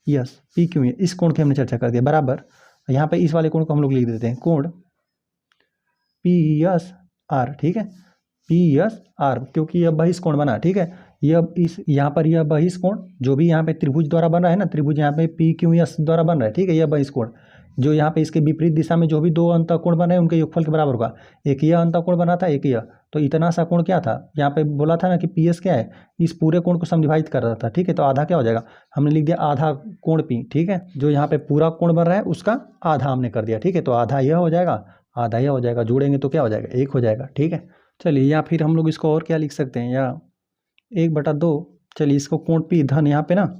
yes, P Q इस कोण की हमने चर्चा कर दिया, बराबर यहाँ पे इस वाले कोण को हम लोग लिख देते हैं कोण पी एस आर, ठीक है, पी एस आर, क्योंकि यह बहिष्कोण बना, ठीक है। यह इस यहाँ पर यह बहिष्कोण जो भी यहाँ पे त्रिभुज द्वारा बन रहा है ना, त्रिभुज यहाँ पे पी क्यू एस द्वारा बन रहा है, ठीक है। यह बहिष्कोण जो यहाँ पे इसके विपरीत दिशा में जो भी दो अंतःकोण बने उनके योगफल के बराबर होगा। एक यह अंतःकोण बना था, एक यह, तो इतना सा कोण क्या था, यहाँ पे बोला था ना कि पी एस क्या है, इस पूरे कोण को समविभाजित कर रहा था, ठीक है। तो आधा क्या हो जाएगा, हमने लिख दिया आधा कोण पी, ठीक है। जो यहाँ पे पूरा कोण बन रहा है उसका आधा हमने कर दिया, ठीक है। तो आधा यह हो जाएगा, आधा यह हो जाएगा, जोड़ेंगे तो क्या हो जाएगा, 1 हो जाएगा, ठीक है। चलिए या फिर हम लोग इसको और क्या लिख सकते हैं, या 1/2, चलिए इसको कोण पी धन, यहाँ पे ना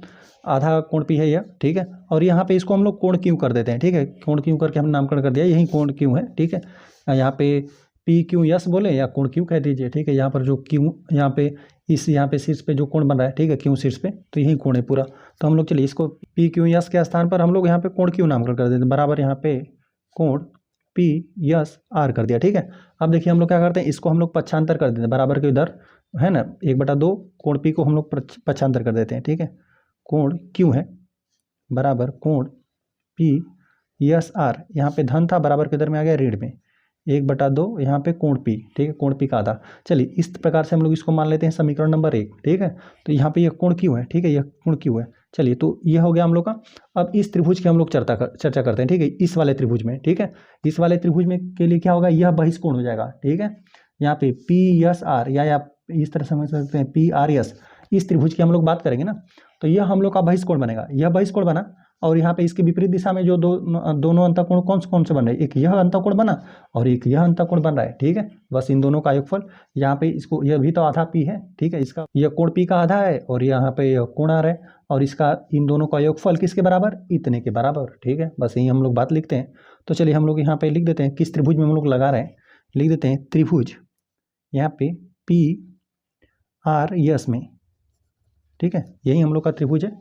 आधा कोण पी है यह, ठीक है। और यहाँ पे इसको हम लोग कोण क्यू कर देते हैं, ठीक है। कोण क्यू करके हमने नामकरण कर दिया, यही कोण क्यू है, ठीक है। यहाँ पे पी क्यू यस बोले या कोण क्यू कह दीजिए, ठीक है। यहाँ पर जो क्यू यहाँ पे यहाँ पे शीर्ष पे जो कोण बन रहा है, ठीक है, क्यू शीर्ष पे, तो यही कोण है पूरा। तो हम लोग चलिए इसको पी क्यू यस के स्थान पर हम लोग यहाँ पे कोण क्यू नामकरण कर देते हैं, बराबर यहाँ पे कोण पी यस आर कर दिया, ठीक है। अब देखिए हम लोग क्या करते हैं, इसको हम लोग पक्षांतर कर देते हैं, बराबर के इधर है ना, 1/2 कोण पी को हम लोग पक्षांतर कर देते हैं, ठीक है। कोण क्यू है बराबर कोण पी यस आर, यहाँ पे धन था, बराबर के इधर में आ गया ऋण में, 1/2 यहाँ पे कोण पी, ठीक है, कोण पी का आधा। चलिए इस प्रकार से हम लोग इसको मान लेते हैं समीकरण नंबर 1, ठीक है। तो यहाँ पे यह कोण क्यू है, ठीक है, यह कोण क्यू है। चलिए तो यह हो गया हम लोग का। अब इस त्रिभुज की हम लोग चर्चा करते हैं, ठीक है, इस वाले त्रिभुज में, ठीक है। इस वाले त्रिभुज में के लिए क्या होगा, यह बहिष्कोण हो जाएगा, ठीक है। यहाँ पे पी एस आर या इस तरह समझ सकते हैं पी आर एस, इस त्रिभुज की हम लोग बात करेंगे ना, तो यह हम लोग का बहिष्कोण बनेगा, यह बहिष्कोण बना। और यहाँ पे इसके विपरीत दिशा में जो दोनों अंतःकोण कौन से बन रहे हैं, एक यह अंतःकोण बना और एक यह अंतःकोण बन रहा है, ठीक है। बस इन दोनों का योगफल, यहाँ पे इसको यह भी तो आधा पी है, ठीक है, इसका यह कोण पी का आधा है और यहाँ पे यह कोण आर है, और इसका इन दोनों का योगफल किसके बराबर, इतने के बराबर, ठीक है। बस यही हम लोग बात लिखते हैं। तो चलिए हम लोग यहाँ पे लिख देते हैं किस त्रिभुज में हम लोग लगा रहे हैं, लिख देते हैं त्रिभुज यहाँ पे पी आर यस में, ठीक है, यही हम लोग का त्रिभुज है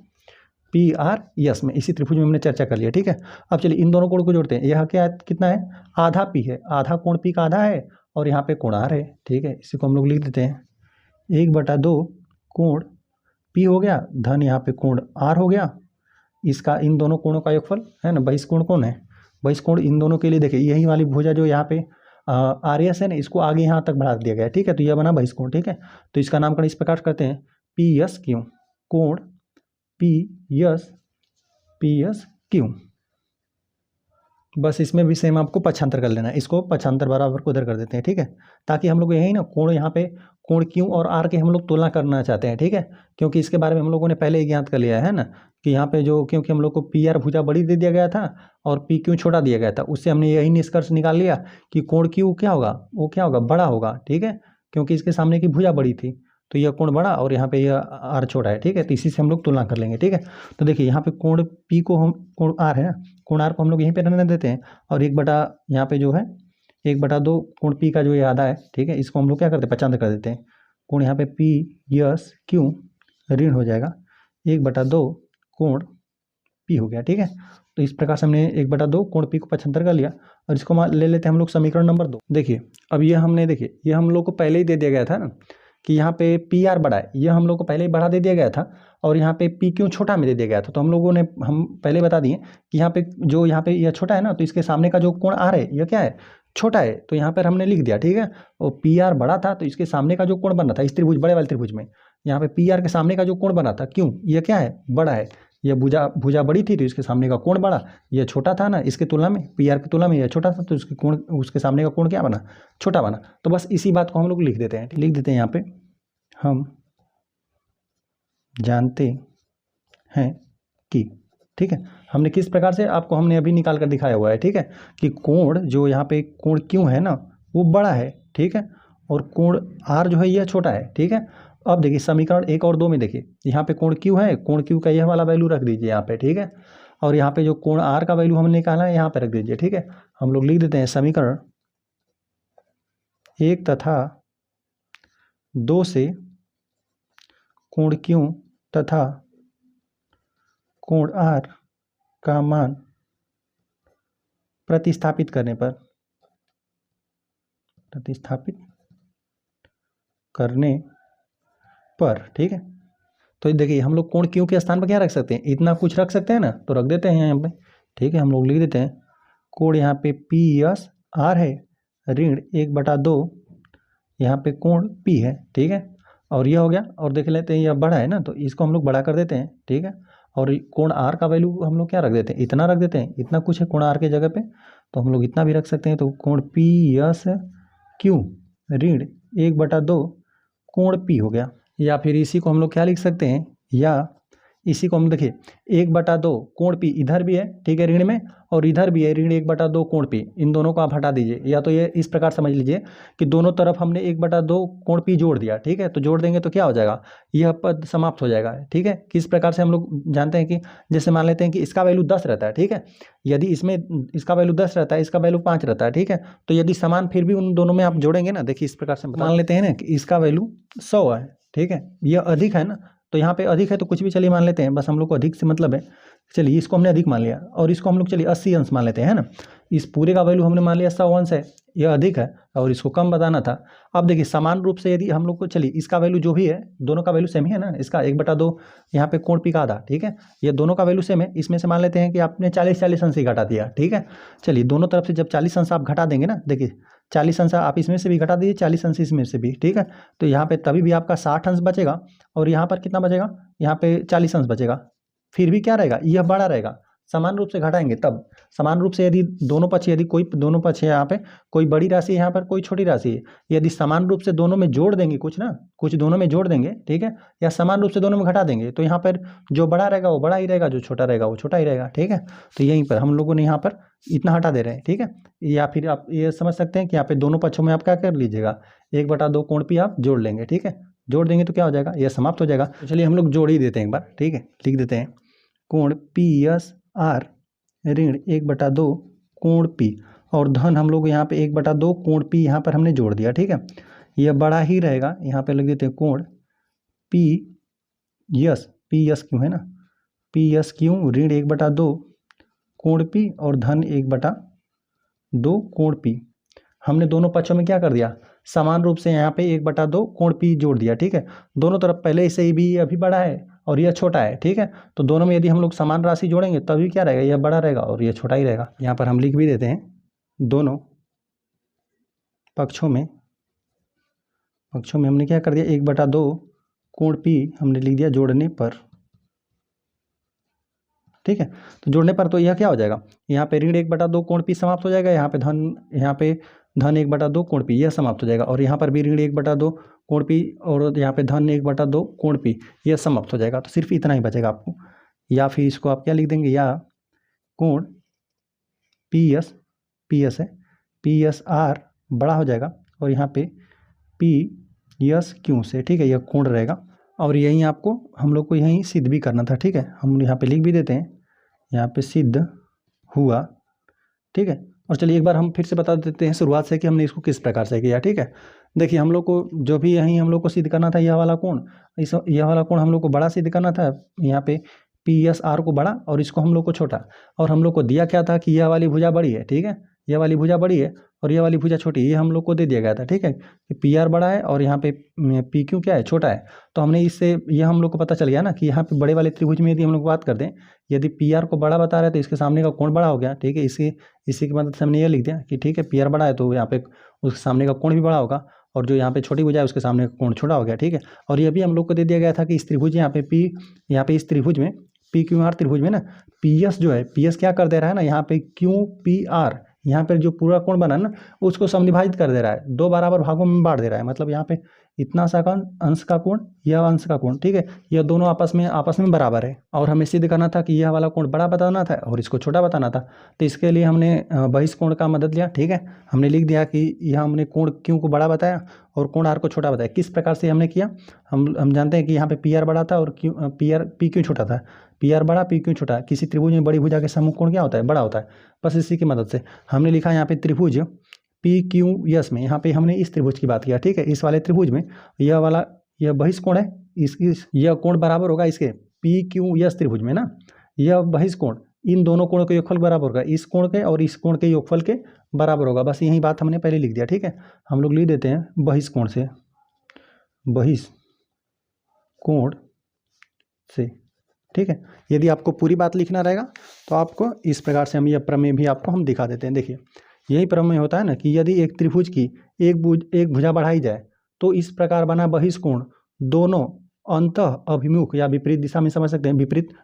पी आर यस में, इसी त्रिभुज में हमने चर्चा कर लिया, ठीक है। अब चलिए इन दोनों कोण को जोड़ते हैं, यह क्या कितना है, आधा पी है, आधा कोण पी का आधा है और यहाँ पे कोण आर है, ठीक है। इसी को हम लोग लिख देते हैं 1/2 कोण पी हो गया धन यहाँ पे कोण आर हो गया, इसका इन दोनों कोणों का योगफल है ना, बहिष्कोण कौन है, बहिष्कोण इन दोनों के लिए देखिए यही वाली भुजा जो यहाँ पे आर एस है ना, इसको आगे यहाँ तक बढ़ा दिया गया है, ठीक है। तो यह बना बहिष्कोण, ठीक है। तो इसका नामकरण इस प्रकार करते हैं पी एस क्यू, कोण पी एस क्यू। बस इसमें भी सेम आपको पक्षांतर कर लेना है, इसको पक्षांतर बराबर को उधर कर देते हैं, ठीक है, ताकि हम लोग यही ना कोण यहाँ पे कोण क्यू और आर के हम लोग तुलना करना चाहते हैं, ठीक है। क्योंकि इसके बारे में हम लोगों ने पहले ही ज्ञात कर लिया है ना, कि यहाँ पे जो क्योंकि हम लोग को पी आर भुजा बड़ी दे दिया गया था और पी क्यू छोटा दिया गया था, उससे हमने यही निष्कर्ष निकाल लिया कि कोण क्यू क्या होगा, वो क्या होगा, बड़ा होगा, ठीक है, क्योंकि इसके सामने की भुजा बड़ी थी। तो यह कोण बड़ा और यहाँ पे यह आर छोटा है, ठीक है। तो इसी से हम लोग तुलना कर लेंगे, ठीक है। तो देखिए यहाँ पे कोण पी को हम, कोण आर है ना, कोण आर को हम लोग यहीं पे रहने देते हैं और 1/, यहाँ पे जो है 1/2 कोण पी का जो ये आधा है, ठीक है, इसको हम लोग क्या करते हैं, 50 कर देते हैं। कोण यहाँ पे पी यस क्यू ऋण हो जाएगा 1/2 कोण पी हो गया, ठीक है। तो इस प्रकार से हमने 1/2 कोण पी को 75 कर लिया और इसको ले लेते हैं हम लोग समीकरण नंबर 2। देखिए अब ये हमने, देखिए ये हम लोग को पहले ही दे दिया गया था ना कि यहाँ पे पी आर बड़ा है, ये हम लोग को पहले ही बड़ा दे दिया गया था और यहाँ पे पी क्यू छोटा में दे दिया गया था। तो हम लोगों ने, हम पहले बता दिए कि यहाँ पे जो, यहाँ पे यह छोटा है ना, तो इसके सामने का जो कोण आर है यह क्या है, छोटा है, तो यहाँ पर हमने लिख दिया, ठीक है। और पी आर बड़ा था तो इसके सामने का जो कोण बना था इस त्रिभुज, बड़े वाले त्रिभुज में, यहाँ पे पी आर के सामने का जो कोण बना था, क्यों, यह क्या है, बड़ा है। यह भुजा बड़ी थी तो इसके सामने का कोण बड़ा, यह छोटा था ना इसके तुलना में, पी आर की तुलना में यह छोटा था तो इसके कोण, उसके सामने का कोण क्या बना, छोटा बना। तो बस इसी बात को हम लोग लिख देते हैं, लिख देते हैं यहाँ पे, हम जानते हैं कि, ठीक है। हमने किस प्रकार से, आपको हमने अभी निकाल कर दिखाया हुआ है, ठीक है, कि कोण जो यहाँ पे कोण क्यों है ना वो बड़ा है, ठीक है, और कोण आर जो है यह छोटा है, ठीक है। अब देखिए समीकरण 1 और 2 में देखिए यहाँ पे कोण क्यू है, कोण क्यू का यह वाला वैल्यू रख दीजिए यहाँ पे, ठीक है। और यहाँ पे जो कोण आर का वैल्यू हमने निकाला है यहाँ पे रख दीजिए, ठीक है। हम लोग लिख देते हैं समीकरण 1 तथा 2 से कोण क्यू तथा कोण आर का मान प्रतिस्थापित करने पर, ठीक है। तो देखिए हम लोग कोण क्यू के स्थान पर क्या रख सकते हैं, इतना कुछ रख सकते हैं ना, तो रख देते हैं यहाँ पे, ठीक है। हम लोग लिख देते हैं कोण यहाँ पे पी एस आर है ऋण 1/2 यहाँ पे कोण पी है, ठीक है। और यह हो गया, और देख लेते हैं यह बड़ा है ना तो इसको हम लोग बड़ा कर देते हैं, ठीक है। और कोण आर का वैल्यू हम लोग क्या रख देते हैं, इतना रख देते हैं, इतना कुछ है कोण आर के जगह पे, तो हम लोग इतना भी रख सकते हैं। तो कोण पी एस क्यू ऋण 1/2 कोण पी हो गया। या फिर इसी को हम लोग क्या लिख सकते हैं, या इसी को हम देखिए 1/2 कोण पी इधर भी है, ठीक है, ऋण में, और इधर भी है ऋण 1/2 कोण पी, इन दोनों को आप हटा दीजिए। या तो ये इस प्रकार समझ लीजिए कि दोनों तरफ हमने 1/2 कोण पी जोड़ दिया, ठीक है। तो जोड़ देंगे तो क्या हो जाएगा, यह पद समाप्त हो जाएगा, ठीक है। किस प्रकार से हम लोग जानते हैं कि, जैसे मान लेते हैं कि इसका वैल्यू 10 रहता है, ठीक है। यदि इसमें इसका वैल्यू 10 रहता है, इसका वैल्यू 5 रहता है, ठीक है। तो यदि समान फिर भी उन दोनों में आप जोड़ेंगे ना, देखिए इस प्रकार से मान लेते हैं ना कि इसका वैल्यू 100 है, ठीक है, यह अधिक है ना, तो यहाँ पे अधिक है तो कुछ भी चलिए मान लेते हैं, बस हम लोग को अधिक से मतलब है। चलिए इसको हमने अधिक मान लिया और इसको हम लोग चलिए 80 अंश मान लेते हैं ना। इस पूरे का वैल्यू हमने मान लिया 100 अंश है, यह अधिक है और इसको कम बताना था। अब देखिए समान रूप से यदि हम लोग को, चलिए इसका वैल्यू जो भी है, दोनों का वैल्यू सेम ही है ना, इसका 1/2 यहाँ पे कोण पी का आधा, ठीक है, ये दोनों का वैल्यू सेम है। इसमें से मान लेते हैं कि आपने 40 अंश ही घटा दिया, ठीक है। चलिए दोनों तरफ से जब 40 अंश आप घटा देंगे ना, देखिए 40 अंश आप इसमें से भी घटा दीजिए, 40 अंश इसमें से भी, ठीक है। तो यहाँ पे तभी भी आपका 60 अंश बचेगा और यहाँ पर कितना बचेगा, यहाँ पे 40 अंश बचेगा। फिर भी क्या रहेगा, यह बड़ा रहेगा, समान रूप से घटाएंगे तब। समान रूप से यदि दोनों पक्ष, यदि कोई दोनों पक्ष है, यहाँ पे कोई बड़ी राशि है, यहाँ पर कोई छोटी राशि है, यदि समान रूप से दोनों में जोड़ देंगे कुछ ना, कुछ दोनों में जोड़ देंगे, ठीक है, या समान रूप से दोनों में घटा देंगे, तो यहाँ पर जो बड़ा रहेगा वो बड़ा ही रहेगा, जो छोटा रहेगा वो छोटा ही रहेगा, ठीक है। तो यहीं पर हम लोगों ने यहाँ पर इतना हटा दे रहे हैं, ठीक है। या फिर आप ये समझ सकते हैं कि यहाँ पे दोनों पक्षों में आप क्या कर लीजिएगा, 1/2 कोण पी आप जोड़ लेंगे, ठीक है। जोड़ देंगे तो क्या हो जाएगा, यह समाप्त हो जाएगा। तो चलिए हम लोग जोड़ ही देते हैं एक बार, ठीक है, लिख देते हैं कोण पी एस आर ऋण 1/2 कोण पी, और धन हम लोग यहाँ पे 1/2 कोण पी यहाँ पर हमने जोड़ दिया, ठीक है। यह बड़ा ही रहेगा, यहाँ पे लिख देते हैं कोण पी एस क्यों है ना, पी एस क्यों ऋण 1/2 कोण पी और धन 1/2 कोण पी। हमने दोनों पक्षों में क्या कर दिया, समान रूप से यहाँ पे 1/2 कोण पी जोड़ दिया, ठीक है। दोनों तरफ पहले से ही भी अभी बड़ा है और यह छोटा है, ठीक है। तो दोनों में यदि हम लोग समान राशि जोड़ेंगे तभी क्या रहेगा, यह बड़ा रहेगा और यह छोटा ही रहेगा। यहाँ पर हम लिख भी देते हैं दोनों पक्षों में हमने क्या कर दिया, 1/2 कोण पी हमने लिख दिया जोड़ने पर, ठीक है। तो जोड़ने पर तो यह क्या हो जाएगा, यहाँ पे ऋण 1/2 कोण पी समाप्त हो जाएगा, यहाँ पे धन 1/2 कोण पी यह समाप्त हो जाएगा, और यहाँ पर भी ऋण 1/2 कोण पी और यहाँ पे धन 1/2 कोण पी यह समाप्त हो जाएगा। तो सिर्फ इतना ही बचेगा आपको, या फिर इसको आप क्या लिख देंगे, या कोण पी एस है, पी एस आर बड़ा हो जाएगा और यहाँ पे पी यस क्यू से, ठीक है, यह कोण रहेगा। और यही आपको हम लोग को यहीं सिद्ध भी करना था, ठीक है, हम यहाँ पे लिख भी देते हैं, यहाँ पे सिद्ध हुआ, ठीक है। और चलिए एक बार हम फिर से बता देते हैं शुरुआत से कि हमने इसको किस प्रकार से किया, ठीक है। देखिए हम लोग को जो भी यहीं हम लोग को सिद्ध करना था यह वाला कोण, यह वाला कोण हम लोग को बड़ा सिद्ध करना था, यहाँ पे पी एस आर को बड़ा और इसको हम लोग को छोटा। और हम लोग को दिया क्या था कि यह वाली भुजा बड़ी है, ठीक है, यह वाली भुजा बड़ी है और यह वाली भुजा छोटी है, ये हम लोग को दे दिया गया था, ठीक है, कि पी आर बड़ा है और यहाँ पे पी क्यू क्या है, छोटा है। तो हमने इससे यह हम लोग को पता चल गया ना कि यहाँ पे बड़े वाले त्रिभुज में यदि हम लोग बात कर दें, यदि पी आर को बड़ा बता रहे हैं तो इसके सामने का कोण बड़ा हो गया, ठीक है। इसी की मदद से हमने ये लिख दिया कि ठीक है पी आर बड़ा है तो यहाँ पे उसके सामने का कोण भी बड़ा होगा, और जो यहाँ पे छोटी भुजा है उसके सामने का कोण छोटा हो गया, ठीक है। और ये भी हम लोग को दे दिया गया था कि इस त्रिभुज यहाँ पे इस त्रिभुज में पी क्यू आर त्रिभुज में ना पी एस जो है, पी एस क्या कर दे रहा है ना, यहाँ पे क्यू पी आर, यहाँ पर जो पूरा कोण बना ना उसको समविभाजित कर दे रहा है, दो बराबर भागों में बांट दे रहा है। मतलब यहाँ पे इतना सा अंश का कोण, यह अंश का कोण, ठीक है, यह दोनों आपस में बराबर है। और हमें सिद्ध करना था कि यह वाला कोण बड़ा बताना था और इसको छोटा बताना था। तो इसके लिए हमने बहिष्कोण का मदद लिया, ठीक है। हमने लिख दिया कि यह हमने कोण क्यू को बड़ा बताया और कोण आर को छोटा बताया। किस प्रकार से हमने किया, हम जानते हैं कि यहाँ पे पी आर बड़ा था और पी क्यू छोटा था। पी आर बड़ा, पी क्यू छोटा। किसी त्रिभुज में बड़ी भुजा के सम्मुख कोण क्या होता है, बड़ा होता है। बस इसी की मदद से हमने लिखा यहाँ पे त्रिभुज पी क्यू यस में, यहाँ पे हमने इस त्रिभुज की बात किया, ठीक है। इस वाले त्रिभुज में यह बहिष्कोण है, यह कोण बराबर होगा इसके पी क्यू यस त्रिभुज में ना, यह बहिष्कोण इन दोनों कोणों के योगफल बराबर होगा, इस कोण के और इस कोण के योगफल के बराबर होगा। बस यही बात हमने पहले लिख दिया, ठीक है। हम लोग लिख देते हैं बहिष्कोण से, बहिष्कोण से, ठीक है। यदि आपको पूरी बात लिखना रहेगा तो आपको इस प्रकार से हम यह प्रमेय भी आपको हम दिखा देते हैं। देखिए यही प्रमेय होता है ना कि यदि एक त्रिभुज की एक भुजा बढ़ाई जाए तो इस प्रकार बना बहिष्कोण दोनों अंतः अभिमुख या विपरीत दिशा में समझ सकते हैं,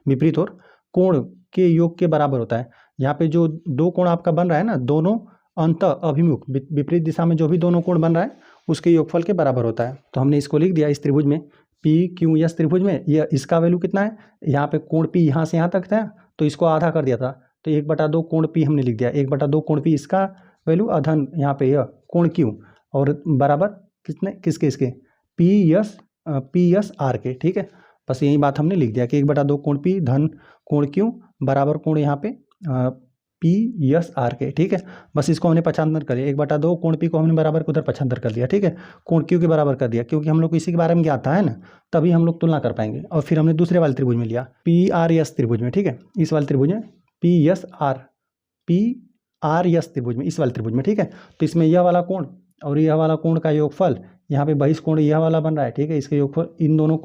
विपरीत और कोण के योग के बराबर होता है। यहाँ पे जो दो कोण आपका बन रहा है ना, दोनों अंतः अभिमुख विपरीत दिशा में जो भी दोनों कोण बन रहा है उसके योगफल के बराबर होता है। तो हमने इसको लिख दिया इस त्रिभुज में पी क्यू एस त्रिभुज में, यह इसका वैल्यू कितना है, यहाँ पे कोण पी यहाँ से यहाँ तक था तो इसको आधा कर दिया था, तो 1/2 कोण पी हमने लिख दिया, 1/2 कोण पी इसका वैल्यू अधन यहाँ पे यह कोण क्यू और बराबर किसके पी एस आर के, ठीक है। बस यही बात हमने लिख दिया कि 1/2 कोण पी धन कोण क्यू बराबर कोण यहाँ पे पी एस आर के, ठीक है। बस इसको हमने पक्षांतर कर लिया, 1/2 कोण पी को हमने बराबर उधर पक्षांतर कर दिया, ठीक है, कोण क्यू के बराबर कर दिया, क्योंकि हम लोग को इसी के बारे में ज्ञात था है ना, तभी हम लोग तुलना कर पाएंगे। और फिर हमने दूसरे वाले त्रिभुज में लिया पी आर एस त्रिभुज में, ठीक है, इस वाले त्रिभुज में पी आर एस त्रिभुज में, इस वाले त्रिभुज में, ठीक है। तो इसमें यह वाला कोण और यह वाला कोण का योगफल, यहाँ पे बहिष्कोण यह वाला बन रहा है, ठीक है, इसके योगफल इन दोनों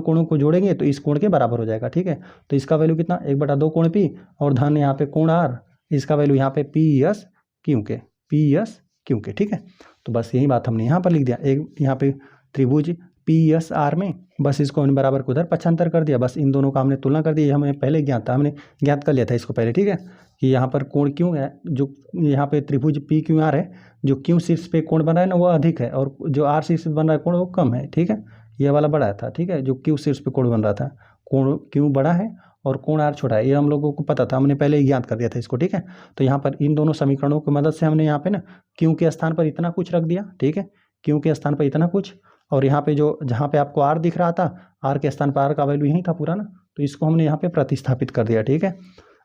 कोणों को जोड़ेंगे तो इस कोण के बराबर हो जाएगा, ठीक है। तो इसका वैल्यू कितना, 1/2 कोण पी और धन यहाँ पे कोण आर, इसका वैल्यू यहाँ पे पी एस क्यू के, ठीक है। तो बस यही बात हमने यहाँ पर लिख दिया, एक यहाँ पे त्रिभुज पी एस आर में बस इसको हमने बराबर को उधर पक्षांतर कर दिया, बस इन दोनों का हमने तुलना कर दी। हमें पहले ज्ञात था, हमने ज्ञात कर लिया था इसको पहले, ठीक है, कि यहाँ पर कोण क्यों है, जो यहाँ पे त्रिभुज पी क्यू आर है, जो क्यू शीर्ष पे कोण बन रहा है ना वो अधिक है और जो आर शीर्ष पे बन रहा है कोण वो कम है, ठीक है। ये वाला बड़ा था, ठीक है, जो क्यू शीर्ष पे कोण बन रहा था, कोण क्यू बड़ा है और कोण आर छोटा है, ये हम लोगों को पता था, हमने पहले ही ज्ञात कर दिया था इसको, ठीक है। तो यहाँ पर इन दोनों समीकरणों की मदद से हमने यहाँ पे ना क्यू के स्थान पर इतना कुछ रख दिया, ठीक है, क्यू के स्थान पर इतना कुछ, और यहाँ पे जो जहाँ पे आपको आर दिख रहा था, आर के स्थान पर आर का वैल्यू यही था पूरा ना, तो इसको हमने यहाँ पे प्रतिस्थापित कर दिया, ठीक है।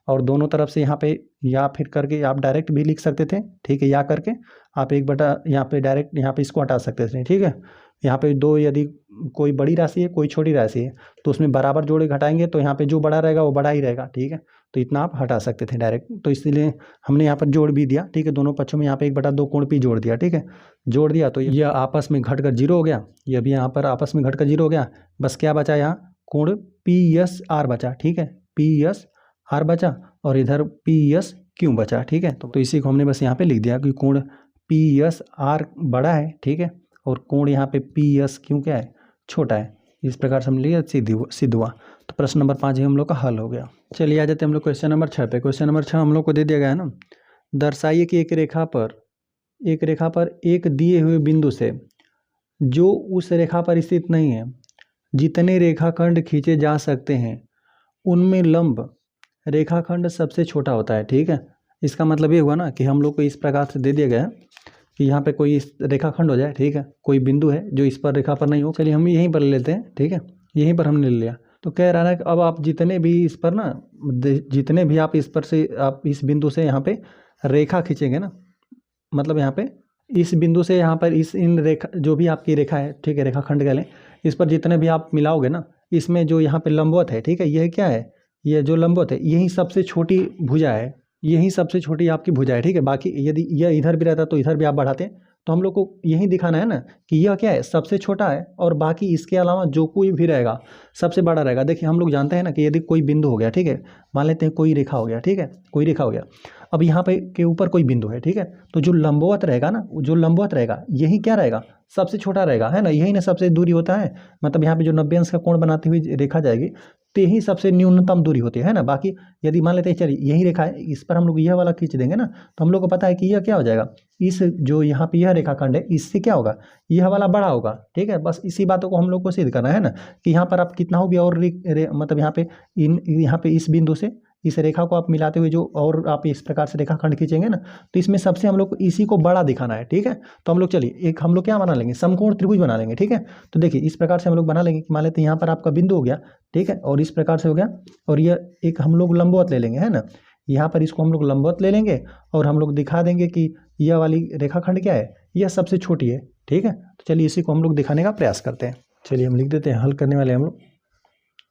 और दोनों तरफ से यहाँ पे या फिर करके आप डायरेक्ट भी लिख सकते थे, ठीक है, या करके आप 1/, यहाँ पे डायरेक्ट यहाँ पे इसको हटा सकते थे, ठीक है। यहाँ पे दो यदि कोई बड़ी राशि है कोई छोटी राशि है तो उसमें बराबर जोड़े घटाएंगे तो यहाँ पे जो बड़ा रहेगा वो बड़ा ही रहेगा, ठीक है। तो इतना आप हटा सकते थे डायरेक्ट, तो इसलिए हमने यहाँ पर जोड़ भी दिया, ठीक है, दोनों पक्षों में यहाँ पे 1/2 कोण पी जोड़ दिया, ठीक है, जोड़ दिया तो यह आपस में घटकर 0 हो गया, यह भी यहाँ पर आपस में घटकर 0 हो गया। बस क्या बचा, यहाँ कोण पी एस आर बचा, ठीक है, पी एस आर बचा और इधर पी एस क्यू बचा, ठीक है। तो इसी को हमने बस यहाँ पे लिख दिया कि कोण पी एस आर बड़ा है, ठीक है, और कोण यहाँ पे पी एस क्यू क्या है, छोटा है। इस प्रकार से हम लिया सिद्ध हुआ। तो प्रश्न नंबर 5 ही हम लोग का हल हो गया। चलिए आ जाते हैं हम लोग क्वेश्चन नंबर 6 पे। क्वेश्चन नंबर 6 हम लोग को दे दिया गया है ना, दर्शाइए कि एक रेखा पर एक दिए हुए बिंदु से जो उस रेखा पर स्थित नहीं है जितने रेखाखंड खींचे जा सकते हैं उनमें लंब रेखाखंड सबसे छोटा होता है, ठीक है। इसका मतलब ये हुआ ना कि हम लोग को इस प्रकार से दे दिया गया है कि यहाँ पे कोई इस रेखाखंड हो जाए, ठीक है, कोई बिंदु है जो इस पर रेखा पर नहीं हो। चलिए हम यहीं पर ले लेते हैं, ठीक है, यहीं पर हमने ले लिया। तो कह रहा है कि अब आप जितने भी इस पर ना, जितने भी आप इस पर से, आप इस बिंदु से यहाँ पे रेखा खींचेंगे ना, मतलब यहाँ पे इस बिंदु से यहाँ पर इस इन रेखा, जो भी आपकी रेखा है, ठीक है, रेखाखंड कह लें, इस पर जितने भी आप मिलाओगे ना, इसमें जो यहाँ पे लंबवत है, ठीक है, यह क्या है, ये जो लंबवत है यही सबसे छोटी भुजा है, यही सबसे छोटी आपकी भुजा है, ठीक है। बाकी यदि यह इधर भी रहता तो इधर भी आप बढ़ाते हैं, तो हम लोग को यही दिखाना है ना कि यह क्या है, सबसे छोटा है, और बाकी इसके अलावा जो कोई भी रहेगा सबसे बड़ा रहेगा। देखिए हम लोग जानते हैं ना कि यदि कोई बिंदु हो गया, ठीक है, मान लेते हैं कोई रेखा हो गया, ठीक है, कोई रेखा हो गया, अब यहाँ पे के ऊपर कोई बिंदु है, ठीक है, तो जो लंबवत रहेगा ना, जो लंबवत रहेगा यही क्या रहेगा, सबसे छोटा रहेगा, है ना, यही ना सबसे दूरी होता है, मतलब यहाँ पे जो 90 अंश का कोण बनाती हुई रेखा जाएगी तो यही सबसे न्यूनतम दूरी होती है ना। बाकी यदि मान लेते हैं चलिए यही रेखा है, इस पर हम लोग यह वाला खींच देंगे ना, तो हम लोग को पता है कि यह क्या हो जाएगा, इस जो यहाँ पे यह रेखाखंड है इससे क्या होगा, यह वाला बड़ा होगा, ठीक है। बस इसी बातों को हम लोग को सिद्ध करना है ना कि यहाँ पर आप कितना हो भी और मतलब यहाँ पे यहाँ पे इस बिंदु से इस रेखा को आप मिलाते हुए जो और आप इस प्रकार से रेखाखंड खींचेंगे ना, तो इसमें सबसे हम लोग को इसी को बड़ा दिखाना है, ठीक है। तो हम लोग चलिए एक हम लोग क्या बना लेंगे, समकोण त्रिभुज बना लेंगे, ठीक है। तो देखिए इस प्रकार से हम लोग बना लेंगे कि मान लेते हैं यहाँ पर आपका बिंदु हो गया, ठीक है, और इस प्रकार से हो गया, और यह एक हम लोग लंबवत ले लेंगे, है ना, यहाँ पर इसको हम लोग लंबवत ले लेंगे और हम लोग दिखा देंगे कि यह वाली रेखाखंड क्या है, यह सबसे छोटी है, ठीक है। तो चलिए इसी को हम लोग दिखाने का प्रयास करते हैं। चलिए हम लिख देते हैं हल करने वाले हम लोग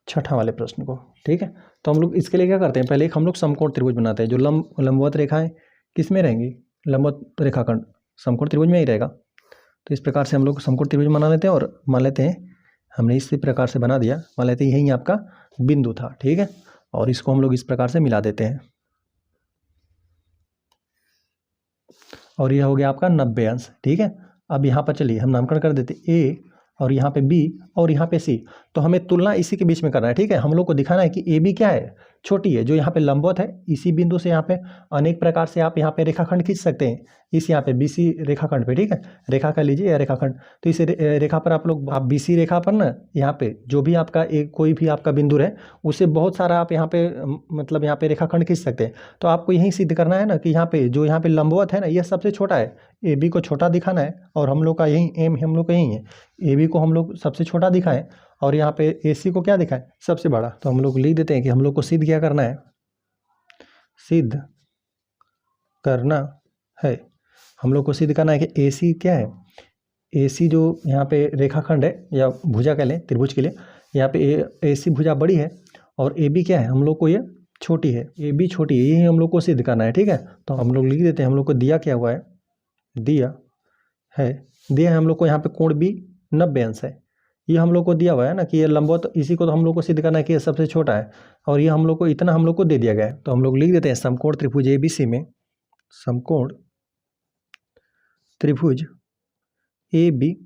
छठा वाले प्रश्न को, ठीक है। तो हम लोग इसके लिए क्या करते हैं, पहले एक हम लोग समकोण त्रिभुज बनाते हैं। जो लंबवत रेखाएं किस में रहेंगी, लंबवत रेखाखंड समकोण त्रिभुज में ही रहेगा। तो इस प्रकार से हम लोग समकोण त्रिभुज बना लेते हैं और मान लेते हैं हमने इसी प्रकार से बना दिया, मान लेते हैं यही आपका बिंदु था, ठीक है, और इसको हम लोग इस प्रकार से मिला देते हैं और यह हो गया आपका 90 अंश, ठीक है। अब यहाँ पर चलिए हम नामकरण कर देते ए और यहाँ पे बी और यहाँ पे सी, तो हमें तुलना इसी के बीच में करना है, ठीक है। हम लोग को दिखाना है कि ए बी क्या है, छोटी है, जो यहाँ पे लंबवत है, इसी बिंदु से यहाँ पे अनेक प्रकार से आप यहाँ पे रेखाखंड खींच सकते हैं, इस यहाँ पे बीसी रेखाखंड पे, ठीक है, रेखा का लीजिए या रेखाखंड, तो इस रेखा पर आप बीसी रेखा पर ना यहाँ पे जो भी आपका एक कोई भी आपका बिंदु है उसे बहुत सारा आप यहाँ पे मतलब यहाँ पे रेखाखंड खींच सकते हैं। तो आपको यही सिद्ध करना है ना कि यहाँ पे जो यहाँ पे लंबवत है ना यह सबसे छोटा है, ए बी को छोटा दिखाना है, और हम लोग का यही एम हम लोग का यही है, ए बी को हम लोग सबसे छोटा दिखाएं और यहाँ पे ए सी को क्या दिखाएं, सबसे बड़ा। तो हम लोग लिख देते हैं कि हम लोग को सिद्ध क्या करना है, सिद्ध करना है, हम लोग को सिद्ध करना है कि ए सी क्या है, ए सी जो यहाँ पे रेखाखंड है या भुजा कह लें त्रिभुज के लिए, यहाँ पे ए सी भुजा बड़ी है और ए बी क्या है, हम लोग को ये छोटी है, ए बी छोटी है, यही हम लोग को सिद्ध करना है, ठीक है। तो हम लोग लिख देते हैं, हम लोग को दिया क्या हुआ है, दिया है हम लोग को यहाँ पे कोण बी 90 अंश है, ये हम लोग को दिया हुआ है ना कि ये लंबवत, तो इसी को तो हम लोग को सिद्ध करना है कि ये सबसे छोटा है, और ये हम लोग को इतना हम लोग को दे दिया गया है। तो हम लोग लिख देते हैं समकोण त्रिभुज एबीसी में, समकोण त्रिभुज ए बी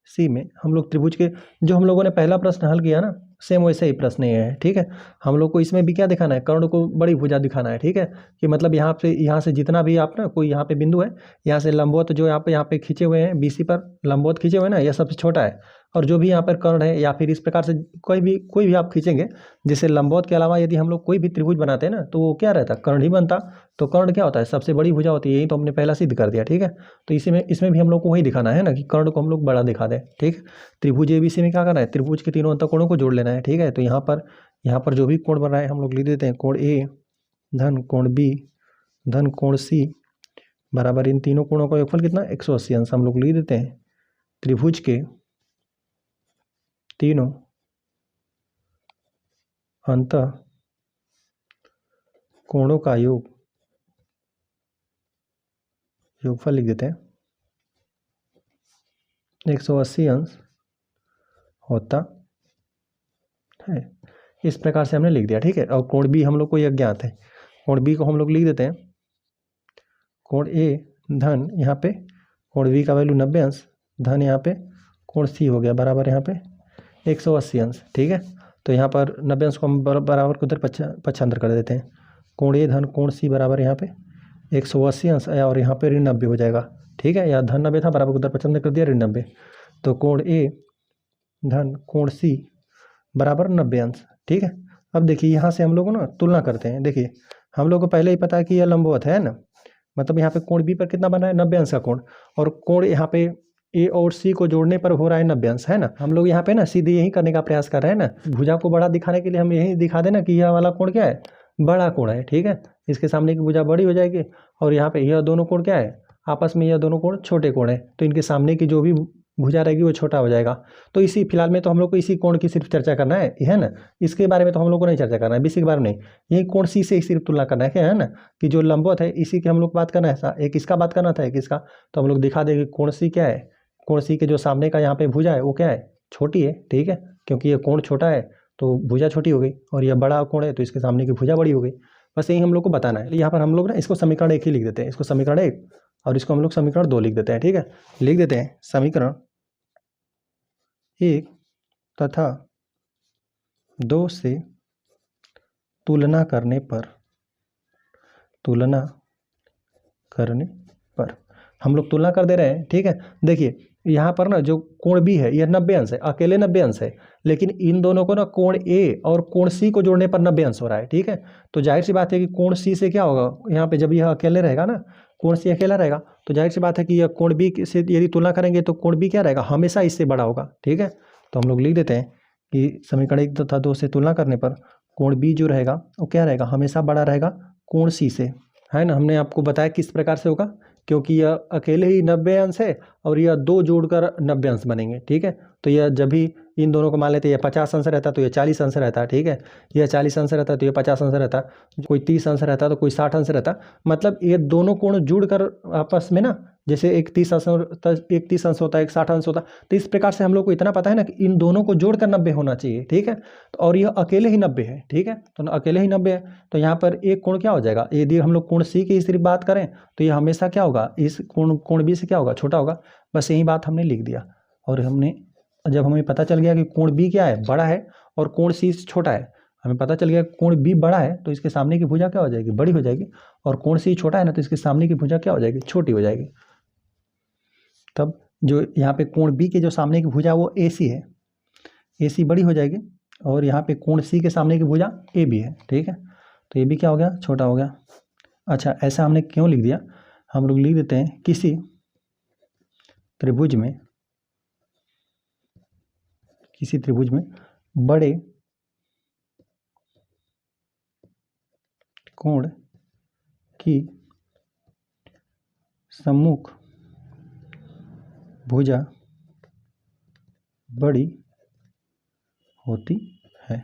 सी में हम लोग त्रिभुज के जो हम लोगों ने पहला प्रश्न हल किया ना सेम वैसे ही प्रश्न ये है, ठीक है। हम लोग को इसमें भी क्या दिखाना है, कर्ण को बड़ी भुजा दिखाना है, ठीक है, कि मतलब यहाँ से जितना भी आप ना कोई यहाँ पे बिंदु है, यहाँ से लंबवत जो यहाँ पे खींचे हुए हैं बीसी पर लंबवत खींचे हुए हैं ना, यह सबसे छोटा है, और जो भी यहाँ पर कर्ण है या फिर इस प्रकार से कोई भी आप खींचेंगे, जैसे लंबवत के अलावा यदि हम लोग कोई भी त्रिभुज बनाते हैं ना तो वो क्या रहता है, कर्ण ही बनता। तो कर्ण क्या होता है, सबसे बड़ी भुजा होती है, यही तो हमने पहला सिद्ध कर दिया, ठीक है। तो इसमें भी हम लोग को वही दिखाना है ना कि कर्ण को हम लोग बड़ा दिखा दें, ठीक। त्रिभुज एबीसी में क्या करना है, त्रिभुज के तीनों अंतःकोणों को जोड़ लेना है, ठीक है। तो यहाँ पर जो भी कोण बन रहा है हम लोग लिख देते हैं, कोण ए धन कोण बी धन कोण सी बराबर इन तीनों कोणों का योगफल कितना, 180 अंश। हम लोग लिख देते हैं त्रिभुज के तीनों अंतः कोणों का योगफल लिख देते हैं 180 अंश होता है। इस प्रकार से हमने लिख दिया, ठीक है। और कोण बी हम लोग को यह ज्ञात है, कोण बी को हम लोग लिख देते हैं कोण ए धन यहाँ पे कोण बी का वैल्यू 90 अंश धन यहाँ पे कोण सी हो गया बराबर यहाँ पे 180 अंश, ठीक है। तो यहाँ पर 90 अंश को हम बराबर को उधर पक्षांतर कर देते हैं, कोण ए धन कोण सी बराबर यहाँ पे 180 अंश और यहाँ पे 90 हो जाएगा, ठीक है। यहाँ धन 90 था, बराबर को उधर पक्षांतर कर दिया 90, तो कोण ए धन कोण सी बराबर 90 अंश, ठीक है। अब देखिए यहाँ से हम लोग ना तुलना करते हैं, देखिए हम लोग को पहले ही पता है कि यह लंबवत है ना, मतलब यहाँ पे कोण बी पर कितना बना है, 90 अंश का कोण, और कोण यहाँ पे ए और सी को जोड़ने पर हो रहा है 90 अंश, है ना। हम लोग यहाँ पे ना सीधे यही करने का प्रयास कर रहे हैं ना, भुजा को बड़ा दिखाने के लिए हम यही दिखा देना कि यह वाला कोण क्या है, बड़ा कोण है, ठीक है। इसके सामने की भुजा बड़ी हो जाएगी, और यहाँ पे यह दोनों कोण क्या है, आपस में यह दोनों कोण छोटे कोण है, तो इनके सामने की जो भी भुजा रहेगी वो छोटा हो जाएगा। तो इसी फिलहाल में तो हम लोग को इसी कोण की सिर्फ चर्चा करना है ना, इसके बारे में तो हम लोग को नहीं चर्चा करना है, बीसी के बारे में नहीं, यही कोण सी से सिर्फ तुलना करना है ना, कि जो लंबवत है इसी की हम लोग बात करना है, एक इसका बात करना था, एक इसका। तो हम लोग दिखा देंगे कोण सी क्या है, कोण सी के जो सामने का यहाँ पे भुजा है वो क्या है, छोटी है, ठीक है, क्योंकि ये कोण छोटा है तो भुजा छोटी हो गई, और यह बड़ा कोण है तो इसके सामने की भुजा बड़ी हो गई। बस यही हम लोग को बताना है। यहाँ पर हम लोग ना इसको समीकरण 1 ही लिख देते हैं, इसको समीकरण 1, और इसको हम लोग समीकरण 2 लिख देते हैं, ठीक है। लिख देते हैं समीकरण 1 तथा 2 से तुलना करने पर हम लोग तुलना कर दे रहे हैं, ठीक है। देखिए यहाँ पर ना जो कोण बी है यह 90 अंश है, अकेले 90 अंश है, लेकिन इन दोनों को ना कोण ए और कोण सी को जोड़ने पर 90 अंश हो रहा है, ठीक है। तो जाहिर सी बात है कि कोण सी से क्या होगा, यहाँ पे जब यह अकेले रहेगा ना, कोण सी अकेला रहेगा, तो जाहिर सी बात है कि यह कोण बी से यदि तुलना करेंगे तो कोण बी क्या रहेगा, हमेशा इससे बड़ा होगा, ठीक है। तो हम लोग लिख देते हैं कि समीकरण 1 तथा 2 से तुलना करने पर कोण बी जो रहेगा वो क्या रहेगा, हमेशा बड़ा रहेगा कोण सी से, है ना। हमने आपको बताया किस प्रकार से होगा, क्योंकि यह अकेले ही 90 अंश है और यह दो जोड़कर 90 अंश बनेंगे, ठीक है। तो यह जब भी इन दोनों को मान लेते हैं, यह 50 अंश रहता तो यह 40 अंश रहता है, ठीक है। यह 40 अंश रहता तो यह 50 अंश रहता, कोई 30 अंश रहता तो कोई 60 अंश रहता। मतलब ये दोनों कोण जुड़कर आपस में ना, जैसे एक 30 अंश होता है, एक 60 अंश होता, तो इस प्रकार से हम लोग को इतना पता है ना कि इन दोनों को जोड़कर 90 होना चाहिए, ठीक है। और यह अकेले ही 90 है, ठीक है, तो अकेले ही 90 है, तो यहाँ पर एक कोण क्या हो जाएगा, यदि हम लोग कोण सी की सिर्फ बात करें तो ये हमेशा क्या होगा, इस कोण बी से क्या होगा, छोटा होगा। बस यही बात हमने लिख दिया, और जब हमें पता चल गया कि कोण बी क्या है, बड़ा है, और कोण सी छोटा है, हमें पता चल गया कोण बी बड़ा है तो इसके सामने की भुजा क्या हो जाएगी, बड़ी हो जाएगी, और कोण सी छोटा है ना तो इसके सामने की भुजा क्या हो जाएगी, छोटी हो जाएगी। तब जो यहाँ पे कोण बी के जो सामने की भुजा वो ए सी है, ए सी बड़ी हो जाएगी, और यहाँ पे कोण सी के सामने की भुजा ए बी है, ठीक है। तो ये भी क्या हो गया, छोटा हो गया। अच्छा, ऐसा हमने क्यों लिख दिया, हम लोग लिख देते हैं किसी त्रिभुज में बड़े कोण की सम्मुख भुजा बड़ी होती है।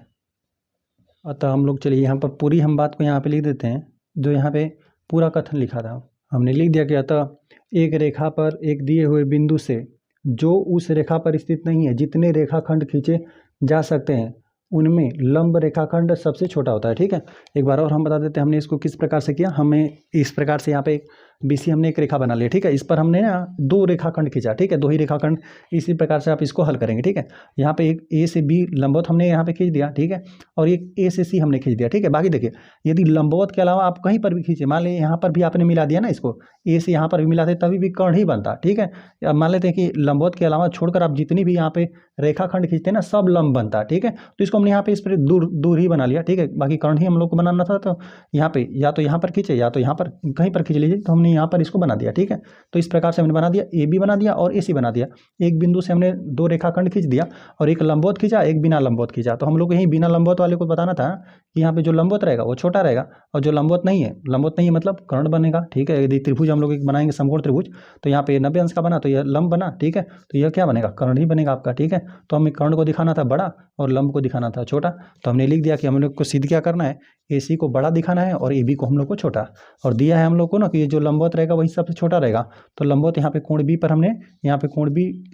अतः हम लोग चलिए यहाँ पर पूरी हम बात को यहाँ पे लिख देते हैं, जो यहाँ पे पूरा कथन लिखा था हमने लिख दिया कि अतः एक रेखा पर एक दिए हुए बिंदु से जो उस रेखा पर स्थित नहीं है, जितने रेखाखंड खींचे जा सकते हैं उनमें लंब रेखाखंड सबसे छोटा होता है, ठीक है। एक बार और हम बता देते हैं हमने इसको किस प्रकार से किया। हमें इस प्रकार से यहाँ पे बीसी हमने एक रेखा बना लिया, ठीक है। इस पर हमने ना दो रेखाखंड खींचा, ठीक है, दो ही रेखाखंड। इसी प्रकार से आप इसको हल करेंगे, ठीक है। यहाँ पे एक ए से बी लंबवत हमने यहाँ पे खींच दिया, ठीक है, और एक ए से सी हमने खींच दिया, ठीक है। बाकी देखिए, यदि लंबवत के अलावा आप कहीं पर भी खींचे, मान लीजिए यहाँ पर भी आपने मिला दिया ना, इसको ए से यहाँ पर भी मिलाते तभी भी कर्ण ही बनता, ठीक है। अब मान लेते हैं कि लंबवत के अलावा छोड़कर आप जितनी भी यहाँ पे रेखाखंड खींचते हैं ना, सब लंब बनता, ठीक है। तो इसको हमने यहाँ पे इस पर दूर ही बना लिया, ठीक है। बाकी कर्ण ही हम लोग को बनाना था, तो यहाँ पे या तो यहाँ पर खींचे या तो यहाँ पर कहीं पर खींच लीजिए, तो हमने यहाँ पर इसको बना दिया, ठीक है। तो इस प्रकार से हमने बना दिया, ए बी बना दिया और ए सी बना दिया। एक बिंदु से हमने दो रेखाखंड खींच दिया, और एक लंबवत खींचा, एक बिना लंबवत खींचा। तो हम लोग को यही बिना लंबवत वाले को बताना था कि यहाँ पे जो लंबवत रहेगा वो छोटा रहेगा, और जो लंबवत नहीं है मतलब कर्ण बनेगा, ठीक है। यदि त्रिभुज हम लोग एक बनाएंगे समकोण त्रिभुज, तो यहाँ पे 90 अंश का बना तो यह लंब बना, ठीक है। तो यह क्या बनेगा, कर्ण ही बनेगा आपका, ठीक है। तो हमें कर्ण को दिखाना था बड़ा और लंब को दिखाना था छोटा, तो हमने लिख दिया कि हम लोग को सिद्ध क्या करना है, ए सी को बड़ा दिखाना है और ए बी को हम लोग को छोटा, और दिया है हम लोग को ना कि ये जो लंबवत रहेगा वही सबसे छोटा रहेगा। तो लंबवत यहाँ पे कोण बी पर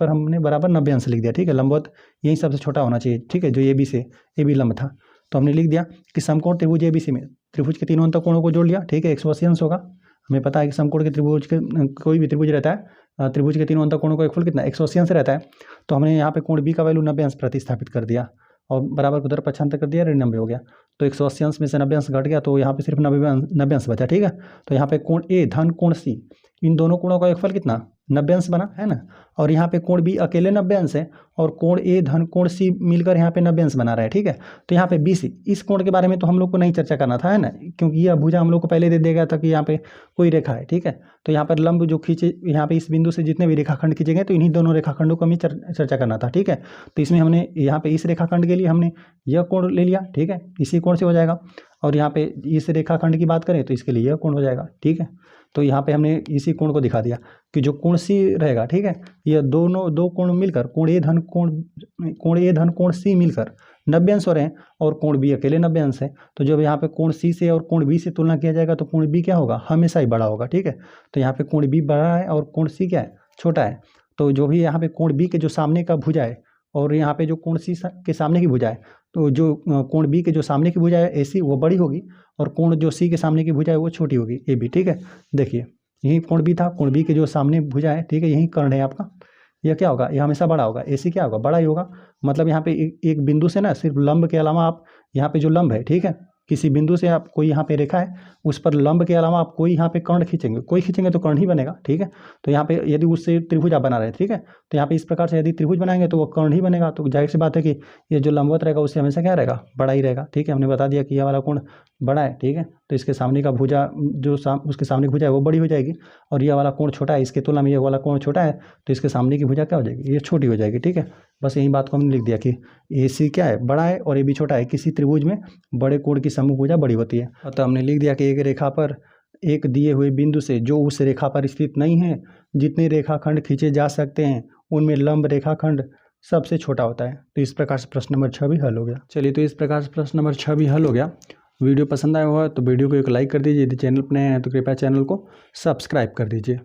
हमने बराबर 90 अंश लिख दिया, ठीक है। लंबवत यही सबसे छोटा होना चाहिए, ठीक है, जो ए बी लंब था। तो हमने लिख दिया कि समकोण त्रिभुज ए बी सी में त्रिभुज के तीनों अंत कोणों को जोड़ लिया, ठीक है, 180 अंश होगा। हमें पता है कि समकोण के त्रिभुज के कोई भी त्रिभुज रहता है, त्रिभुज के तीनों अंत कोणों का योगफल कितना 180 अंश रहता है। तो हमने यहाँ पे कोण बी का वैल्यू 90 अंश प्रतिस्थापित कर दिया, और बराबर को उधर पक्षांतर कर दिया, 90 हो गया। तो 180 अंश में से 90 अंश घट गया, तो यहाँ पे सिर्फ 90 अंश बचा, ठीक है। तो यहाँ पे कोण ए धन कोण सी, इन दोनों कोणों का योगफल कितना 90 अंश बना है ना, और यहाँ पे कोण बी अकेले 90 अंश है और कोण ए धन कोण सी मिलकर यहाँ पे 90 अंश बना रहा है, ठीक है। तो यहाँ पे BC, इस कोण के बारे में तो हम लोग को नहीं चर्चा करना था, है ना, क्योंकि यह भुजा हम लोग को पहले दे दिया गया था कि यहाँ पे कोई रेखा है, ठीक है। तो यहाँ पर लंब जो खींचे, यहाँ पे इस बिंदु से जितने भी रेखाखंड खींचेंगे तो इन्हीं दोनों रेखाखंडों को हमें चर्चा करना था, ठीक है। तो इसमें हमने यहाँ पे इस रेखाखंड के लिए हमने यह कोण ले लिया, ठीक है, इसी कोण से हो जाएगा। और यहाँ पे इस रेखाखंड की बात करें तो इसके लिए यह कोण हो जाएगा, ठीक है। तो यहाँ पे हमने इसी कोण को दिखा दिया कि जो कोण सी रहेगा, ठीक है, यह दो कोण मिलकर कोण ए धन कोण सी मिलकर 90 अंश हो रहे हैं और कोण बी अकेले 90 अंश है। तो जब यहाँ पे कोण सी से और कोण बी से तुलना किया जाएगा तो कोण बी क्या होगा, हमेशा ही बड़ा होगा, ठीक है। तो यहाँ पे कोण बी बड़ा है और कोण सी क्या है, छोटा है। तो जो भी यहाँ पे कोण बी के जो सामने का भुजा है और यहाँ पे जो कोण सी के सामने की भुजा है, तो जो कोण बी के जो सामने की भुजा है AC वो बड़ी होगी और कोण जो सी के सामने की भुजा है वो छोटी होगी, AB, ठीक है। देखिए यही कोण बी था, कोण बी के जो सामने भुजा है, ठीक है, यही कर्ण है आपका, यह क्या होगा, यह हमेशा बड़ा होगा। AC क्या होगा, बड़ा ही होगा। मतलब यहाँ पे एक बिंदु से ना सिर्फ लंब के अलावा आप यहाँ पे जो लंब है, ठीक है, किसी बिंदु से आप कोई यहाँ पे रेखा है उस पर लंब के अलावा आप कोई यहाँ पे कर्ण खींचेंगे, कोई खींचेंगे तो कर्ण ही बनेगा, ठीक है। तो यहाँ पे यदि उससे त्रिभुज आप बना रहे हैं, ठीक है, तो यहाँ पे इस प्रकार से यदि त्रिभुज बनाएंगे तो वो कर्ण ही बनेगा। तो जाहिर सी बात है कि ये जो लंबवत रहेगा उससे हमेशा क्या रहेगा, बड़ा ही रहेगा, ठीक है। हमने बता दिया कि यह वाला कोण बड़ा है, ठीक है, तो इसके सामने का भुजा जो उसके सामने की भुजा है वो बड़ी हो जाएगी और यह वाला कोण छोटा है, इसके तुलना में यह वाला कोण छोटा है तो इसके सामने की भुजा क्या हो जाएगी, ये छोटी हो जाएगी, ठीक है। बस यही बात को हमने लिख दिया कि AC क्या है, बड़ा है और AB छोटा है। किसी त्रिभुज में बड़े कोण की समूह भुजा बड़ी होती है। अतः हमने लिख दिया कि एक रेखा पर एक दिए हुए बिंदु से जो उस रेखा पर स्थित नहीं है, जितने रेखाखंड खींचे जा सकते हैं उनमें लंब रेखाखंड सबसे छोटा होता है। तो इस प्रकार से प्रश्न नंबर 6 भी हल हो गया। चलिए, तो इस प्रकार से प्रश्न नंबर 6 भी हल हो गया। वीडियो पसंद आया हुआ तो वीडियो को एक लाइक कर दीजिए, यदि चैनल पर नए हैं तो कृपया चैनल को सब्सक्राइब कर दीजिए।